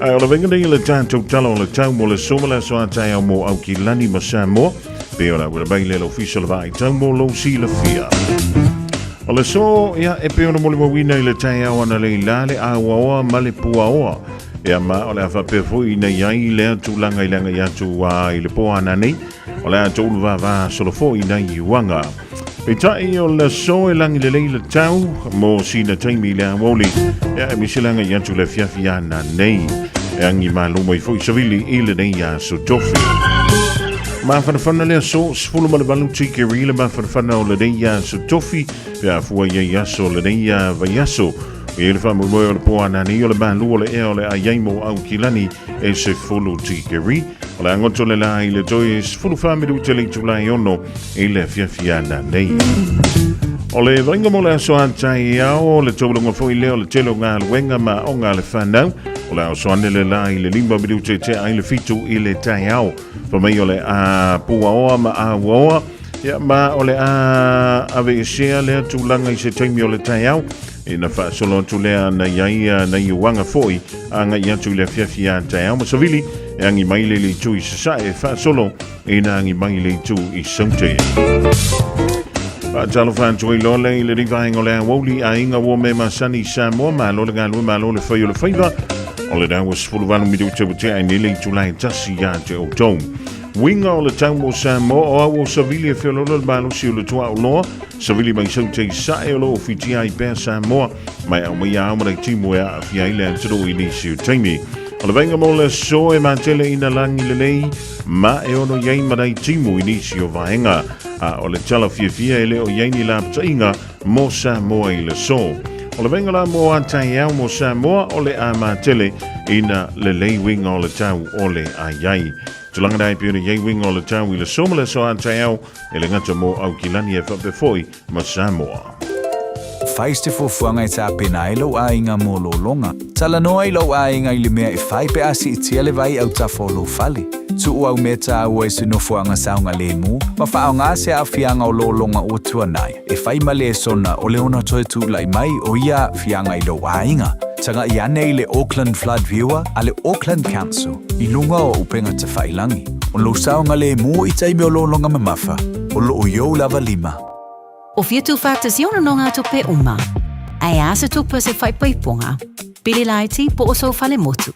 Ai o le venga nei le tātou tala o le tau mo le somala so atai au mo au ki lani ma Samoa pe ora ura bai le official vai tau mo lo si la fia. O le so ia e pe ona mo le mawina I le tai au ana le ilale a waoa ma le pua oa. Ia ma o le afa pe foi na iai le atu langa I langa I atu wa I le poa ana nei o le atu ulva va solo foi na I wanga. E tai o le so e langi le leila tau mo sina taimi le awoli e misilanga I atu le fiafia na nei e angi maluma I foi savili I le nei a so tofi. Ma whanawhana lea so sifulu ma le balu tiki rile ma whanawhana o le nei a so tofi pe a fua ia aso le nei a vai aso e le whamu moe o le poa nani o le malu o le ea o le a yaimo au kilani e se fulu tiki ri o le angoto le la I le toi e sifulu whamiru te le tulai ono e le fiafiana nei. O le vainga mo le aso antai ao le tōlunga fwoi leo le telo ngā luenga ma o ngā le whanau o le aso ane le la I le lima miru te ai le fitu I le tai ao pa mai o le a pua oa ma a uoa ia ma o le a ave esea lea tūlanga I se taimi o le tai au e na wha solo tu lea na iaia na iuanga foi anga I atu le fiafia tai au ma savili e angi mai le tu I sasa e wha solo e na angi mai le tu I saute. Talo whantu I lole I le rivaenga o le awoli a inga wo me masani Samoa ma lo le ngā ma lo le whai o le whaiva o le dawa sifuru wanu midu te wate ai nele I tulai tasi ya te o tau. Winga o le tau mo Samoa o awo savili e whiololo le malo si o le tua o loa savili mai saute sae o lo o fiti ai pēr Samoa mai au mai au mara timu e a fia ile antero I nisi o taimi. O le venga mo le so e mantele ina langi le lei ma e ono yei marai timu I nisi o vaenga a o le tala fiafia e le o yei ni la ptainga mo Samoa I le so. O le venga la mo antai au mo Samoa o le a mantele ina le lei winga o le tau o le a yei. Tulanga dai pio yei winga o le tau I le so mo le so antai au e le ngata mo au kilani e whape foi ma Samoa. faiste fuafuanga e ta pena e lo ainga mo lo longa. Tala noa i lo ainga i le mea e fai pe asi i tia le vai au ta folo fale. Tu au meta au e se no fuanga saunga le mu, ma wha au ngā se a fianga o lo longa o tuanai. E fai male e sona o le ona toe tu lai mai o ia fianga i lo ainga. Tanga i ane i le Auckland Flood Viewer a le Auckland Council i lunga o upenga te whailangi. O lo saunga le mu i taime o lo longa mamafa, o lo o iou lava lima. O fia tu factors iona no ngā tope uma. Ai asa tupa se whaipaiponga. Pili laiti po o so fale motu.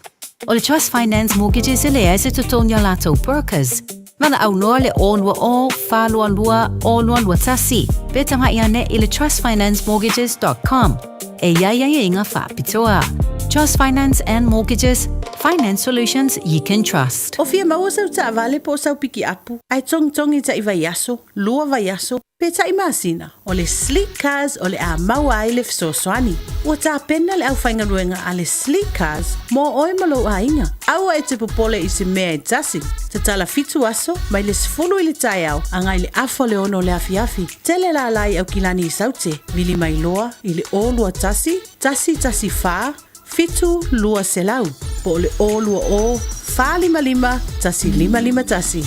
O le Trust Finance Mortgages e le ese tutonia lato Perkers. Mana au noa le onua o, whalua lua, onua lua tasi. Betanga i ane i le trustfinanceMortgages.com. E iaia inga whapitoa. Trust Finance and Mortgages, finance solutions you can trust. O fia maua sau ta avale po sau piki apu. Ai tong ta i vaiaso, lua vaiaso, pe ta i masina. O le sleek cars o le a maua ai le fsoswani. Ua ta pena le au whainga luenga a le sleek cars mo oe malo a inga. Aua e te popole i se mea e tasi. Te tala fitu aso, mai le sfulu i le tai au, anga i le afo le ono le afiafi. Tele la lai au kilani i saute, vili mai loa i le o lua tasi fa, fitu lua selau, po le o lua o, fa lima, tasi lima tasi.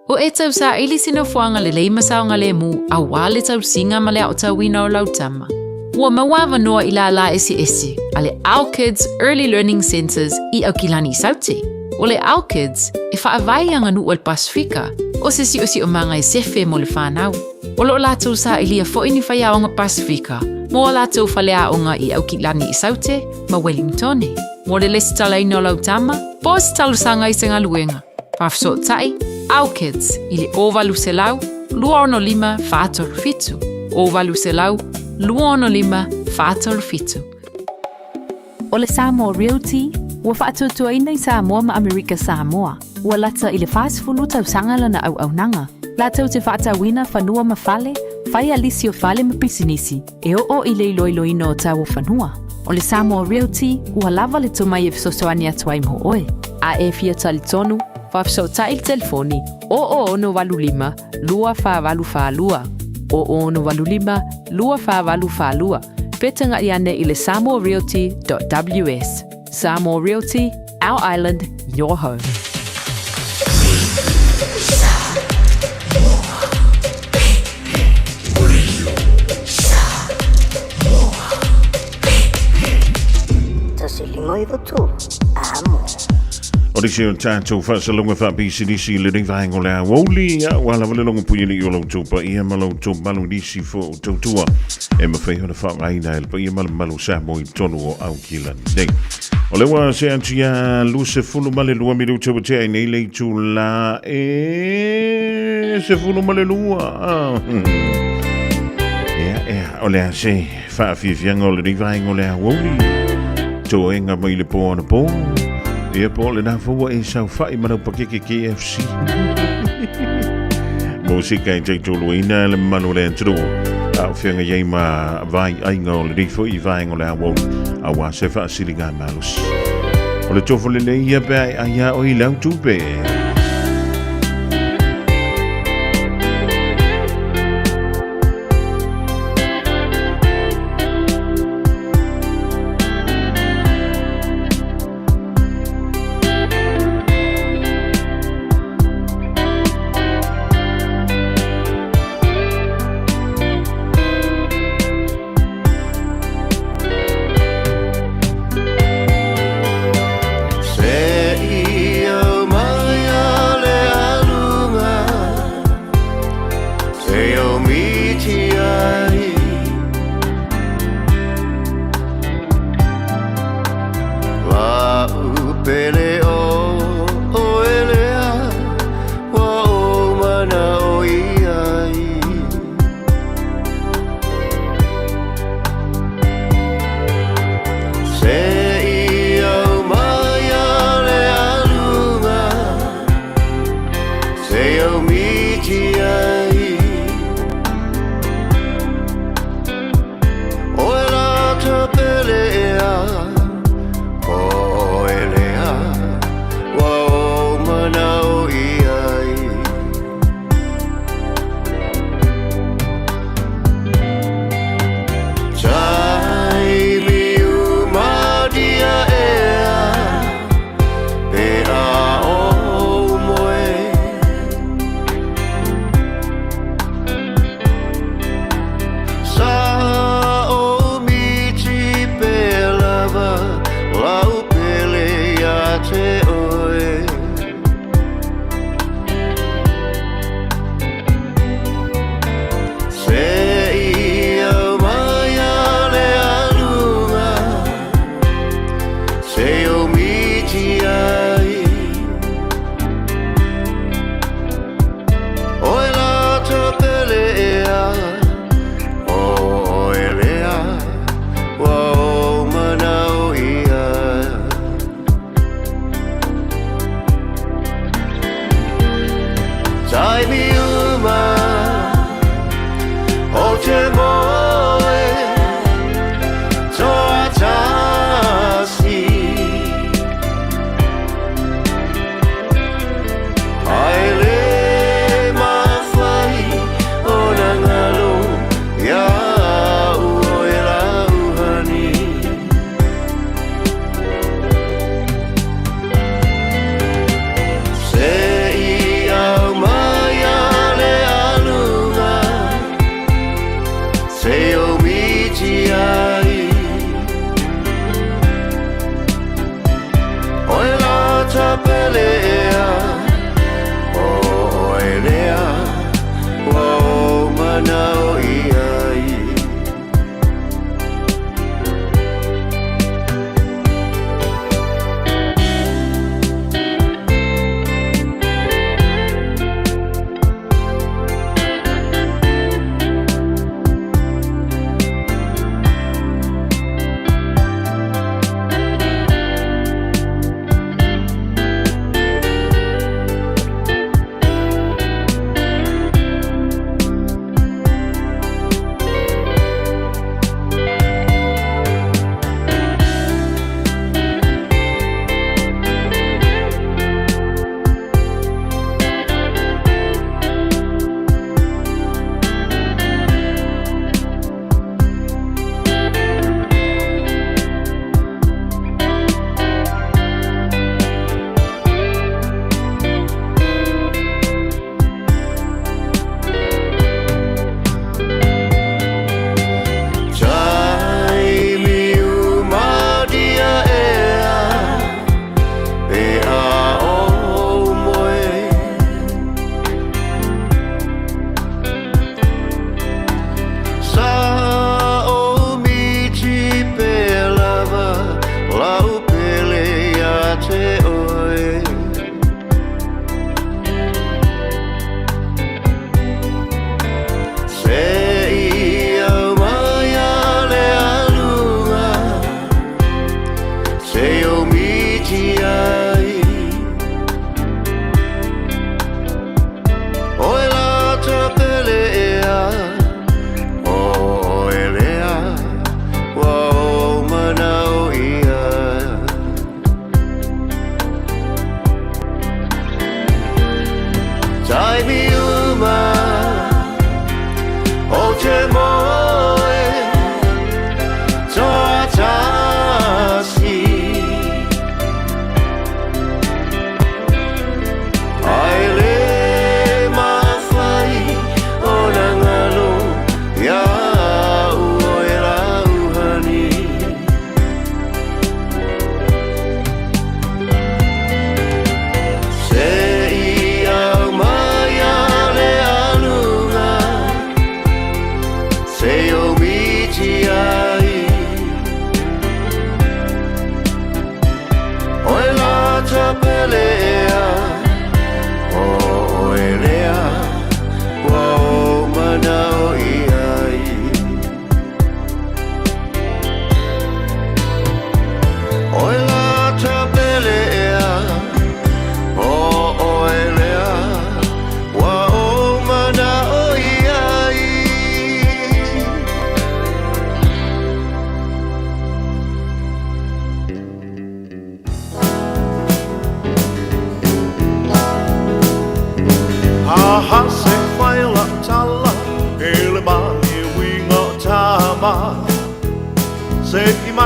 O e tau sa ili sino fuanga le leima saunga le mu, a wale tau singa ma le au tau wina o lautama. Ua mawawa noa i la esi, a le AUG's Early Learning Centers i au kilani saute. O le AUG's e whaavai anga nu o le Pasifika, o se si o manga e sefe mo le whanau. O lo lātou sa ilia fo ini whai aonga Pasifika, mo o lātou whale aonga i au kilani i saute, ma Wellington. Mo le lesi tala ino lautama, po si talu sanga i senga luenga. Whafso tai, AUG's i le ovalu se lau, lua ono lima whātor fitu. Ovalu se lau, lua ono lima whātor fitu. O le Samoa Realty, ua whaatutua ina i Samoa ma Amerika Samoa. Ua lata i le whaasfulu tau sangala na au nanga. Latau te whaatawina whanua ma whale, whai alisi o whale ma pisinisi, e o i le iloiloina o tau o whanua. O le Samoa Realty, ua lava le tumai e fisosoani atuai mo oe. A e fia tali tonu, whafso ta il telefoni, o ono walu lima, lua wha walu wha lua. O ono walu lima, lua wha walu wha lua. Petanga i ane i le samoarealty.ws. Samoa Realty, our island, your home. O le seo tātou whaasalonga whaapisinisi le rewhaengo lea woli a wala wale longa puini o lau tōpa ia malau tō malu nisi fo tautua e mawhaiho na whaangaina e pa ia malu Samoa i tonu o au kila nei. O le wa se antia luse fulu male lua miru tau te ai nei lei tū la e se fulu male lua. O le se whaafiafianga o le rewhaengo lea woli tō enga mai le pō ana pō. Ia po le na fua e sau fai mana pakeke KFC. Musika e te tuluina le manu le antru. Au whianga iei ma vai ainga o le rifo i vaenga o le awau. Awa se wha siringa malus. O le tofo le ia pe aia o i lau tupe.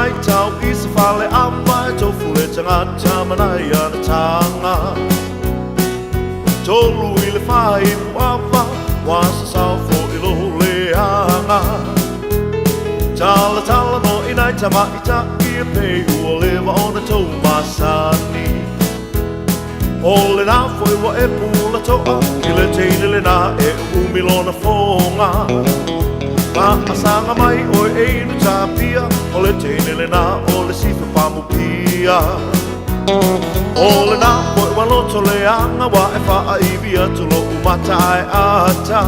nai tau I se whale ama e tofu e tangata manai ana tanga Tolu I le whai muawa Wasa sao fo I loho le anga Tala tala no I nai tama I ta I a pei ua lewa o na tau masani O le nā foi wa e pula toa I le teine le nā e umilona fonga Ma asanga mai o e einu tāpia O le teine le nā o le sifa pamupia O le nā foi wa loto le anga wa e wha a iwia tulo umata ai ata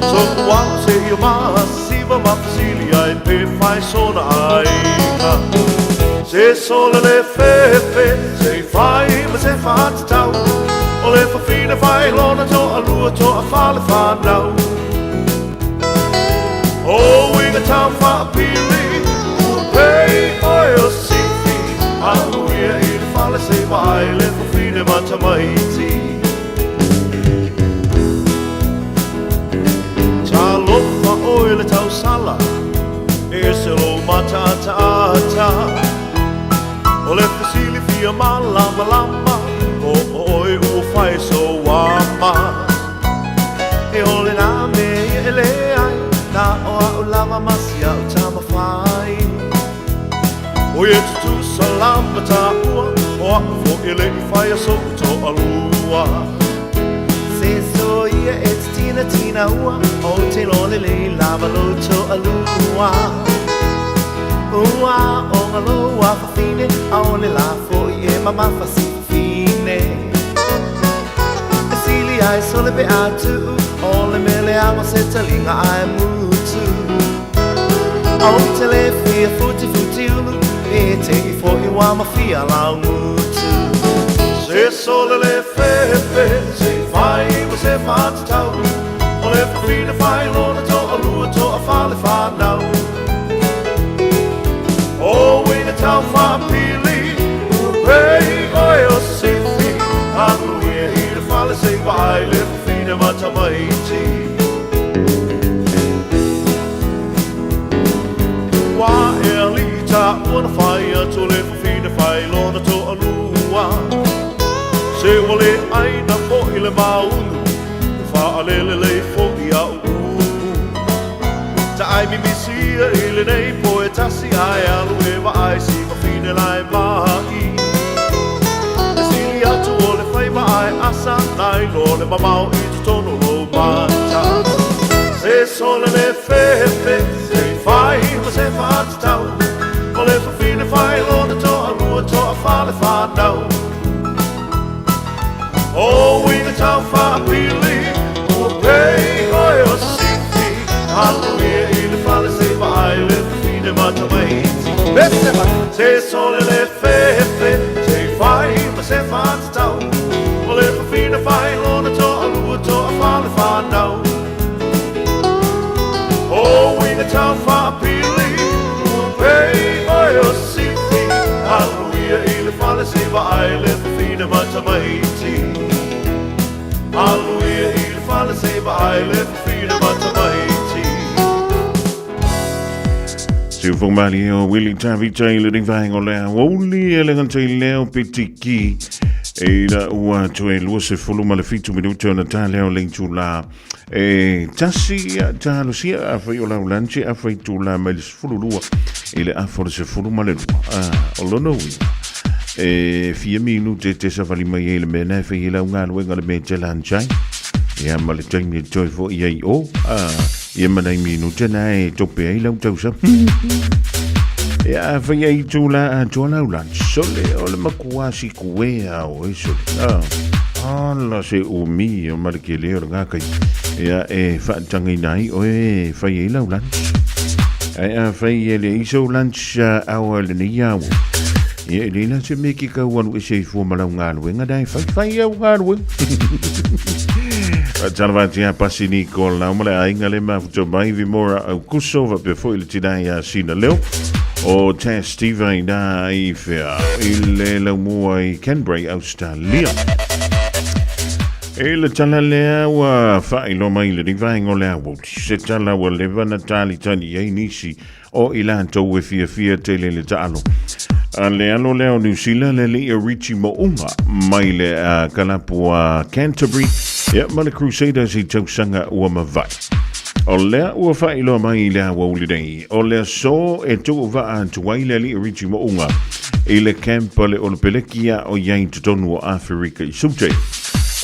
So kualo se i o maa siva mapasili ai pe whai sona aina Se sole le fefe, se fai ma se fata tau O le fafina fai lona to a lua to a fale whanau O inga tau wha pili, ua pei oi o sifi Aluia I le fale se vai le fafina mata maiti Ta lofa oi le tau sala, e se lo mata ta O le fasili fia malama lama O oi ua whai so wama E ole nā me e le ai Nā o au lava masi au tama whai O e tutu salama tā ua O aku fo e le I whai a so to alua Se so ia e tina tina ua O te lole le lava lo to alua Ua o ngalo a whawhine A ole la fo I e mama whasifine E sili ai sole pe atu Ole mele awa se talinga ai mutu O te le fia futi futi ulu E te I fo I wama fia lau mutu Se sole le fefe Se whai ma se whata tau Ole whawhine whai lona to a lua to a whale whanau O inga tau whapili Ua pei oi o sifi Aluia I le whale se vai Le whawhine mata maiti Wa e alita ua whai atu le whawhine whai lona to alua Se wale aina po I le maunu Wha alele le fo I au Ta ai mi misia I le nei po e tasi ai alu e wa ai si ma fine lai mahi E sili atu o le whai wa ai asa nai lo le mamau I tu tono lo mata Se sole le fefe se whai ma se whata tau O le whawhine whai lo na to a lua to a whale whanau O inga tau whapili Ua pei oi o sifi Aluia I le fale se vai le fine mata maiti Se sole le fefe Se fai ma se fata tau O le fine fai lona to a lua to a fale whanau O inga tau whapili Ua pei oi o sifi Aluia I le fale se vai le fine mata maiti Aluia I le fale se vai le fine mata maiti Se ufong mali o Willie Tavi tai le ring vahengo lea Woli e le ngantai leo pitiki E la ua tue lua se fulu ma le fitu minuto na ta leo ling tu la E tasi a ta lusia a fai o la ulanchi a fai tu la ma le fulu lua E le a fore se fulu ma le lua O lono ui E 4 minute te sa vali mai e le mena e fai e la unga luenga le me te lanchai E a ma le taimi e toi fo i ai o Ia manai minute na e tope ai lau tausa Ia whai ai tūla a tōna ulan Sole o le makua si kuea o e sole Ala se umi o marike leo ngā kai Ia e whaatangai nai o e whai ai lau lunch Ia whai e le iso lunch awa le ni au Ia e leila se meki kauanu e se fuamalau ngā luenga dai whai au ngā luenga Tanavati a pasini ko la mole ainga le mafuto mai vi mora au kuso va pe foi le tina ya sina leo o te Steve na I fea il le mua I Canberra Australia E le tala lea wa whailo mai le rivaingo lea wauti. Se tala wa levana tali tani ei nisi o ilan tau e Fiafia tele le taalo. A le alo leo New Zealand le li Richi Mo'unga mai le kalapu a Canterbury. Ia ma le Crusaders I tausanga ua mawai. O lea ua whailo mai lea wauli nei. O lea so e tu wa tuai le li Richi Mo'unga. I le campa le olpelekia o yain tutonu o Afrika I sute.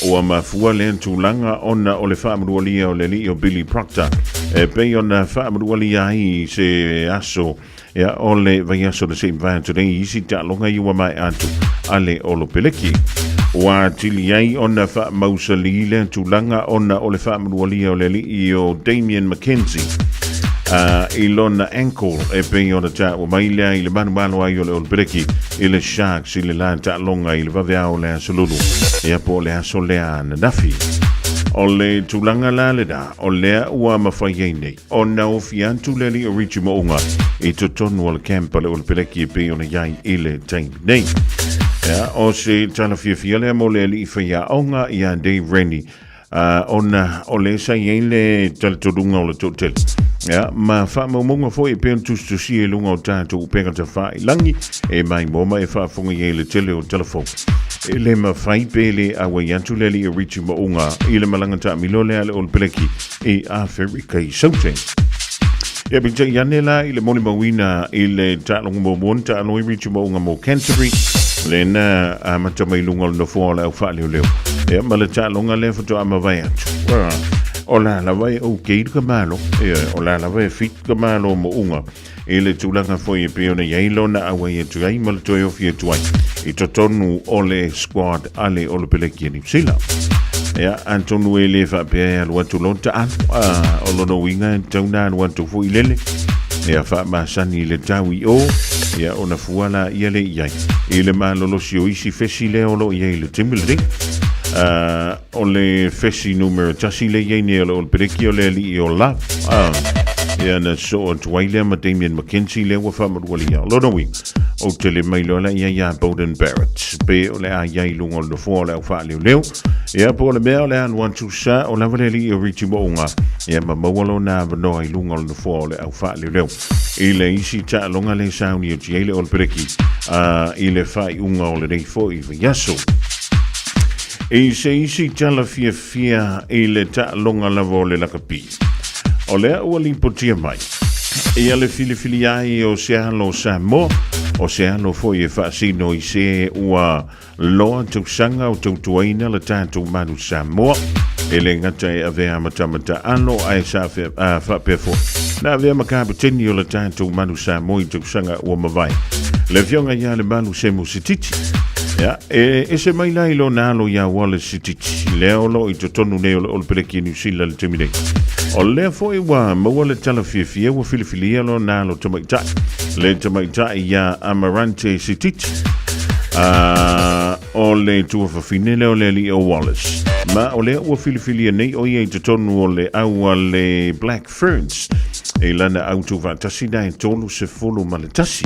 O mafua le tūlanga ona o le whaamarualia o le li o Billy Proctor. E pei ona whaamarualia I se aso ia o le vai aso le same van today isi ta longa iwa mai atu ale o lo peleki. Wa tili ai ona whaamausa li le tūlanga ona o le whaamarualia o le li o Damien McKenzie. I lona ankle e pei ona ta o mailea I le manu ai o le olpereki I le Sharks I le la ta longa I le vaveao le asolulu e po le aso lea na nafi o le tulanga la le da o lea ua mawhai nei o na o fiantu le li o Richi Mo'unga I totonu o le campa le olpereki e pei ona iai I le taimi nei o se tala Fiafia lea mo le li I whaia onga I a Dave Rennie ona o le sa ien le talatodunga o le totel ma whaamaumunga foi e pēn tustusi e lunga o tātou pēngata whae langi e mai moma e whaafunga I le tele o telefon e le mawhai pēle a wai antu leli e Richi Mo'unga I le malangata milole ale o le peleki e Afrika I sauteng e bita iane la I le moni mawina I le tālonga mo monta alo I Richi Mo'unga mo Canterbury le na a matamai lunga o le nofua le au wha leo leo e ma le tālonga le fato a mawai atu o la vai o keir ka malo o la vai fit ka malo mo unga e le tulanga foi e peona yailo na awai e tuai mal toi o fie tuai I totonu o le squad ale o le peleki ni sila ya Antonu e le fa pe al watu lonta an o lo no winga tauna an watu foi lele ya fa ma sani le tawi o ya ona fuala ia le iai e le malo lo si o isi fesi le o lo iai le timilring o le fesi numero tasi le iene o le pereki o le li o la ia na so o tuaile ma Damien McKenzie le wa whaamarualia o lono wi o tele mai lola ia Bowden Barrett pe o le a iai lunga o le fua o le au wha leo ia po le mea o le anu antu sa o lava le li o Richi Mo'unga ia ma mawalo na vanoa I lunga o le fua o le au wha leo I le isi ta longa le sauni o tiele o le pereki I le whai unga o le rei fo I viaso e se isi tala Fiafia I le ta longa lava o le lakapi o lea ua limpotia mai ia le filifili ai o se alo Samoa o se alo foi e whaasino I se ua loa tausanga o tautuaina le tātou manu Samoa e le ngata e avea matamata alo ai sa whapefo na avea makaputeni o le tātou manu Samoa I tausanga ua mawai le fionga ia le manu se musititi ya e se mai lai lo nalo ya wale sititi leo lo I totonu ne o le peleki New Zealand le temine o lea foi wa mawale tala Fiafia wa filifilia lo nalo tamaitai le tamaitai ya Amarante sititi o le tua whawhine leo le li o Wallace ma o lea ua filifilia nei o ia I totonu o le aua le Black Ferns e lana autu vātasi na e tolu se fulu ma le tasi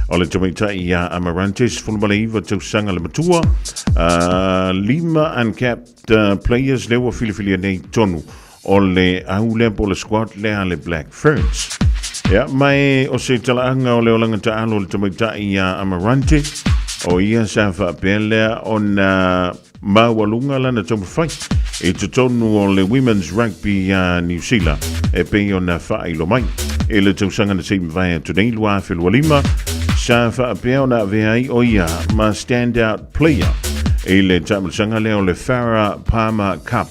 o le tamaitai ia Amarante se fulu ma le iwa tausanga le matua 5 uncapped players lewa filifilia nei tonu o le aule po le squad lea le Black Ferns ia mai o se talaanga o le olanga taalo le tamaitai ia Amarante o ia sa whapelea o na mawalunga lana tamawhai e tutonu o le Women's Rugby New Zealand e pei o na whailo mai e le tausanga na team vai tunei lua whelua lima sa whapea o na veai o ia ma standout player e le tamasanga leo le Farah Palmer Cup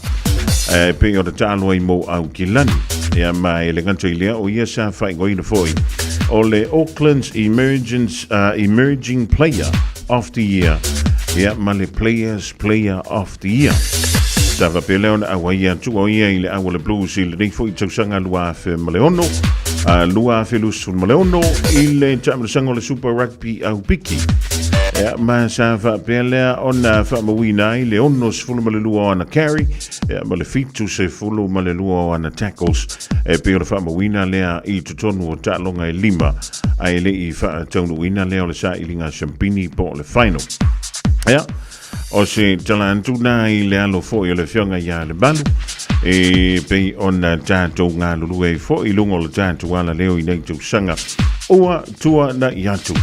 e pei o na talo i mo au kilani ia mai le nganta I lea o ia sa whaingoina foi o le Auckland's Emerging Player of the Year ia ma le Player of the Year Tava peleona a waia tu o ia I le awa le Blues I le nei foi tausanga lua fe maleono lua fe lusu maleono I le tamasanga o le Super Rugby au piki ia ma sa whapelea o na whamawina I le ono se fulu malelua o ana carry ia ma le fitu se fulu malelua o ana tackles e pe o le whamawina lea I tutonu o talonga e 5 ai le I whaataunuina lea o le sa I linga champini po le final ia o se talantu na I le alo fo I le fionga ia le balu e pe ona tātou ngā lulu e fo I lungo le tātou ala leo I nei tau sanga ua tua na iatu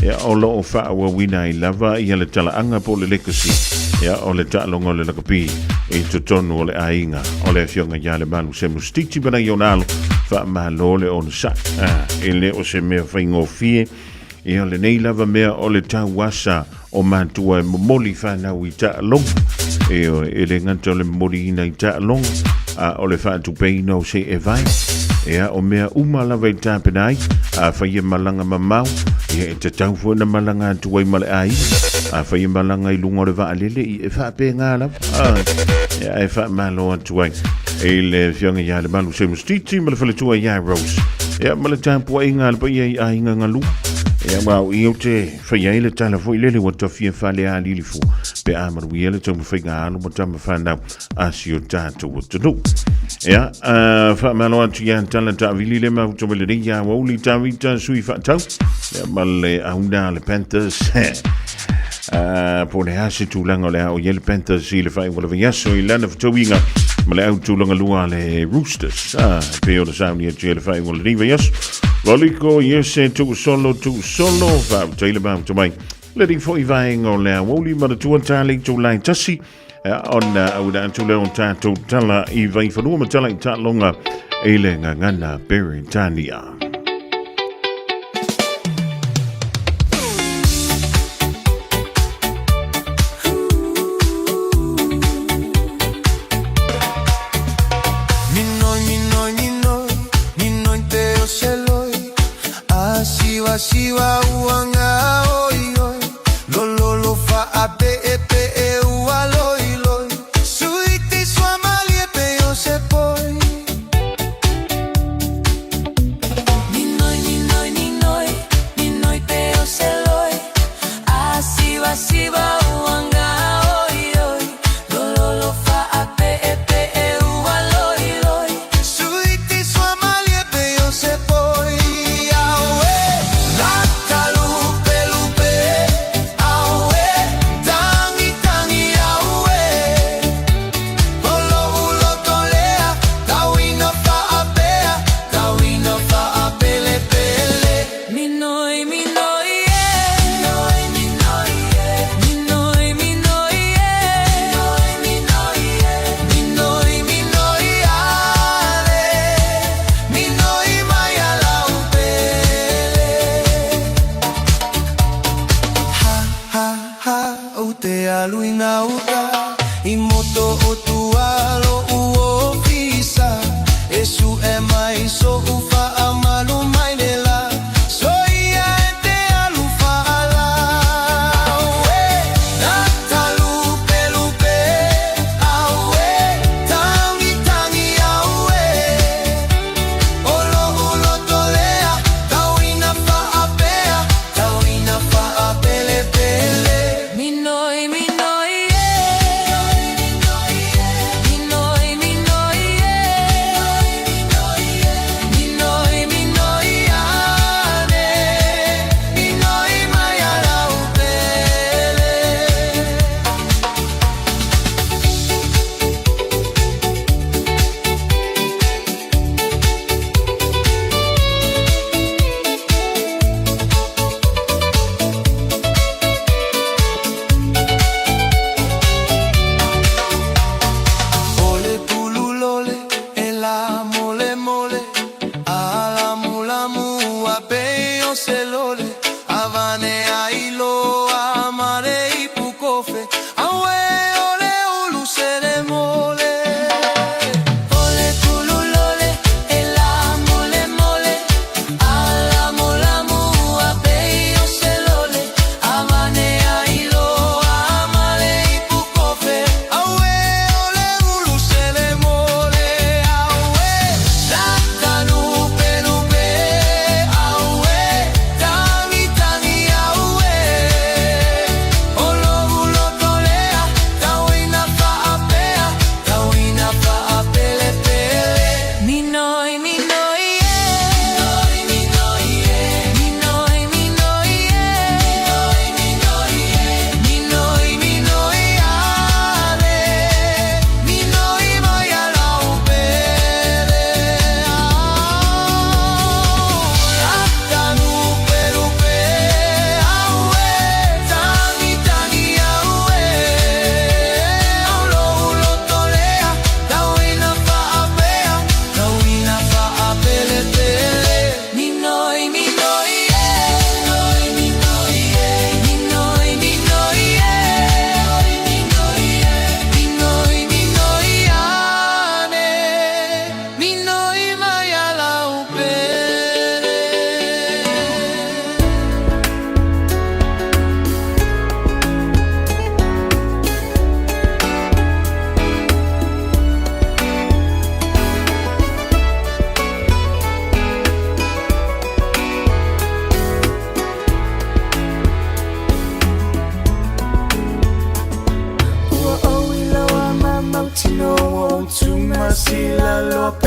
ia o lo o wha ua wina I lava ia le tala anga po le lekasi ia o le tālongo le lakapi e tutonu o le ainga o le fionga ia le balu se mustiti bana I onalo wha malo le o le sa e le o se mea whaingo fie ia le nei lava mea o le tau wasa o mātua e momoli whanau I tālonga e le nganta o le momoli ina I tālonga o le whaatu peina o se e vai ea o mea umalawa I tāpenai a whaia malanga mamau ia e te tau fuana malanga tuai male ai a whaia malanga I lunga o le waalele I e whape ngāla ea e wha malo atuai e le whianga ia le malu se mustiti ma le whaletua ia Rose ea ma le tāpua I ngāla pa ia I ainga ngalu ea wau I o te whaia I le tala fo I lele wa tawhia whale a lilifu pe a maru I ele tau mawhainga alo ma tama whanau a si o tātou o tanu ea wha malo atu ia tala ta vili le mau tome le reia wauli ta vita sui whatau ea ma le auna le Panthers po le hase tūlanga o le au Yellow Panthers I le whai wala viaso I lana whatauinga ma le au tūlanga lua le Roosters pe o le sauni atu I le whai wala riva yaso Waliko yese tu solo wha taila bau tamai le ri fo I vaenga o le woli ma le tuatali tu lai tasi ona au da tu le on tātou tala I vai whanua ma tala I tālonga e le ngangana Beritania. Siwa uanga oi oi lolo fa ape epe e ualoi loi suiti sua malie pe yo se poi ninoi pe yo se loi a siwa uanga oi oi lolo fa ape epe e ualoi loi suiti sua malie pe yo se poi Luina uta imoto o tualo uo fisa esu e mai so ufa amalu mai nela so ia ente alufa ala we natalu pelupe awe tangi awe olo tolea tawina fa apele pele minoi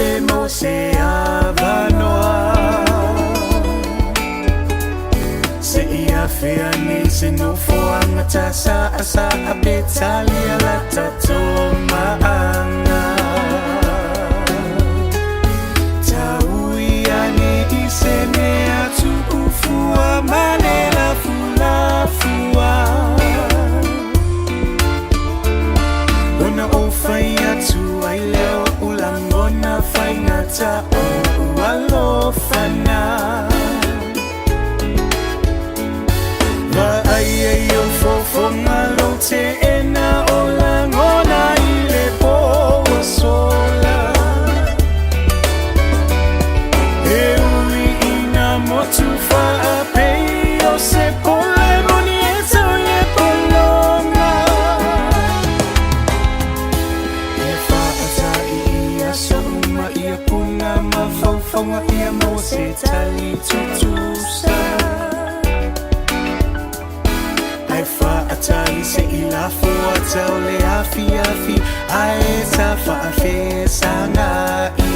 pe mo se avanoa Se ia fea ni se no foanga ta sa asa a betalia la tato maanga Taui ane i se ne atu ufua mane la fula fua Ona o fai atu ai leo ulangona fai ngata o alofana Va ai ai o fofo ngalo te ena o langona i le po o sola E ui ina motu fa a pei o se pole moni e tau e polonga E fa ata i a sa uma i a puna ma faufaunga i a mo se tali tutusa Ai fa atali se i la fua tau le afi afi Ai ta fa a fe sanga i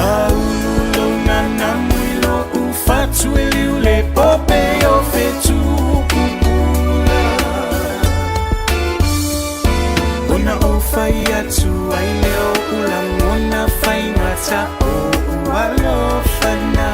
Aulu na na muilo u fatu e liu le pope o fetu pupula Ona o fai atu ai leo ulangona fai ngata o ualofana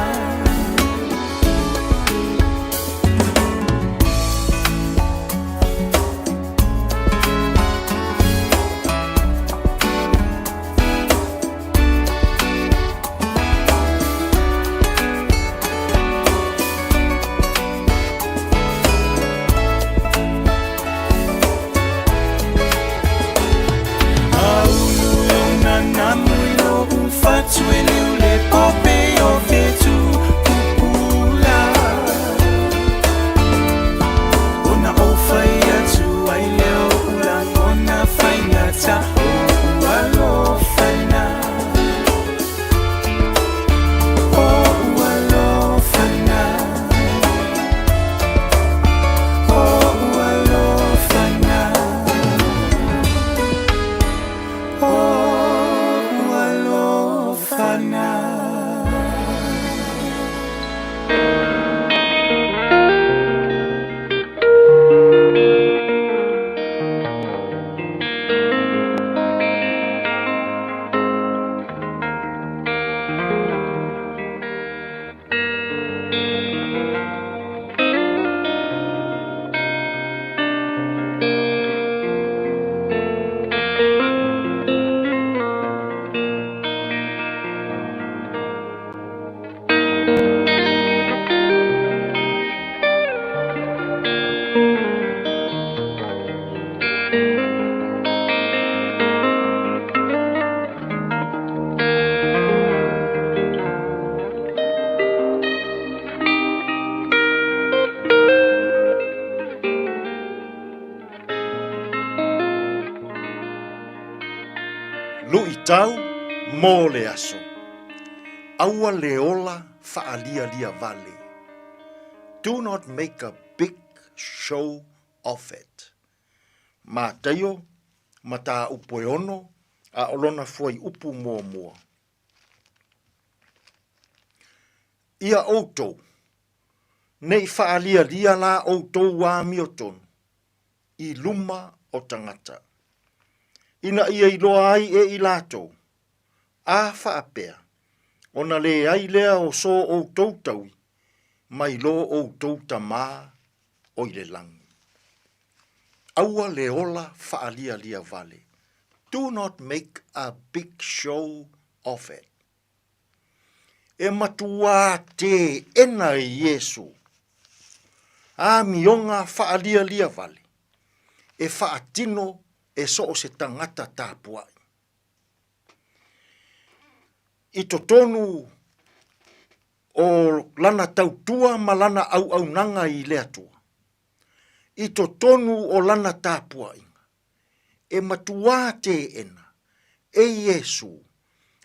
Tau mō le aso. Aua le ola whaalia lia vale. Do not make a big show of it. Mā teio, ma tā upoe ono, a olona foi upu mua mua. Ia outou, nei whaalia lia la outou wā miotonu, I luma o tangata. Ina ia I loa ai e I lātou. A whaapea. Ona le ai lea o so o tautaui. Mai lo o tauta mā o I le langi. Aua le ola whaalia lia vale. Do not make a big show of it. E matua te ena I Yesu. A mionga whaalia lia vale. E whaatino e so o se tangata tāpuai. I to tonu o lana tautua ma lana au nanga I le atua. I to tonu o lana tāpuai. E matua te ena. E Yesu.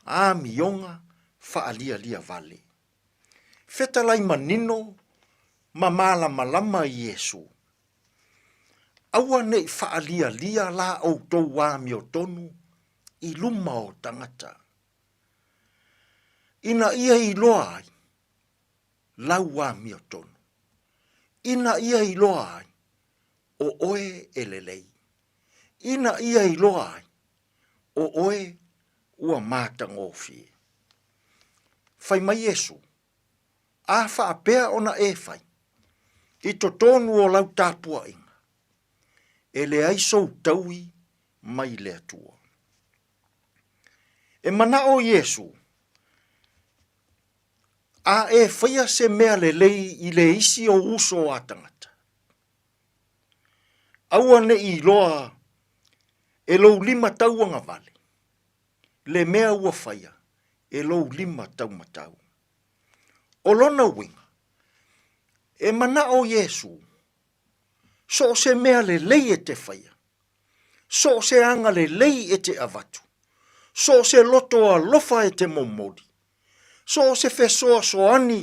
A mionga whaalia lia vale. Fetalai manino ma malama Yesu. Aua nei whaalia lia la o tau wā mio tonu i luma o tangata. Ina ia i loa ai, lau wā mio tonu. Ina ia i loa ai, o oe e lelei. Ina ia i loa ai, o oe ua mātangofi. Fai mai Yesu, a whaapea ona e fai, i to tonu o lau tāpua inga, e le aisou taui mai le atua. E mana o Yesu, a e whaia se mea le lei i le isi o uso o atangata. Aua ne i loa e lou 5 tauanga vale. Le mea ua whaia e lou 5 tau matau. O lona winga, e mana o Yesu, so se mea le lei e te whaia. So se anga le lei e te avatu. So se loto a lofa e te momodi. So se fesoa soani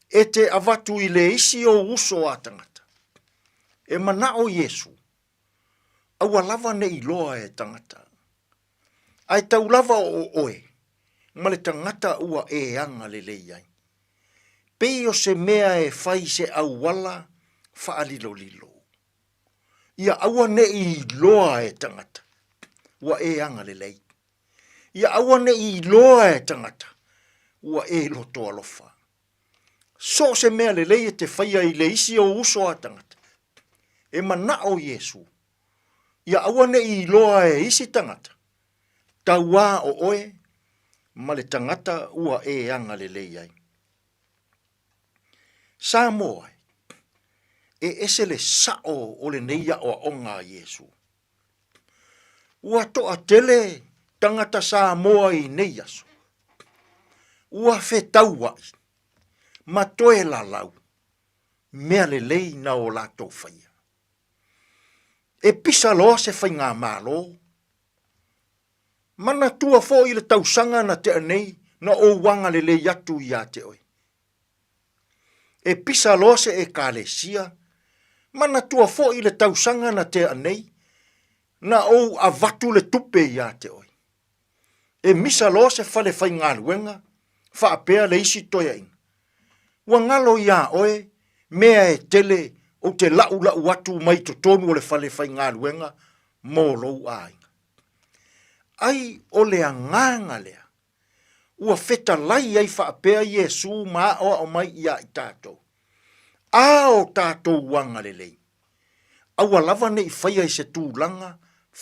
e te avatu i le isi o uso a tangata. E mana o Yesu, aua lava ne i loa e tangata. Ai tau lava o oe, ma le tangata ua e anga le leiai. Pei o se mea e fai se au wala whaalilo lilo. Ia aua ne i loa e tangata, ua e anga le lei. Ia aua ne i loa e tangata, ua e loto alofa. So se mea le lei e te whaia i le isi o uso a tangata. E mana o Yesu, ia aua ne i loa e isi tangata, taua o oe, ma le tangata ua e anga le lei ai. Samoa, e ese le sao o le neia o onga a Yesu. Ua toa tele tangata Samoa i neia so. Ua whetaua i, ma toe la lau, mea le lei na o lato whaia. E pisa loa se whai ngā mālo. Mana tua fo i le tausanga na te anei na o wanga le lei atu i a te oi. E pisa loa se e kālesia. Mana tua fo i le tausanga na te anei na o avatu le tupe i a te oi. E misa loa se fale whai ngā luenga, whaapea le isi toia inga. Ua ngalo i a oe, mea e tele o te lau atu mai to tonu o le fale whai ngā luenga, mō lou a inga. Ai o le anganga lea, ua feta lai ai whaapea Yesu maa o mai ia i tātou. A o tātou wanga le lei. Aua lava ne i whaia i se tūlanga,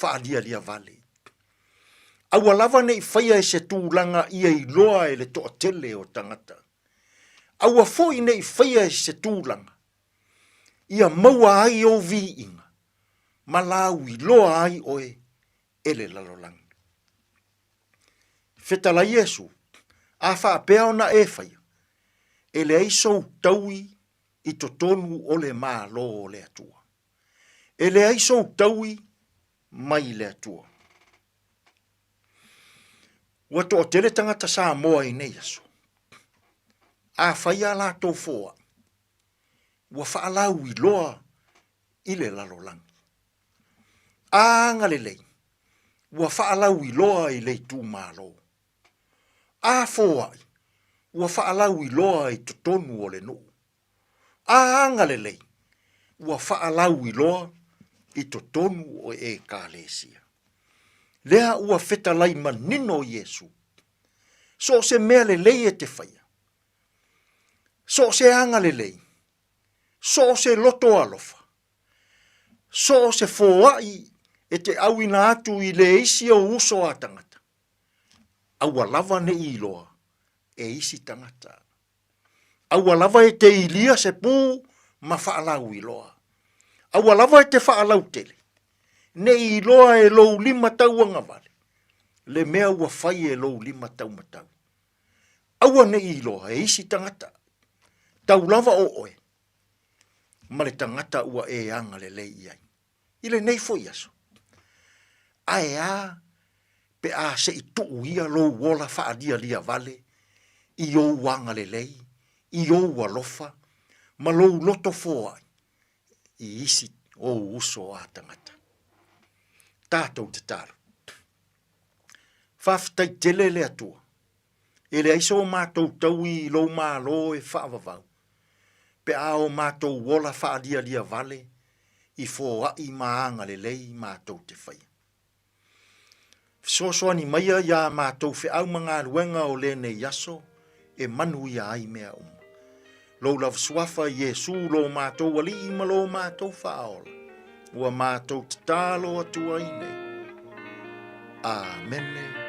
whaalia lia vale. Aua lava ne i whaia i se tūlanga ia i loa e le toa tele o tangata. Aua foi ne i whaia i se tūlanga. Ia maua ai o vi inga. Malau i loa ai oe ele lalolangi. Fetala Yesu, a whaapea ona e whaia. Ele ai sou taui i to tonu o le mā lo o le atua. Ele ai sou taui mai le atua. Ua to o tele tangata Samoa i nei aso. A whaia la tō fōa. Ua whaalau i loa i le lalolangi. A ngale lei. Ua whaalau i loa i le tū mālo. A fōa i. Ua whaalau i loa i to tonu o le no. A ngale lei. Ua whaalau i loa i to tonu o e kālesia. Lea ua feta lai manino Yesu. So se mea le lei e te whaia. So se anga le lei. So se loto alofa. So se fōai e te awina atu i le isi o uso a tangata. Aua lava ne i loa e isi tangata. Aua lava e te ilia se pū ma whaalau i loa. Aua lava e te whaalau tele. Ne i loa e lou 5 tauanga vale. Le mea ua whai e lou 5 tau matau. Aua ne i loa e isi tangata. Tau lava o oe. Ma le tangata ua e anga le lei iai. Ile nei fo iaso. Ae a pe a se i tuu ia lou wola whaadia lia vale. I o wanga le lei. I o walofa. Ma lou loto fōai. I isi o uso a tangata. Tātou te tāru. Whaftai tele le atua. E le aiso o mātou tau I lo mā lo e whaavavau. Pe a o mātou wola whaadia lia vale I fō ai maanga le lei mātou te whai. Sosoa ni maia ia mātou whi au mga ruenga o le ne yaso e manu ia ai mea Lo lav swafa Yesu lo mātou wali ima lo mātou whaola. Ua mātou talo atua I nei. Amen.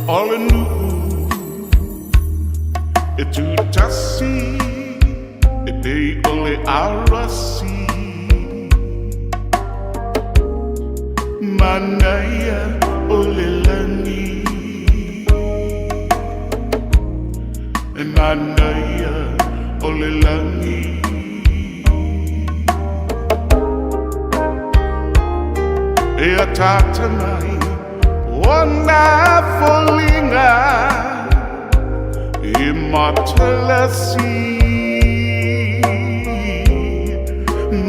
All in tu tassi e dei ole arasi manaya ole langi e manaya ole langi e atata mai ona folinga Immortality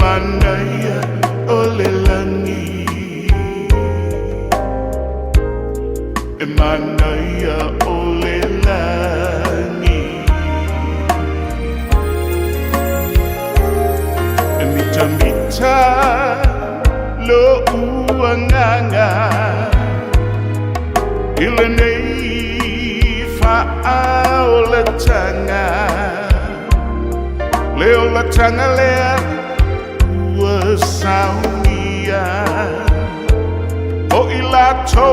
Manaya Olelangi Manaya Olelangi Mita mita Lo uanganga Ilenei Fa'aola tanga Leola tanga lea Ua saunia O ilato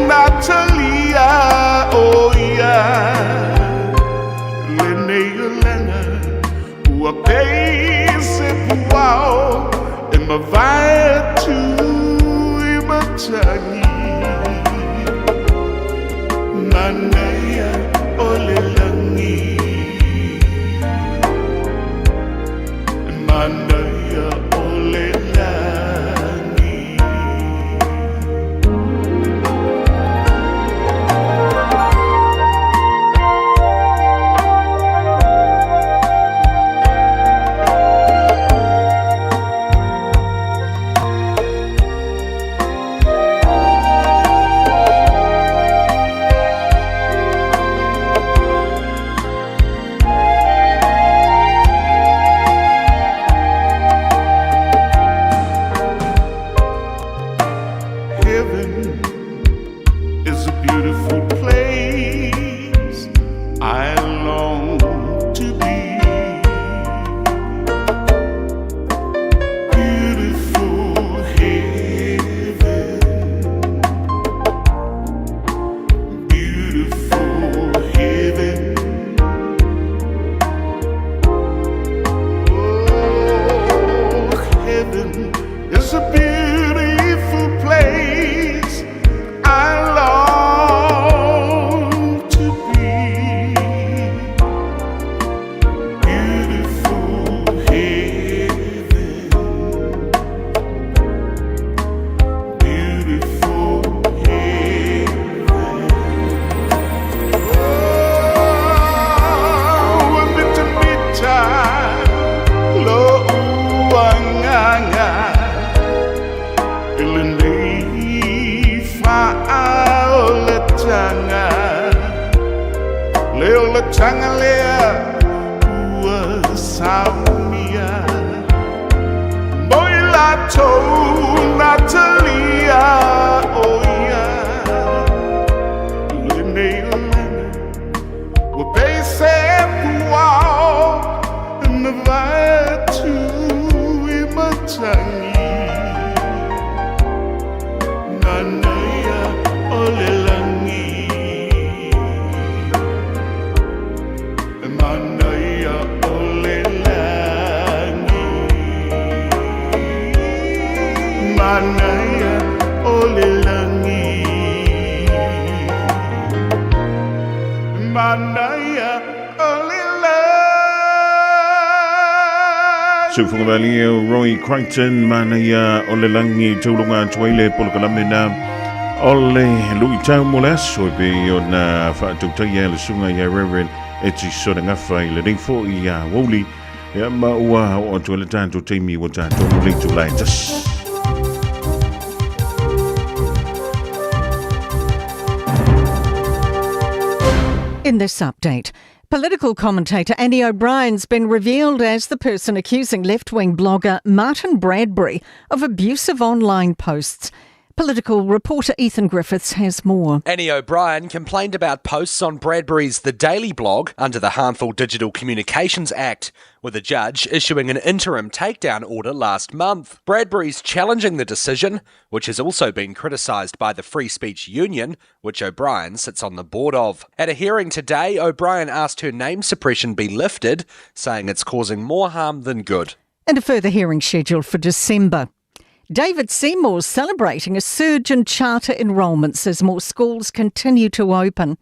Natalia O ia Lenei olanga Ua peise puao E ma vai tu I matangi Manaya Olelangi Manaya Olelangi Changalea Uasamia Boilato Natalia Oya Lene Olena Wapese Puao Navatu Imatangi Nanaya Olelangi Manaya Olelangi Manaya manaya olila. Sufungabalio Roy Crichton manaya olelangi tulunga tuile polkalamina ole luitau molas be on fatutaya le sunga ya Reverend Eti Sodanga Faile ding for ya woli ya maua o tuile tanto temi wata to link to line just. In this update, political commentator Andy O'Brien's been revealed as the person accusing left-wing blogger Martin Bradbury of abusive online posts. Political reporter Ethan Griffiths has more. Annie O'Brien complained about posts on Bradbury's The Daily blog under the Harmful Digital Communications Act, with a judge issuing an interim takedown order last month. Bradbury's challenging the decision, which has also been criticised by the Free Speech Union, which O'Brien sits on the board of. At a hearing today, O'Brien asked her name suppression be lifted, saying it's causing more harm than good. And a further hearing scheduled for December. David Seymour's celebrating a surge in charter enrolments as more schools continue to open.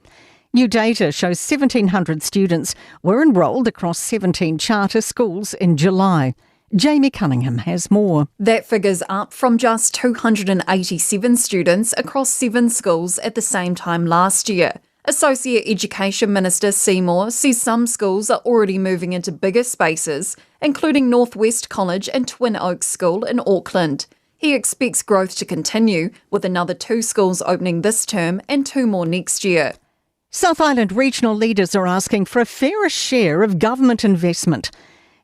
New data shows 1,700 students were enrolled across 17 charter schools in July. Jamie Cunningham has more. That figure's up from just 287 students across 7 schools at the same time last year. Associate Education Minister Seymour says some schools are already moving into bigger spaces, including Northwest College and Twin Oaks School in Auckland. He expects growth to continue, with another 2 schools opening this term and 2 more next year. South Island regional leaders are asking for a fairer share of government investment.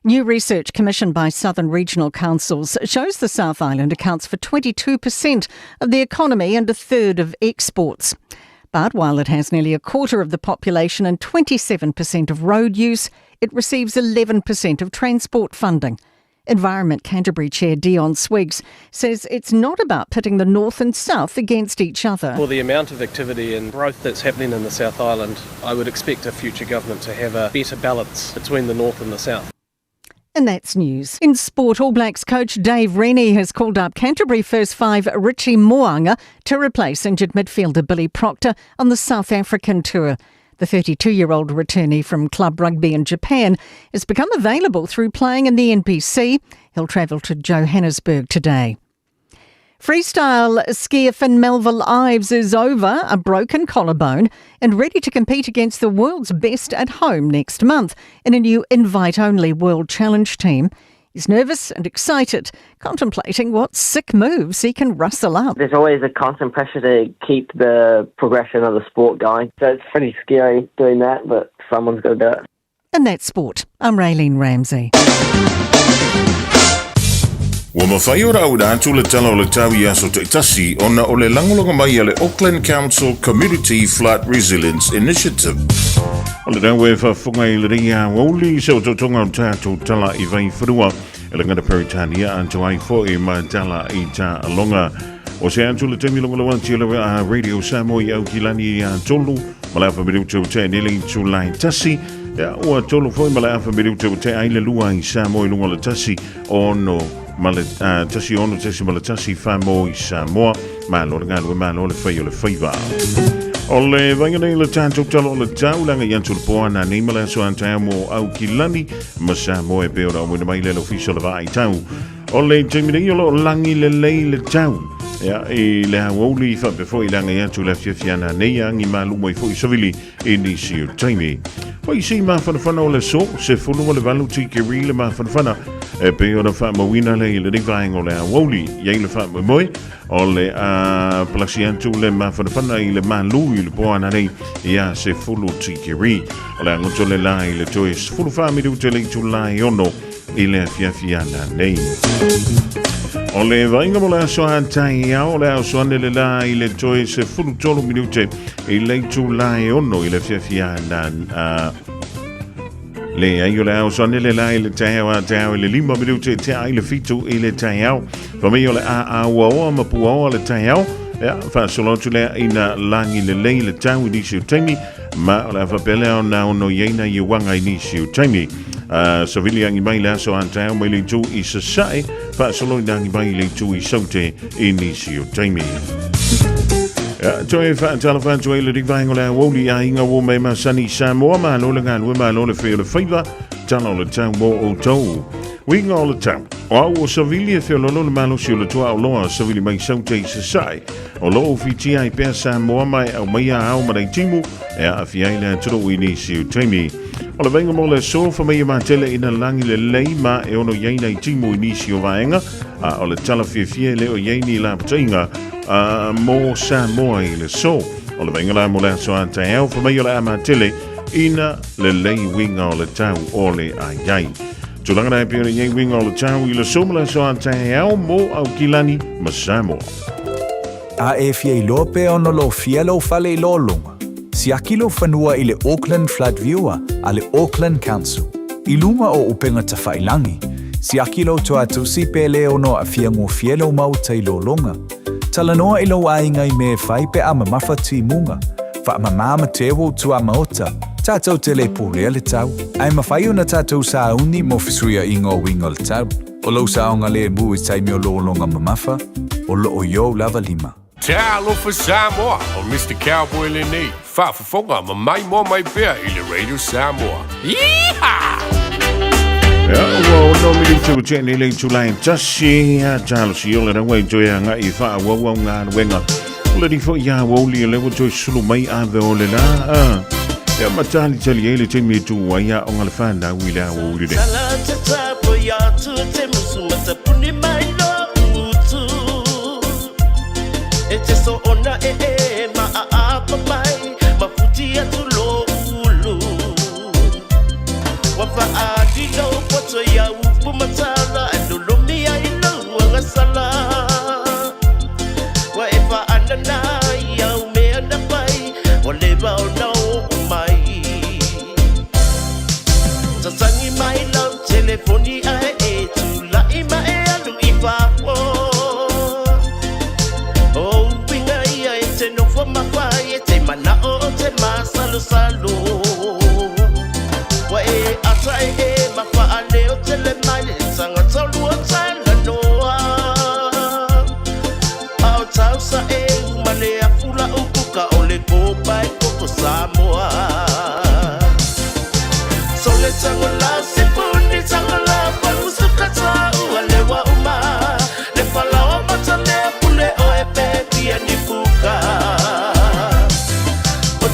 New research commissioned by Southern Regional Councils shows the South Island accounts for 22% of the economy and a third of exports. But while it has nearly a quarter of the population and 27% of road use, it receives 11% of transport funding. Environment Canterbury Chair Dion Swiggs says it's not about pitting the north and south against each other. For the amount of activity and growth that's happening in the South Island, I would expect a future government to have a better balance between the north and the south. And that's news. In sport, All Blacks coach Dave Rennie has called up Canterbury first 5 Richie Mo'unga to replace injured midfielder Billy Proctor on the South African tour. The 32-year-old returnee from club rugby in Japan has become available through playing in the NPC. He'll travel to Johannesburg today. Freestyle skier Finn Melville Ives is over a broken collarbone and ready to compete against the world's best at home next month in a new invite-only World Challenge team. He's nervous and excited, contemplating what sick moves he can rustle up. There's always a constant pressure to keep the progression of the sport going. So it's pretty scary doing that, but someone's got to do it. And that's sport. I'm Raylene Ramsey. Wa mawhai ora au rātu le tala o le tawi aso te itasi ona o le langolonga mai a le Auckland Council Community Flood Resilience Initiative. O le rau e whawhunga i le ria wauli se o totonga o tātou tala i vai wharua e le ngana Peritania anto ai fo e ma tala i tā alonga. O se antu le temi longa lawan tia le Radio Samoa i au kilani i tolu ma le awha miru te o te nele i tū lai tasi. Ya ua tolu fo i ma le awha miru te o te aile lua i Samoa i lunga le tasi o no Male tasi ono tasi male tasi whamo i Samoa malo le ngalo malo le whai o le whaiwa o le vangane le tātou talo o le taulanga i antu le poa na ni male aso antai mo au ki lani ma Samoa e peora o mwina mai le lo fiso le vai tau o le taimine i o lo langi le lei le tau ya i le hawauli i whapefo i langa i antu le fiafiana nei angi malu mo i fo i savili i ni si o taimi Wai si ma whanawhana o le so, se whunu o le walu tiki ri le ma whanawhana e pe o na whamawina le i le ringvaeng o le awauli i le whamamoe o le plasi antu le ma whanawhana i le malu i le poana nei i a se whulu tiki ri o le angoto le la i le toe se whulu whamiru te le tu lai ono i le fiafiana nei o le vainga mo le aso antai au le aso ane le la i le toe se whulu tolu minute i le tu lai ono i le fiafiana le ai o le au sone le lai le tai au tai le 5 minute te ai le fitu i le tai au fa me o le a o ma pu o le tai au ya fa solo tu le ina langi le le tau i si taimi ma o le fa pele o na no yeina i wanga i si taimi so vili angi mai la so antai mai le tu i sai fa solo ndangi mai le tu i saute i si taimi Ya, joe fa tala joe le divine ola woli a inga wo me masani Samoa ma lo le ngal ma lo le fe le faiva tala le tau mo o tau. Winga o le tau. O Savilia fe lo le malo si le tua o loa Savilia mai sau te sai. O lo fiti ai pe Samoa mai au mai au ma dai timu e a fiai le tro wini si u temi. O le venga mo le so fa mai ma tele ina langi le lei ma e ono yai nei timu inisio vaenga o le tala Fiafia le o yai ni la ptainga mo Samoa i le so. O le venga la mo le so anta e fa mai o le ama tele ina le lei winga o le tau o le ayai. Tulanga na pio le yai winga o le tau i le so mo le so anta e mo au kilani ma Samoa. A e fia i lope ono lo fia lo fale i lo lunga. Si aki lo fanua i le Auckland Flood Viewer a le Auckland Council. I lunga o upenga ta whailangi. Si aki lo toa tusi pele ono a fia ngu fia lo mau tai lo lunga. Tala noa i lo ainga i me whai pe ama mafa ti munga. Wha ama mama tewo tu ama ota. Tātou te le pūrea le tau. Ai mawhai una tātou sa uni mo fisuia ingo winga le tau. O lo saonga le mu i taimi o lo longa mamafa. O lo o yo lava lima. Te alofa Samoa o Mr. Cowboy Lenny. Whaafafonga ma mai mo mai bea i le Radio Samoa. Yeehaw! Ya, no mi tu cheni le tu line tasi ya talo si ole na wai joya nga I fa wa nga wenga. Le di fo ya wo li le wo joy sulu mai a ve ole la. Ya matali tali ele te mi tu wa ya on al fa na wi la wo li de. Sala tata po ya tu te musu mata puni mai lo utu. E te so ona ma a pa mai ma futi ya tu lo ulu. Wa fa a di lo poto ya upu matala e lo mi ya ilo nga sala. Wa e fa anana ya me ana pai o le ba o na o mai. Sasangi mai lo telefoni ai e tu la ima e alu I fa po. No for my fire, te mana o te masalo salo. Wa e ata e ma fa ale o te le mai sanga tolu o tala noa. Au tau sa e mane a fula o kuka o le ko pai ko Samoa. So le tango la se puni tango la pa usuka ta u ale wa uma. Le fala o mata le pule o e pe pia ni fuka.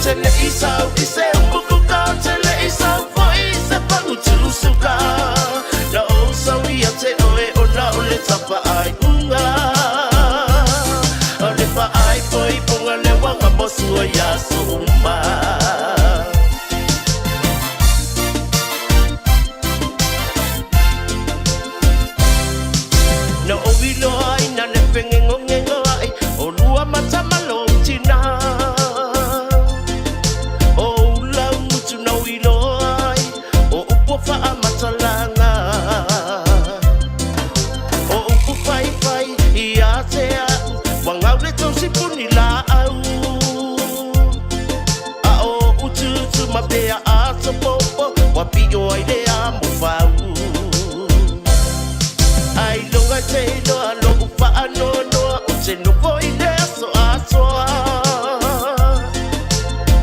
Tele isau ise umbukuka tele isau fo ise pangutu suka. Na o sawi ate oe ona ole tapa ai unga. Ole pa ai foi ponga le wanga bosu ya suma. Na o wilo ai na le pengengo ngengo ai o lua matama lo tina. Fa amatalanga o upu fai fai ia te au wangau le tau si puni la au a o utu ma pea a to popo wapi o ai le a mo fau ai longa te no a lo upa ano no o te no voi le so a soa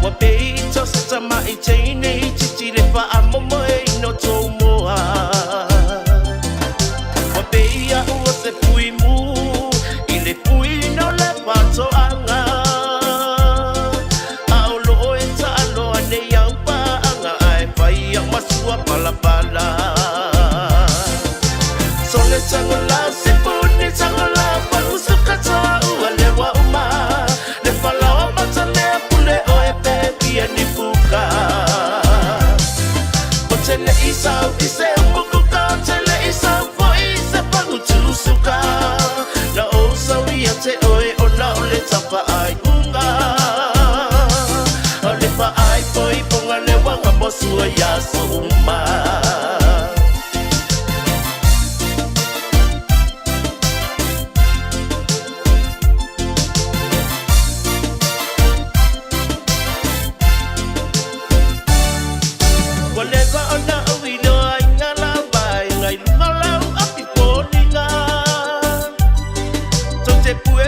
wapi to sa mai te nei titi le fa amo mai no tomoa. Wapea ua se pui mu, I le pui no le pato anga. Ao loo e ta aloa nei au pa anga ai whai au masua pala pala. So le tango la se puni tango la panusuka ta ua le wa uma. Le fala o mata le pule o e pe pia ni fuka. Tele isau ise umbukuka tele isau fo ise pangutu suka. Na o sawi ate oe ona ole tapa ai unga. Ole pa ai foi ponga le wanga bosu ya suma. Pue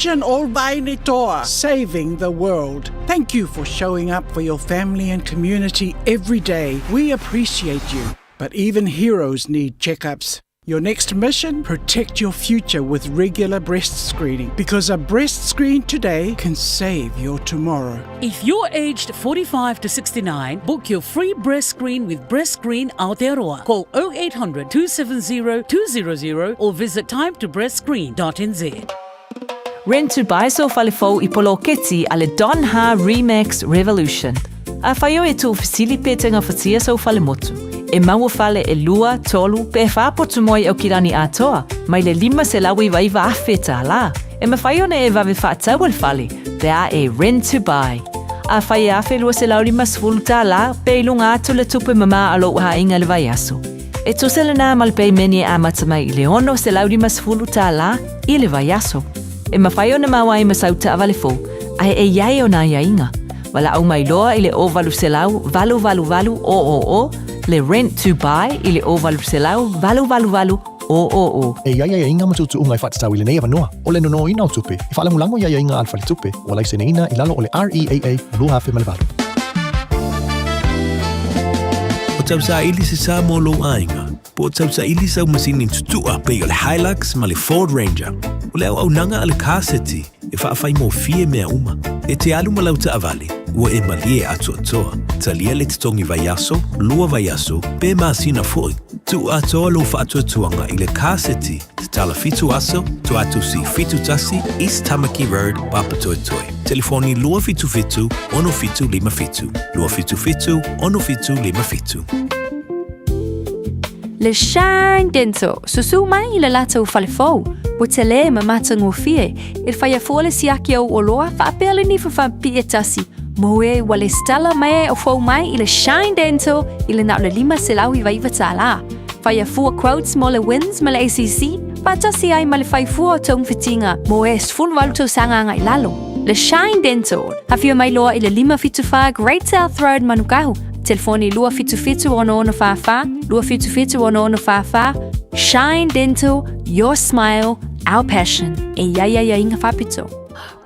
Attention all Bainitoa, saving the world. Thank you for showing up for your family and community every day. We appreciate you. But even heroes need checkups. Your next mission? Protect your future with regular breast screening, because a breast screen today can save your tomorrow. If you're aged 45 to 69, book your free breast screen with Breast Screen Aotearoa. Call 0800 270 200 or visit timetobreastscreen.nz. Rent to buy so falifou I polo keti ale Don Ha Remix Revolution. A whaio e tū fisili pētenga whatia so falimotu. E maua fale e lua, tolu, pe whāpotu moi au kirani atoa, mai le 5 se lawi waiva awhi tā la. E mawhaione e wawe whātau al fale, There e rent to buy. A Fiafia lua se lau 50 tala pe ilunga atu le tupe mama alo ha inga le vai aso. E tosele na mal pe meni a matamai i le ono se lau 50 tala i le vai aso. E mawhai o na mawai masauta avale fo, ai e iai o na iainga. Wala au mai loa i le o valu se lau, valu o, le rent to buy i le o valu se lau, valu o. E ia inga matutu ungai whatatau i le nei avanoa. O le nono ina o tupe. I whaala mulango ia inga alfa le tupe. O lai sene ina i lalo o le REAA lua hafe malevalu. O tau sa ili se sa mo lo ainga. Po o tau sa ili sa umasini tutua pe o le Hilux ma le Ford Ranger. O le au nanga ale kaseti e whaafai mo fie mea uma. E te alu malau ta avale. Ua e malie atu atoa. Talia le titongi vaiaso, lua vaiaso, pe maasina foi. Tu atoa lo whaatuatuanga i le kaseti te tala fitu aso, tu atu si fitu tasi, East Tamaki Road, Papatoetoe. Telefoni lua fitu fitu, ono fitu lima fitu. Lua fitu fitu, ono fitu lima fitu. Le Shine Dental, susu mai i le lata u falefou. Po te le mamata ngofie, il fai a fuole siaki au oloa, fa apele ni fa pie tasi. Moe wale stella mai o fou mai i le Shine Dental, i le nau le 5 selau i vaiva tala. Fai a fua quotes mo le wins ma le ACC, pa tasi ai ma le fai fua o tong fitinga, moe sful waluto sanganga i lalo. Le Shine Dental, hafio mai loa i le 5 Great South Road Manukahu. Telefoni lua fitu ono fafa, lua fitu ono fafa. Shine Dental, your smile, our passion. E ia inga fapito.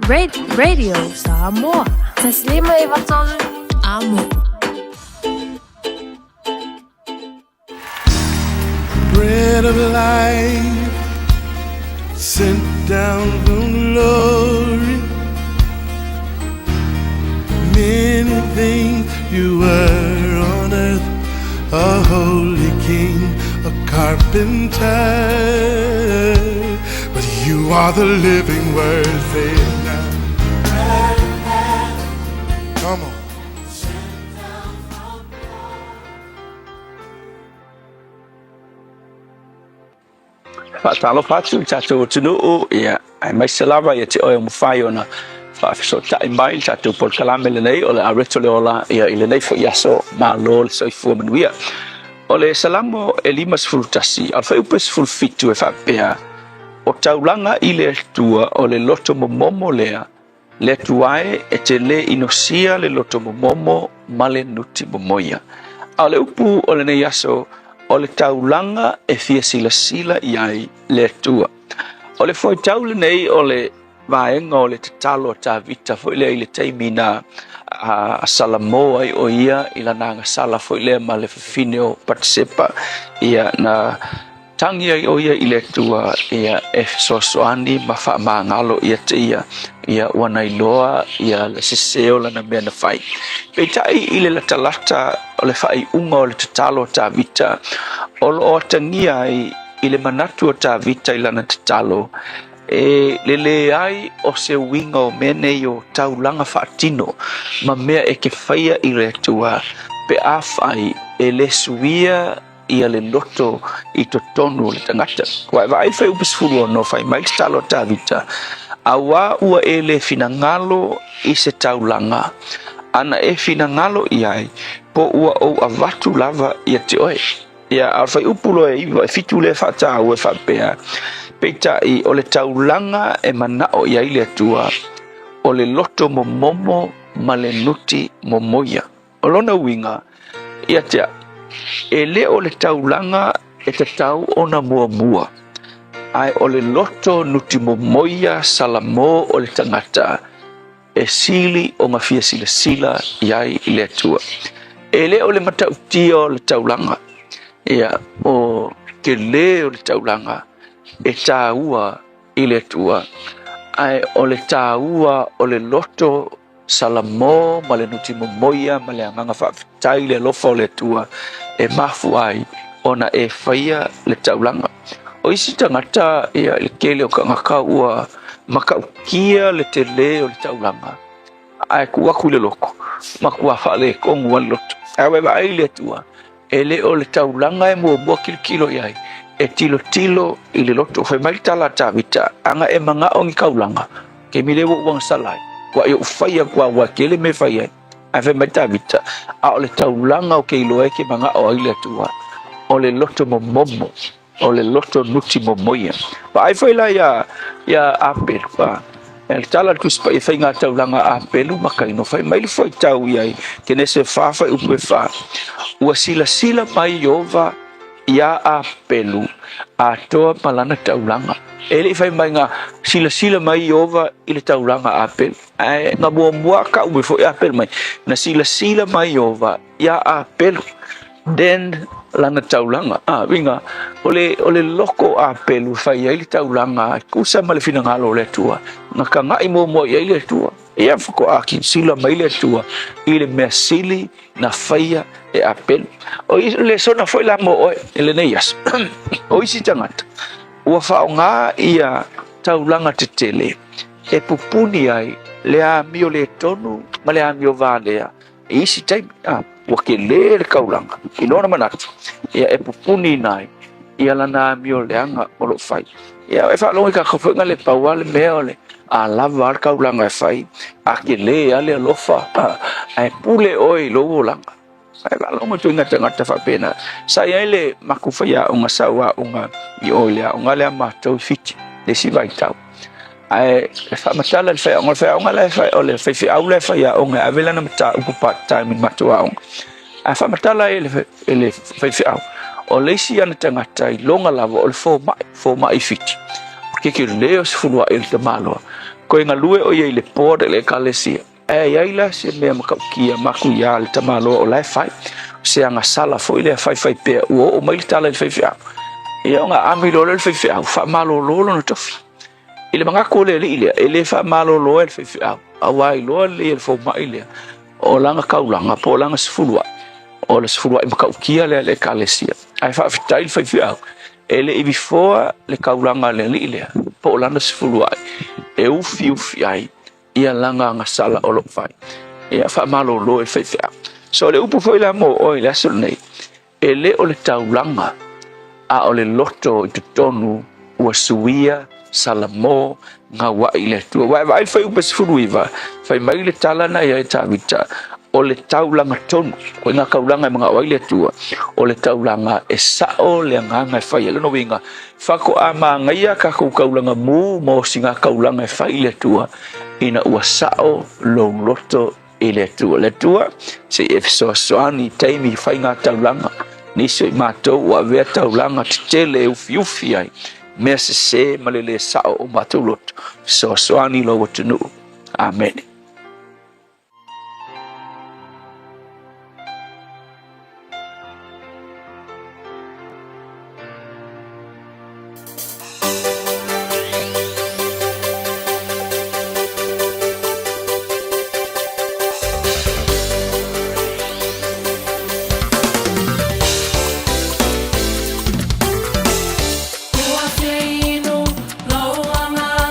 Radio Samoa. Taslima ivatolu amo. Bread of life sent down from glory. Many things you were on earth, a holy king, a carpenter, but you are the living word. Say it now. Come on. Patalo patu tatu tunu ia ai mai salava ia te oe mo fai ona fa so tai mai tatu por kalame le nei o le areto le ola ia ile nei fo yaso ma lol so fu manuia o le salamo e 5 fultasi al fa upes ful fitu e fa pea o taulanga ile tua o le loto momo lea le tuae e te le inosia le loto momo male nuti momoia a le upu o le nei yaso o le taulanga e fia sila iai le tua. O le foi taule nei o le vaenga o le tatalo ta vita foi le taimina a Samoa o ia ila nanga sala foi le ma le fineo participa ia na tangi o ia ile tua ia e sosoani ma fa mangalo ia te ia wana iloa ia le seseo lana mena fai peitai ile la talata o le fai unga o le tatalo ta vita o lo tangia ile manatu o ta vita ila na tatalo e lele ai o se winga o mene yo taulanga fatino ma mea e ke faia ile tua pe afai e le suia ia le loto i to tonu le tangata wa vai fai upesfulu no fai mai stalo ta vita awa ua ele finangalo i se taulanga ana e finangalo iai po ua o avatu lava ia te oe ia alfai upulo e iwa fitu le fata ua fapea peita i o le taulanga e manao ia ile tua o le loto momomo ma le nuti momoia o lona winga ia te e le o le taulanga e te tau ona mua ai o le loto nuti momoia salamo o le tangata e sili o ngafia sila iai i le tua e le o le matautia o le taulanga ia o ke le o le taulanga e taua i le tua ai o le taua o le loto salamo ma le nuti momoia ma le anganga whaafitai le lofa o le tua e mafu ai ona e faia le taulanga o isi tangata ia le kele o ka ngaka ua makaukia le te le o le taulanga ai kuaku le loko makua whaale kongu an loto awe ai le tua e le o le taulanga e mua kilo iai e tilo i le loto fai mai tala tawita anga e manga o ngi kaulanga ke mi le wang salai wa yo faia wa kele me faia a fe meta vita a ole taulanga o ke loe ke manga o ile tua o le loto momo o le loto nuti momoia pa ai foi la ya apel pa el tala tu spa fa nga taulanga apelu makai no fai mai foi tau ia ke ne se fa upe fa ua sila mai Yova ia apelu a toa palana taulanga ele fai mai nga sila mai Yova ile taulanga apel ai nga mua ka ume foi apel mai na sila mai Yova ia apel den lana taulanga winga ole loko apelu fai ile taulanga kusa male fina ngalo le tua na ka ngai mo ile tua ia foko aki sila mai le tua ile mesili na faia e apel o le sona foi la mo ele neias o isi tangata ua faonga ia taulanga tetele e pupuni ai le amio le tonu ma le amio valea isi time ua ke le kaulanga ilona manatu ia e pupuni nai ia lana amio leanga o lo fai ia e fa longa ka khofunga le pauale meole a lava al kaulanga fai a ke le ale lofa ai pule oi lo langa ai la longa tu ngata fa pena sa ia le makufaya unga sawa unga i olia unga le matou fiti le si vai tau ai fa matala le fa unga le fa ole fa fi au le fa ia unga avela na mata upu part time matua ai fa matala ele fa fi au o le si ana tangata i longa lava o le fo mai fiti ke leo se fulua il te malo ko inga lue o ye le pore le kalesia e ai la se me kia maku ya le te malo o lai fai se anga sala fo ile fai pe o mai tala le fai ia nga ami lo le fai fa malo lo no tofi ile manga ko le ile fa malo lo le fai awai lo le fo mai le o langa kaulanga po langa se fulua o le se fulua i kia le kalesia ai fa fitai fai ele i before le kaulanga le ile po lana sifulu ai e ufi ai ia langa nga sala o lo fai ia fa malo lo e fai so le upu foi la mo o ile aso nei ele o le taulanga a o le loto i te tonu ua suia salamo nga wa ile tu vai fai upu sifulu iva fai mai le tala na ia tavita o le taulanga tonu ko nga kaulanga mga waile tua o le taulanga e sao le nganga fai le no winga fako ama ngaia ka ko kaulanga mu mo singa kaulanga fai le tua ina ua sao lo loto ile tua le tua se efso soani taimi fai nga taulanga ni se mato wa ve taulanga tele ufi ai se malele sao o mato loto so soani lo wotunu amen. Fiafia Mai,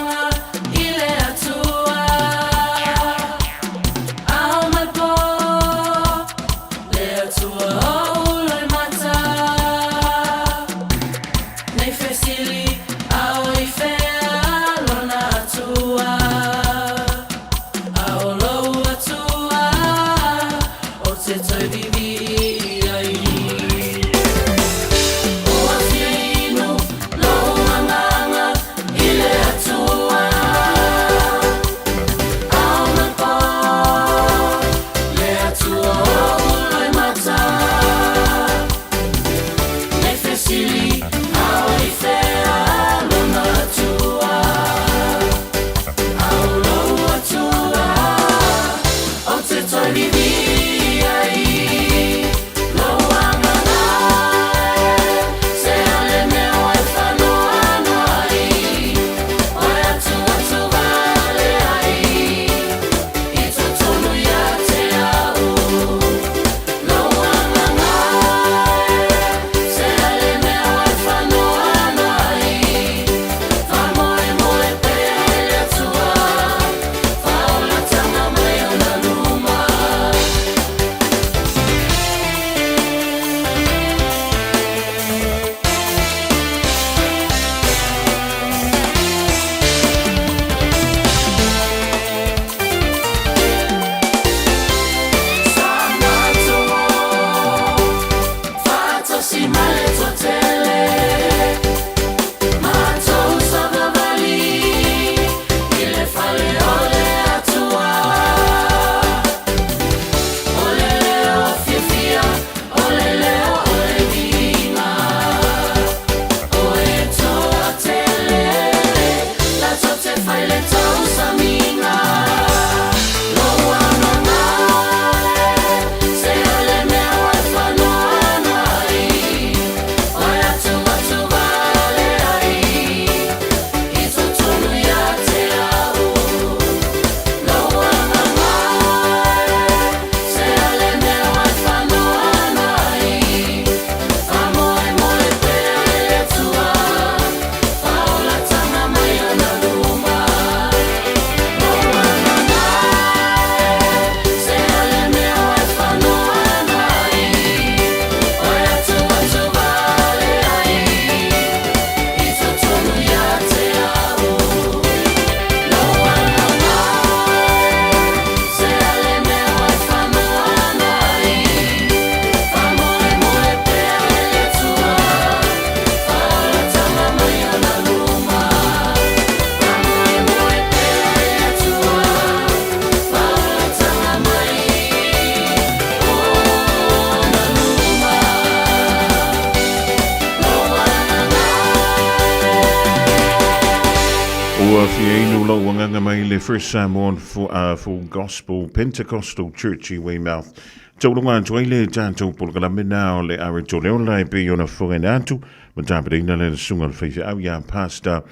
Fiafia lo wanganga mai le First Samoan full gospel Pentecostal church I Weymouth. Tolunga tuile tanto polgalamina le aritoleo e pe ona forenatu, matapedina le sunga le Fiafia pastor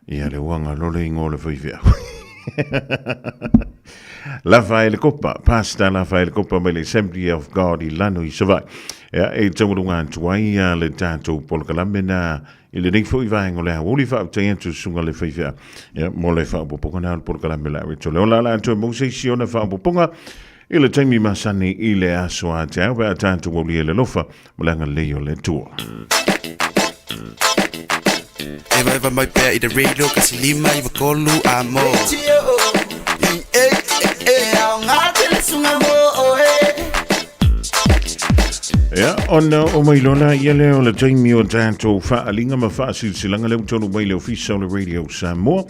le wanga lole ngole Fiafia. Rafael Coppa, pastor Rafael Coppa me Assembly of God I lano I savai. E tolunga tuai le tanto polgalamina il ding fo ivang ole holi fa tayen tu sunga le Fiafia mo le fa poponga por kala mela to le la to mo se siona fa poponga il temi masani ile aso ata wa tanto woli le lofa molanga le yo le tour Eva mai pe I de radio kasi lima I kolu amo ona o mai lona ia leo le taimi o tanto fa alinga ma fa silanga le tonu mai le official radio Samoa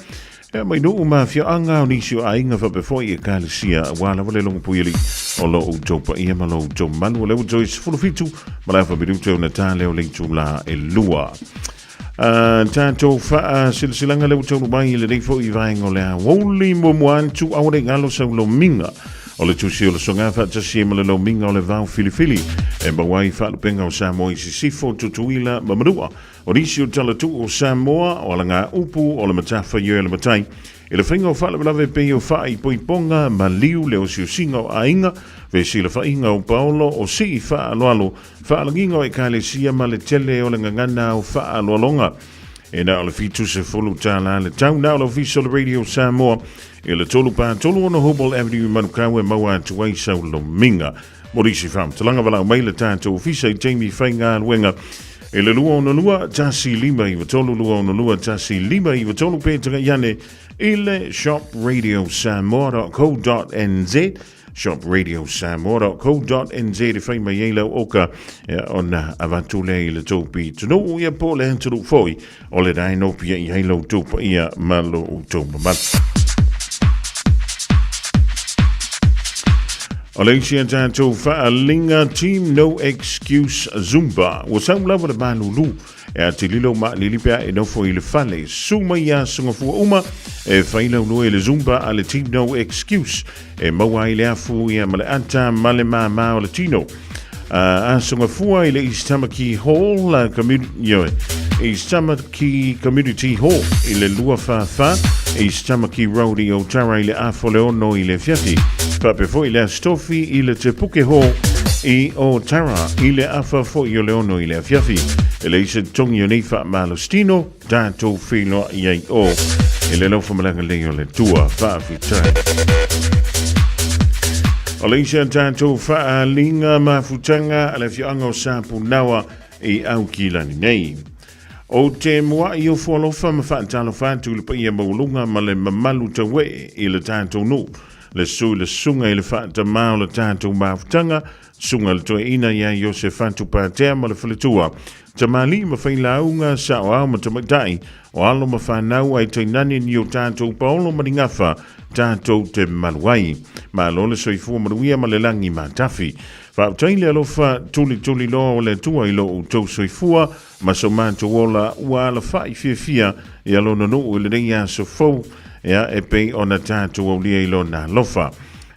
mai no ma fia anga o nisi o ainga fa before I kalesia wala wale longo puili o lo o topa ia ma lo o to manu le o jois fulufitu ma la fa biduto na tale o le tula e lua tanto fa silanga le tonu mai le fo I vaingo le woli mo muantu au le ngalo sa lo minga o le tusi o le songa fa tasi ma le lo minga o le vau filifili e mawai fa le penga o Samoa I sifo tutuila mamadua o nisi o talatu o Samoa o la ngā upu o le matafa yo le matai e le whainga o fa le lave pe o fa I poiponga ma liu le o siusinga o ainga ve si le whainga o Paolo o si fa aloalo fa alanginga o e ka le sia ma le tele o le ngangana o fa aloalonga e na o le fitu se folu tala le tau na o le official radio Samoa e le tolu pa tolu ono Hobble Avenue Manukau e maua tuai sau lo minga morisi fam talanga wala mai le tato ofisa I Jamie Whainga Luenga e le lua ono lua tasi lima I watolu lua ono lua tasi lima I watolu petra yane ile shopradiosamo.co.nz shopradiosamo.co.nz e whai mai eila oka ona avatule I le topi tunu ia po le henturu foi o le daino pia I heilo tupa ia malo utoma mat Malaysia tanto fa'alinga team no excuse Zumba wa sau lava de balulu e atililo ma lilipia e no foi le fale suma ya sunga fu uma e faila no le Zumba ale team no excuse e mawai le afu ya male anta male ma le tino a sunga fu ile Istamaki Hall Istamaki Community Hall ile lua fa Istamaki Road I o tara ile afoleono ile fiati Pape foi le stofi ile te puke ho I o tara ile afa foi o leono ile fiafi ele ise tongi o neifa malostino dato filo iei o ele lo famalanga leo le tua fafi tai ole ise dato fa linga mafutanga ale fianga o sapu nawa I AUG lani nei o te mua I o fualofa mafantalo fatu le pa ia maulunga ma le mamalu tawe I le dato no le sunga I le fata mao le tātou mafutanga sunga le toe ina ia Iosefatu Pātea ma le whaletua tamali ma whailaunga sa o au ma tamatai o alo ma whanau ai tainani ni o tātou paolo ma ringafa tātou te maluai ma alo le soifua maruia ma le langi ma tafi whautaile alofa tuli loa o le tua I lo o tau soifua ma so mātou ola ua ala whai Fiafia I alo nonu le reia so fau e pe ona tātou au lia I lona lofa.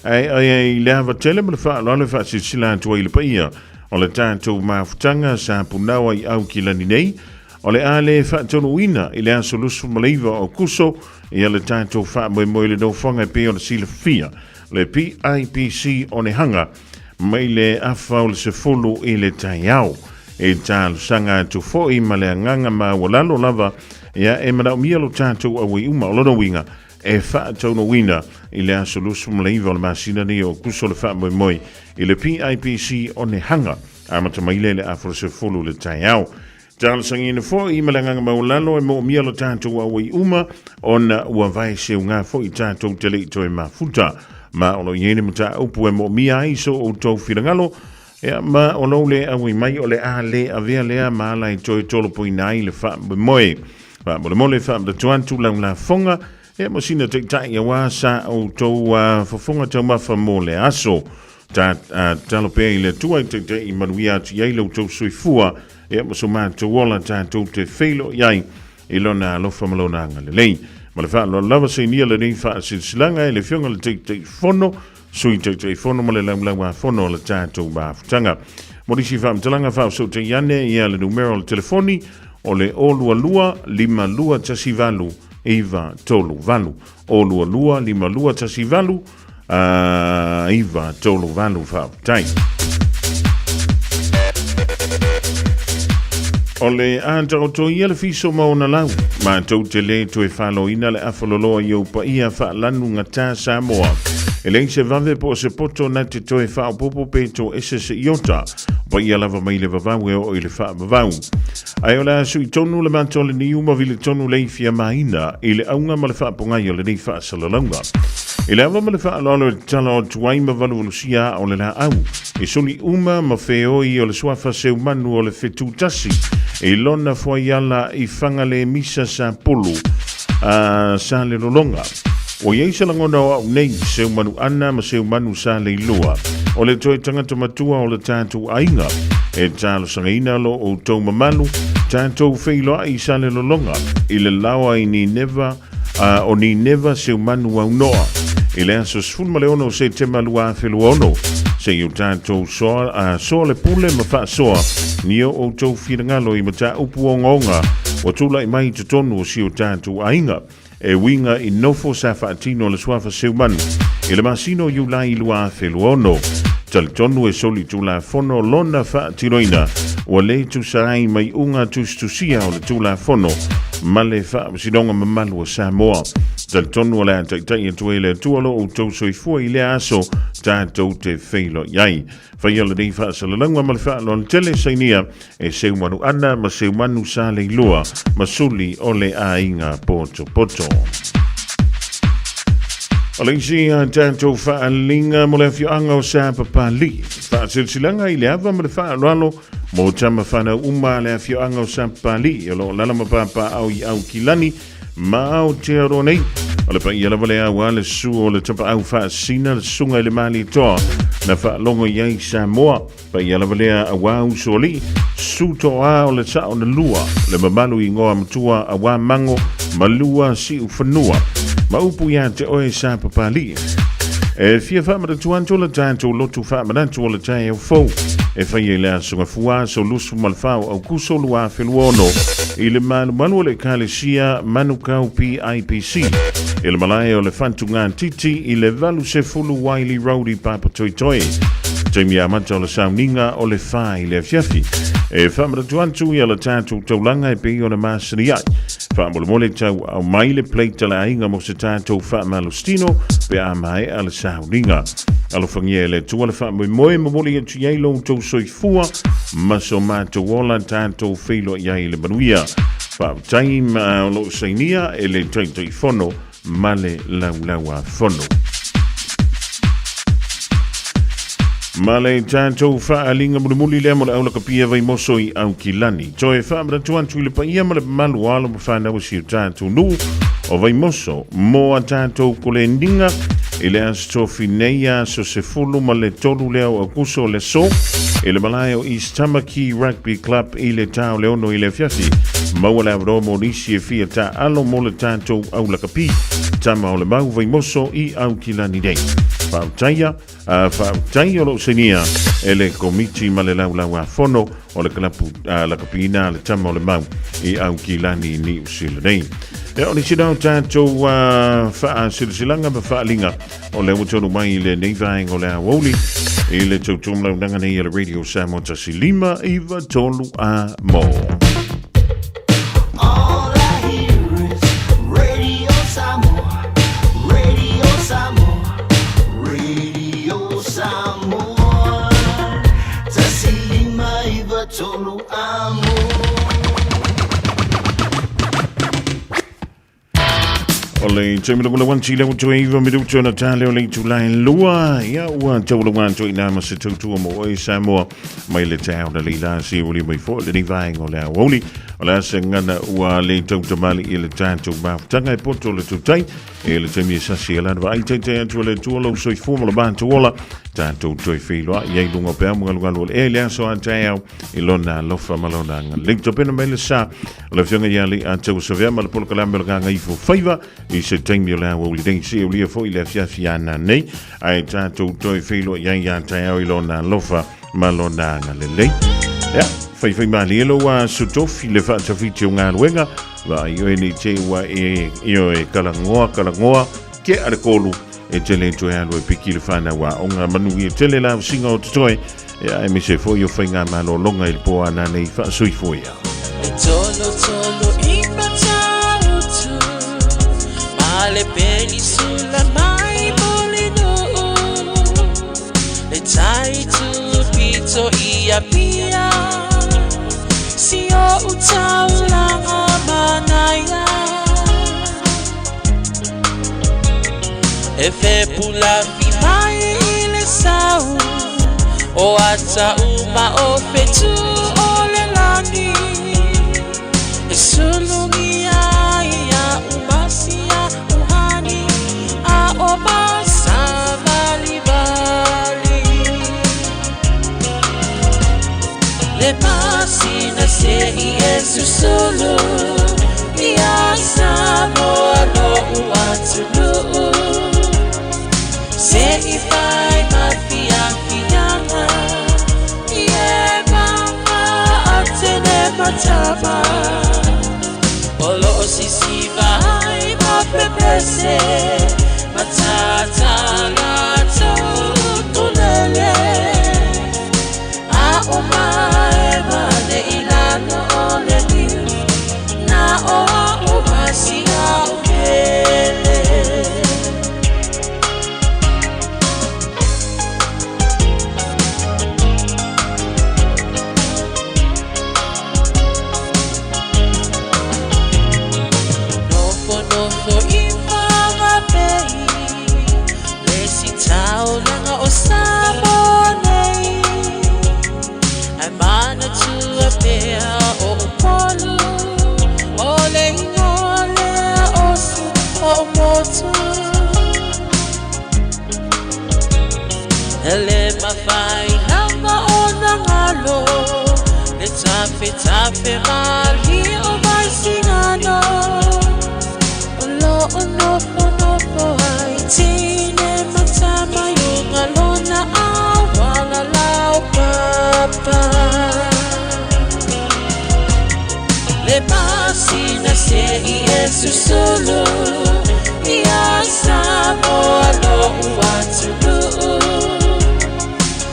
Ai le hava tele ma le wha alo wha sila tua I le paia o le tātou mafutanga sa punawa I AUG lani nei o le ale wha tono ina I le aso lusu maleiva o kuso I le tātou wha moe le no whanga pe o le sila fia le PIPC o ne hanga mai le afa o le se fulu I le taiao e tālu sanga tu foi ma le anganga ma walalo lava ia e mana mia lo tātou awi uma o lono winga e wha tono wina I le aso lusu maleiva o le masina ni o kuso le wha moe I le PIPC o ne hanga a matamaile le afro se fulu le taiao tālu sangi ina fo I malanganga ma walalo e mo mia lo tātou awi uma ona ua vai se unga fo I tātou tele I toe mafuta ma ono yene mata upu e mo mia iso o tau whirangalo e ma ono le awi mai o le a le a vea lea ma ala I toi tolo po inai le wha moe ma mo le mole wha le tuantu lau la fonga e mo sina te tai a wasa o tau fafonga tau mafa mo le aso talo pe I le tua te I manuia ati iei lau tau soifua e mo so mātou ola tātou te whelo iai ilona alofa malonanga le lei ma le fa lo lava se nia le nei fa silanga le fionga le te fono sui te fono ma le langa fono le tato ba tanga modisi fa mtalanga fa so te yane ia le numero le telefoni o le olua lua lima lua tasi valu iva tolu valu olua lua lima lua tasi valu iva tolu valu fa tai ole anta o to ia le fiso mauna lau ma tau te le to e falo ina le afaloloa iau pa ia fa lanu ngata Samoa ele se vave po se poto na te to e fa popo pe to ese se iota pa ia lava mai le vavau e o i le fa vavau ai ola sui tonu le manto le ni uma vile tonu le Fiafia Mai i le aunga ma le fa ponga i le nei fa salalanga ele ava ma le fa alolo tala o tuai ma valusia o le la au e soli uma ma feoi o le swafa se umanu o le fetu tasi e lona foi ala i fanga le misa sa pulu sa le lolonga o iei se langona o nei se umanu ana ma se umanu sa le ilua o le toi tangata matua o le tātou ainga e tālo sangaina lo o tau mamalu tātou feilo ai sa le lolonga i le lawa i ni neva o ni neva se umanu au noa i le aso sfun ma le ono se te malua felu ono se iu tātou soa le pule ma wha soa ni o tau whirangalo i mata upu o ngonga o tula i mai te tonu o si o tātou ainga e winga i nofo sa whaatino le swafa seumanu i le masino iu lai lua felu ono tali tonu e soli tula fono lona whaatiroina o le tu sarai mai unga tustusia o le tula fono ma le whaasinonga mamalu o Samoa tali tonu o le ataitai e tuele tualo o tau soifua i le aso tātou te feilo iai whai ala nei whaasalalangwa ma le whaalo le tele sainia e seumanu ana ma seumanu sa le ilua ma suli o le ainga poto poto o le isi a tātou whaalinga mo le whioanga o sa papali whaasilsilanga i le ava ma le whaaloalo mo tama whana uma le whioanga o sa papali e lo lalama papa au i au kilani ma au te aro nei o le pai ala vale au ale su o le tapa au whaasina le sunga i le mali toa na whaalongo iai Samoa pai ala vale au au soli su toa o le sao na lua le mamalu i ngoa matua awa mango malua si ufanua ma upu ia te oe sa papali e fia whamara tuanto le tātou lotu whamara o le tai au fau e whai e lea sunga fua so lusu malfau au kuso lua feluono i le malu le kalesia manukau PIPC i le malai o le fantunga titi i le valu se fulu Wiley Road papa toi toi Jamie amata o le sauninga o le whai le fiafi e whamara tuantu i ala tātou taulanga e pei o le masari ai whamole mole tau au mai le pleita le ainga mo se tātou whamalustino pe a mai ala sauninga alo fangia le tua le whamoi moe mamoli e tu iei lo tau soifua maso mātou ola tātou feilo iei le manuia whautai ma lo sainia e le taitoi fono male laulaua fono Male tātou whaalinga muli lea mo le aula kapia vai moso i au kilani. Toe whaamara tuantu i le paia ma le malu alo ma whanau si o tātou nu o vai moso mo a tātou kole ndinga i le astofi neia so se fulu ma le tolu leo au kuso le so i le malai o East Tamaki Rugby Club i le tau leono i le fiafi maua le avro mo nisi e fia ta alo mo le tātou aula kapi tama o le mau vai moso i au kilani nei. Whautaia o lo senia e le komiti ma le laulaua fono o le kalapu la kapina le tama o le mau i au kilani ni usila nei. E o ni sinau tātou silanga ma whaalinga o le utonu mai le neivaeng o le awoli i le tautum launanga nei le Radio Samoa tasi lima iwa tolu a mo. Ole tēmila kula wanti lewa tō eiva miruto na tāleo lei tūlai lua ia ua taula wanto i nāma se tautua mo oi Samoa mai le tau na leila si uli mai fo le ni vaenga o le awoli o le ase ngana ua le tau tamali i le tātou mawhtanga e poto le tutai e le temi sasi e lana wa ai teitai atu le tuola usoi fuma le bātu ola tātou toi whiloa i ei lunga pēa mungalu e le aso a tai au i lona lofa malona nga le topena mai le sa o le fionga ia li a tau savea ma le polo kalame le ganga i fo whaiva i se taimi o le awa uli deng si o lia fo i le Fiafia nei ai tātou toi whiloa i ei a tai au i lona lofa malona nga le lei Fai mali elo wa sutofi le fa tafiti o ngā ruenga wa i oe ni te wa e kalangoa ke ale kolu e tele to ya lo piki le fana wa o ngā manu i tele la singa o toi e me se foi o fai ngā malo longa il po ana nei fa sui foi ya Tolo i matautu male penisula mai molino e tai tu pito ia pia Si o utau langa manaya E fe pula fi mai le sau O ata uma o fetu o le lani E sulungi ia umasia uhani A o masa bali bali Le masina se Yesu solo Ia Samoa no uatulu Se I fai mafianga Ie mama atene matama Olo sisi vai mapepese Matata lato tulele A umae mane ilano ole niu Na oa umasi a ukele Nofo imama pei Lesi tau langa o sabonei Ai mana tua pea o upolu Ole ingole a osu o motu Ele mawhai nanga o nangalo Le tape mali o mai singano Olo o nofo ai tine matama Yunga lona a wala lau papa Le masina se Yesu solo Ia Samoa no uatulu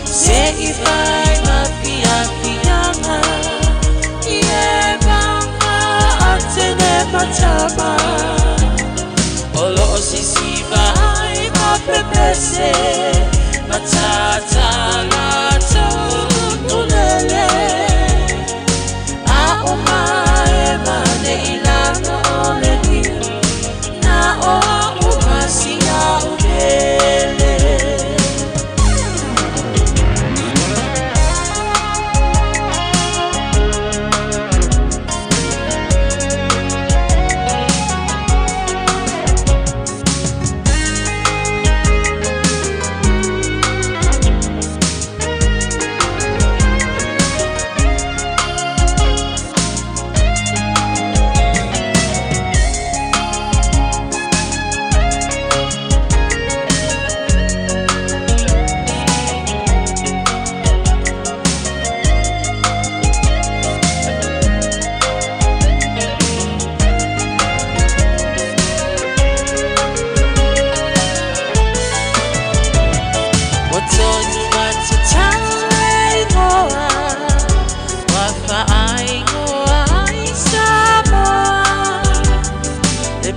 Se I fai mafianga Ie mama atene matama Olo sisi vai mapepese Matata lato tulele A umae mane ilano ole niu Na oa umasi a ukele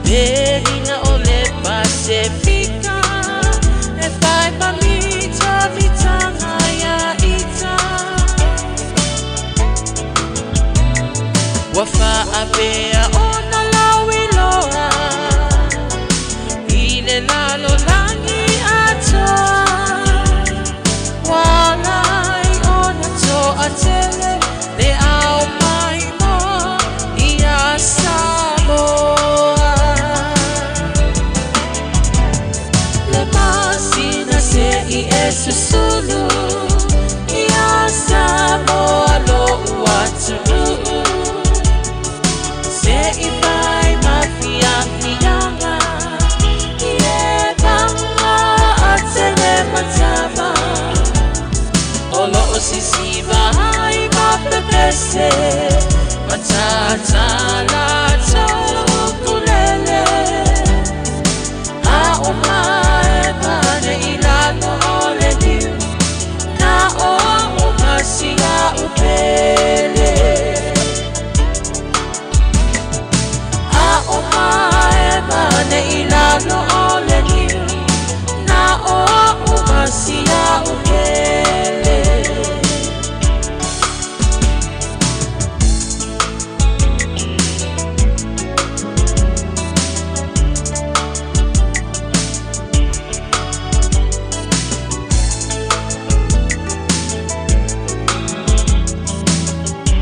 Perina o le Pacifica E fai mamita mitanga ya ita Wafa apea o na lawiloa Ile lalo langi atoa Walai o na to atele Le au mai mo susulu ia Samoa lo watu se ifai mafianga ie kanga atele matama olo osisiva hai mapepese matata